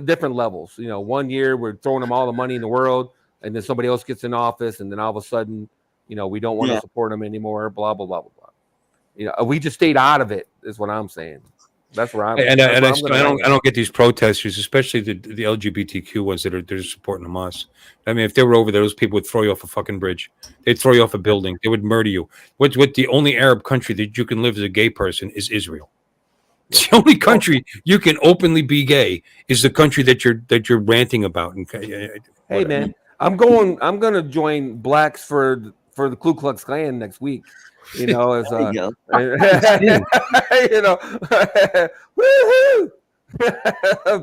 S4: different levels. 1 year we're throwing them all the money in the world, and then somebody else gets in office, and then all of a sudden, we don't want to support them anymore. Blah blah blah blah blah. We just stayed out of it. Is what I'm saying. That's where I'm. I
S5: don't get these protesters, especially the LGBTQ ones that they're supporting Hamas. I mean, if they were over there, those people would throw you off a fucking bridge. They'd throw you off a building. They would murder you. What the only Arab country that you can live as a gay person is Israel. It's the only country you can openly be gay is the country that you're ranting about.
S4: Hey man, I'm going to join blacks for the Ku Klux Klan next week. As woohoo!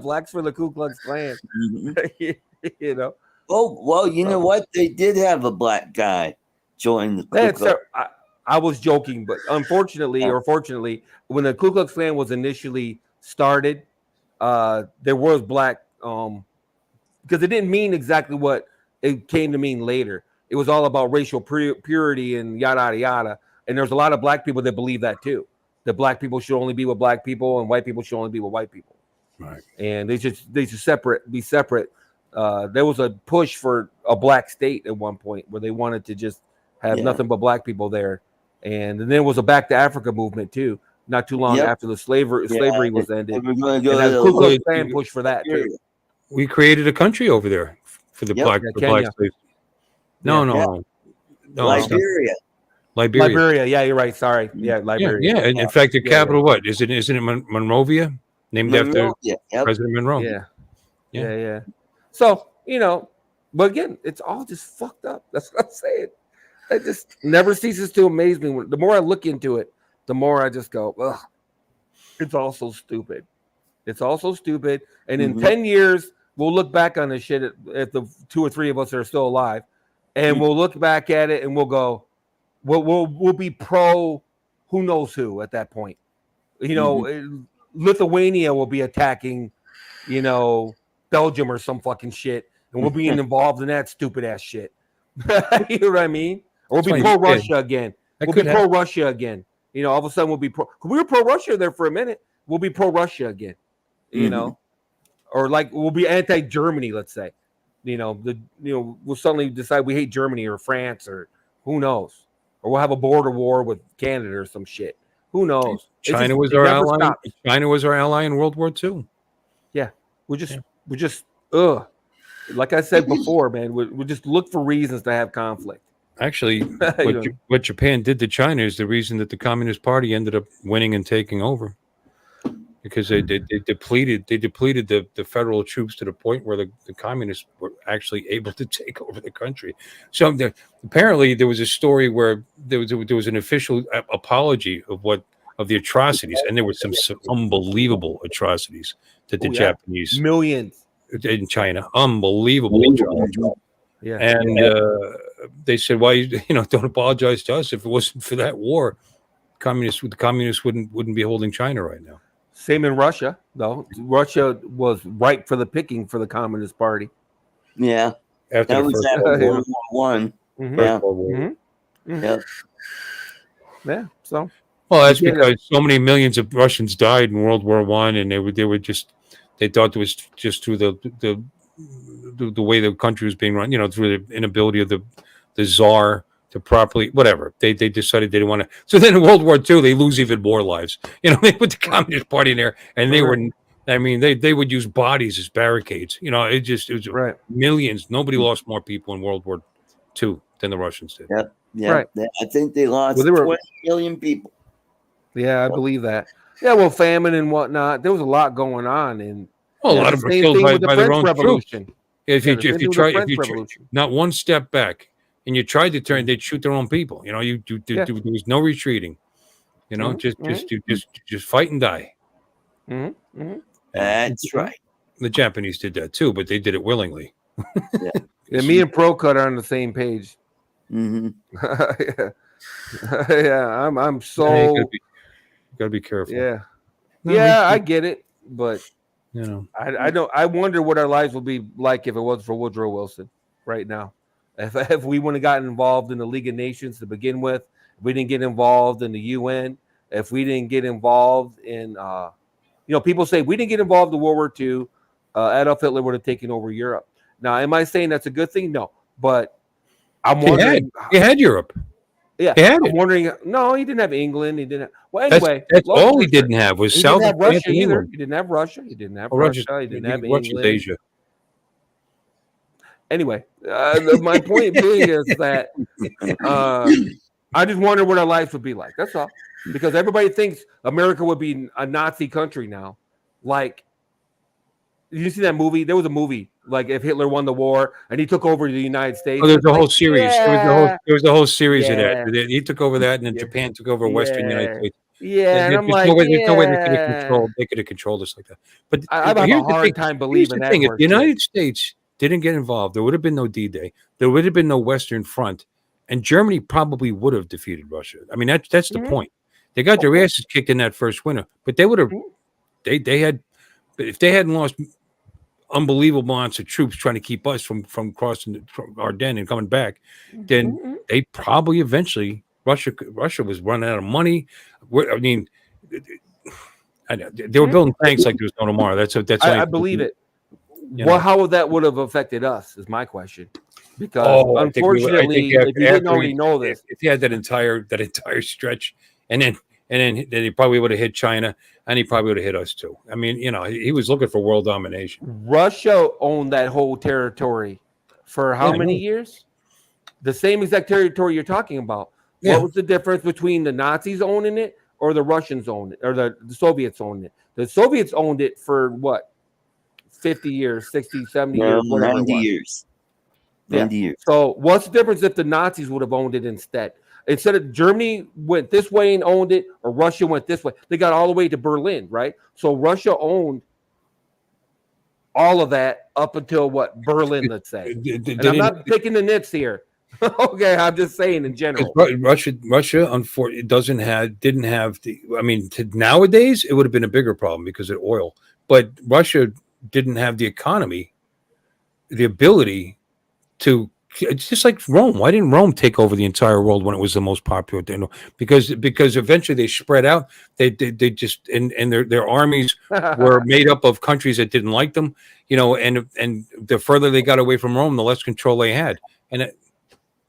S4: Blacks for the Ku Klux Klan.
S1: Oh well, you know what? They did have a black guy join the Ku Klux.
S4: I was joking, but unfortunately or fortunately, when the Ku Klux Klan was initially started, there was black because it didn't mean exactly what it came to mean later. It was all about racial purity and yada yada yada. And there's a lot of black people that believe that too. That black people should only be with black people and white people should only be with white people.
S5: Right.
S4: And they should be separate. There was a push for a black state at one point where they wanted to just have nothing but black people there. And then there was a Back to Africa movement too, not too long after the slavery was ended. And the Ku Klux Klan pushed for that too.
S5: We created a country over there for the black slaves. No.
S1: Liberia.
S4: Yeah, you're right. Sorry. Yeah, Liberia.
S5: Yeah. In fact, the capital, what isn't it Monrovia, named after President Monroe?
S4: Yeah. So but again, it's all just fucked up. That's what I'm saying. It just never ceases to amaze me. The more I look into it, the more I just go, ugh. It's all so stupid. And in 10 years, we'll look back on this shit if the 2 or 3 of us are still alive, and we'll look back at it and we'll go, we'll be pro who knows who at that point. Lithuania will be attacking, Belgium or some fucking shit, and we'll be involved in that stupid ass shit. You know what I mean? Or we'll be pro Russia again. All of a sudden we'll be pro. We were pro Russia there for a minute. We'll be pro Russia again. Or like we'll be anti Germany. Let's say, we'll suddenly decide we hate Germany or France or who knows. Or we'll have a border war with Canada or some shit. Who knows?
S5: China was our ally. China was our ally in World War II.
S4: Yeah, we're just like I said before, man. We just look for reasons to have conflict.
S5: Actually, what Japan did to China is the reason that the Communist Party ended up winning and taking over, because they depleted the federal troops to the point where the communists were actually able to take over the country. So apparently there was a story where there was an official apology of the atrocities, and there were some unbelievable atrocities that the Japanese
S4: millions
S5: in China, unbelievable atrocities.
S4: Yeah,
S5: and they said, "Why don't apologize to us? If it wasn't for that war, the communists wouldn't be holding China right now."
S4: Same in Russia, though. Russia was ripe for the picking for the Communist Party.
S1: Yeah,
S5: after
S1: that was after World War I.
S4: Yeah. So.
S5: Well, that's because so many millions of Russians died in World War I, and they thought it was just through the way the country was being run, through the inability of the czar to properly, whatever. They decided they didn't want to. So then in World War II, they lose even more lives. They put the Communist Party in there, and they were, they would use bodies as barricades. It was millions. Nobody lost more people in World War II than the Russians did.
S1: Yep. Yeah. Right. I think they lost 20 million people.
S4: Yeah, I believe that. Yeah, well, famine and whatnot. There was a lot going on, and
S5: a lot of them were killed by their own troops. If you try, not one step back, and you tried to turn, they'd shoot their own people. There was no retreating. Just fight and die.
S1: That's right.
S5: The Japanese did that too, but they did it willingly.
S4: Yeah, me and ProCut are on the same page.
S1: Mm-hmm.
S4: Yeah, I'm so.
S5: Yeah, you gotta be careful.
S4: Yeah,
S5: No,
S4: yeah, I get it, but
S5: you know,
S4: I don't. I wonder what our lives would be like if it wasn't for Woodrow Wilson right now. If we wouldn't have gotten involved in the League of Nations to begin with, if we didn't get involved in the UN, if we didn't get involved in, people say we didn't get involved in World War II, Adolf Hitler would have taken over Europe. Now, am I saying that's a good thing? No, but I'm wondering.
S5: He had Europe.
S4: Yeah,
S5: he had
S4: I'm
S5: it.
S4: wondering. No, he didn't have England. He didn't have. Well, anyway,
S5: That's all he didn't have was
S4: he
S5: South
S4: didn't have
S5: France
S4: Russia
S5: and
S4: either.
S5: England.
S4: He didn't have Russia. He didn't have
S5: Russia's,
S4: Russia. He didn't have
S5: Russia's
S4: England.
S5: Asia.
S4: Anyway, my point being is that I just wonder what our lives would be like. That's all. Because everybody thinks America would be a Nazi country now. Like, did you see that movie? There was a movie like if Hitler won the war and he took over the United States.
S5: Oh, there's a whole series.
S4: Yeah.
S5: There was a whole series of
S4: Yeah.
S5: that. He took over that, and then Japan took over Western United States.
S4: Yeah, and I'm
S5: There's
S4: like,
S5: no way they could have controlled us like that. But
S4: I have a hard time believing that.
S5: If the United States didn't get involved, there would have been no D-Day. There would have been no Western Front, and Germany probably would have defeated Russia. I mean, that's the point. They got their asses kicked in that first winter, but they would have. They had, if they hadn't lost unbelievable amounts of troops trying to keep us from crossing the Ardennes and coming back, then they probably eventually Russia was running out of money. I mean, they were building tanks like there was no tomorrow. That's
S4: I believe it. Well, how would that would have affected us is my question. Because unfortunately, if you didn't already know this,
S5: if he had that entire stretch, and then he probably would have hit China, and he probably would have hit us too. I mean, he was looking for world domination.
S4: Russia owned that whole territory for how many years? The same exact territory you're talking about. Yeah. What was the difference between the Nazis owning it or the Russians owned it, or the Soviets owned it? The Soviets owned it for what? 50 years, 60, 70 years, whatever
S1: 90 years. 90 years.
S4: So what's the difference if the Nazis would have owned it instead? Instead of Germany went this way and owned it, or Russia went this way, they got all the way to Berlin, right? So Russia owned all of that up until what? Berlin, let's say. And I'm not picking the nits here. Okay, I'm just saying in general.
S5: Russia, unfortunately, didn't have the. I mean, nowadays it would have been a bigger problem because of oil, but Russia didn't have the economy, the ability to. It's just like Rome. Why didn't Rome take over the entire world when it was the most popular thing? Because eventually they spread out. They just and their armies were made up of countries that didn't like them. And the further they got away from Rome, the less control they had. And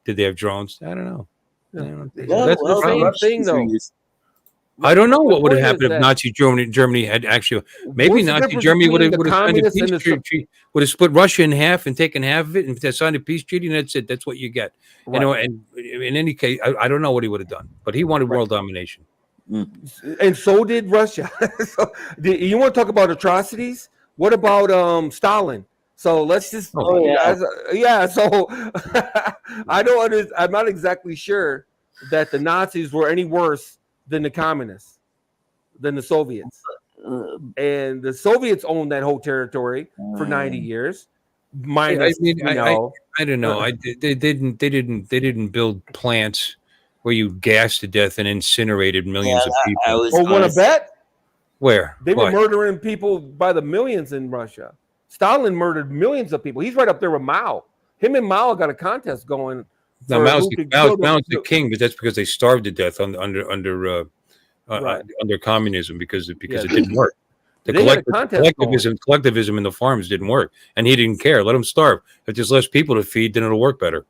S5: did they have drones? I don't know.
S4: That's the same thing, though.
S5: I don't know what would have happened if Nazi Germany had actually. Maybe Nazi Germany would have signed a peace treaty, would have split Russia in half and taken half of it, and they signed a peace treaty, and that's it. That's what you get. Right. And in any case, I don't know what he would have done, but he wanted world domination.
S4: And so did Russia. So, you want to talk about atrocities? What about Stalin? So let's just So I don't. I'm not exactly sure that the Nazis were any worse than the communists, than the Soviets. And the Soviets owned that whole territory for 90 years. Minus,
S5: I don't know. They didn't build plants where you gassed to death and incinerated millions of people.
S4: Want to bet?
S5: Where?
S4: They were murdering people by the millions in Russia. Stalin murdered millions of people. He's right up there with Mao. Him and Mao got a contest going.
S5: Now Mao's the king, but that's because they starved to death under communism because it didn't work. The collectivism in the farms didn't work, and he didn't care. Let them starve. If there's less people to feed, then it'll work better.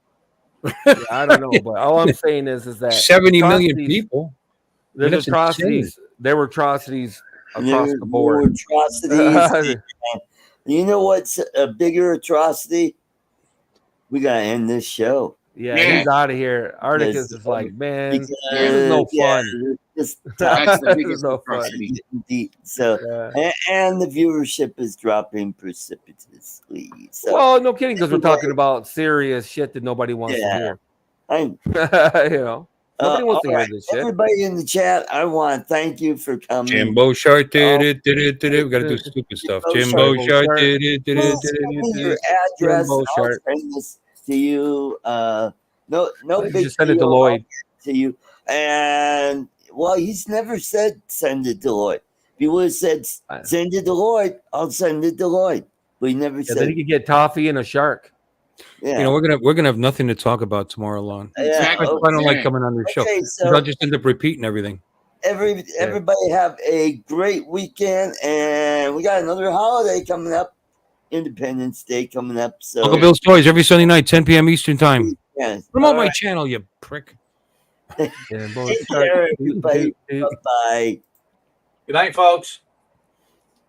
S4: I don't know, but all I'm saying is that
S5: 70 million people.
S4: There's atrocities. There were atrocities across the board.
S1: Atrocities. You know what's a bigger atrocity? We gotta end this show.
S4: Yeah, he's out of here. Articus is like, man, this is no fun.
S1: This is no fun. So, and the viewership is dropping precipitously. So,
S4: well, no kidding, because we're talking about serious shit that nobody wants to hear. Nobody wants to
S1: all
S4: hear
S1: right,
S4: this shit.
S1: everybody in the chat, I want to thank you for coming.
S5: Jimbo Shark did it. We got to do stupid stuff. Jimbo Shark did it.
S1: Please send me your address.
S4: Jimbo
S1: I'll
S4: Shark.
S1: send this to you. No big
S4: Just send it to
S1: deal.
S4: Lloyd.
S1: To you. And well, he's never said send it to Lloyd. If he would have said send it to Lloyd, I'll send it to Lloyd. But he never said.
S4: Then he could get toffee and a shark.
S5: Yeah. You know, we're gonna have nothing to talk about tomorrow, Lon.
S2: Exactly.
S5: I don't like coming on your show.
S1: So
S5: I'll just end up repeating everything.
S1: Everybody have a great weekend, and we got another holiday coming up, Independence Day coming up. So
S5: Uncle Bill's Toys every Sunday night, 10 p.m. Eastern time.
S1: Yes.
S5: Promote my channel, you prick.
S1: Take care, everybody. Bye-bye.
S3: Good night, folks.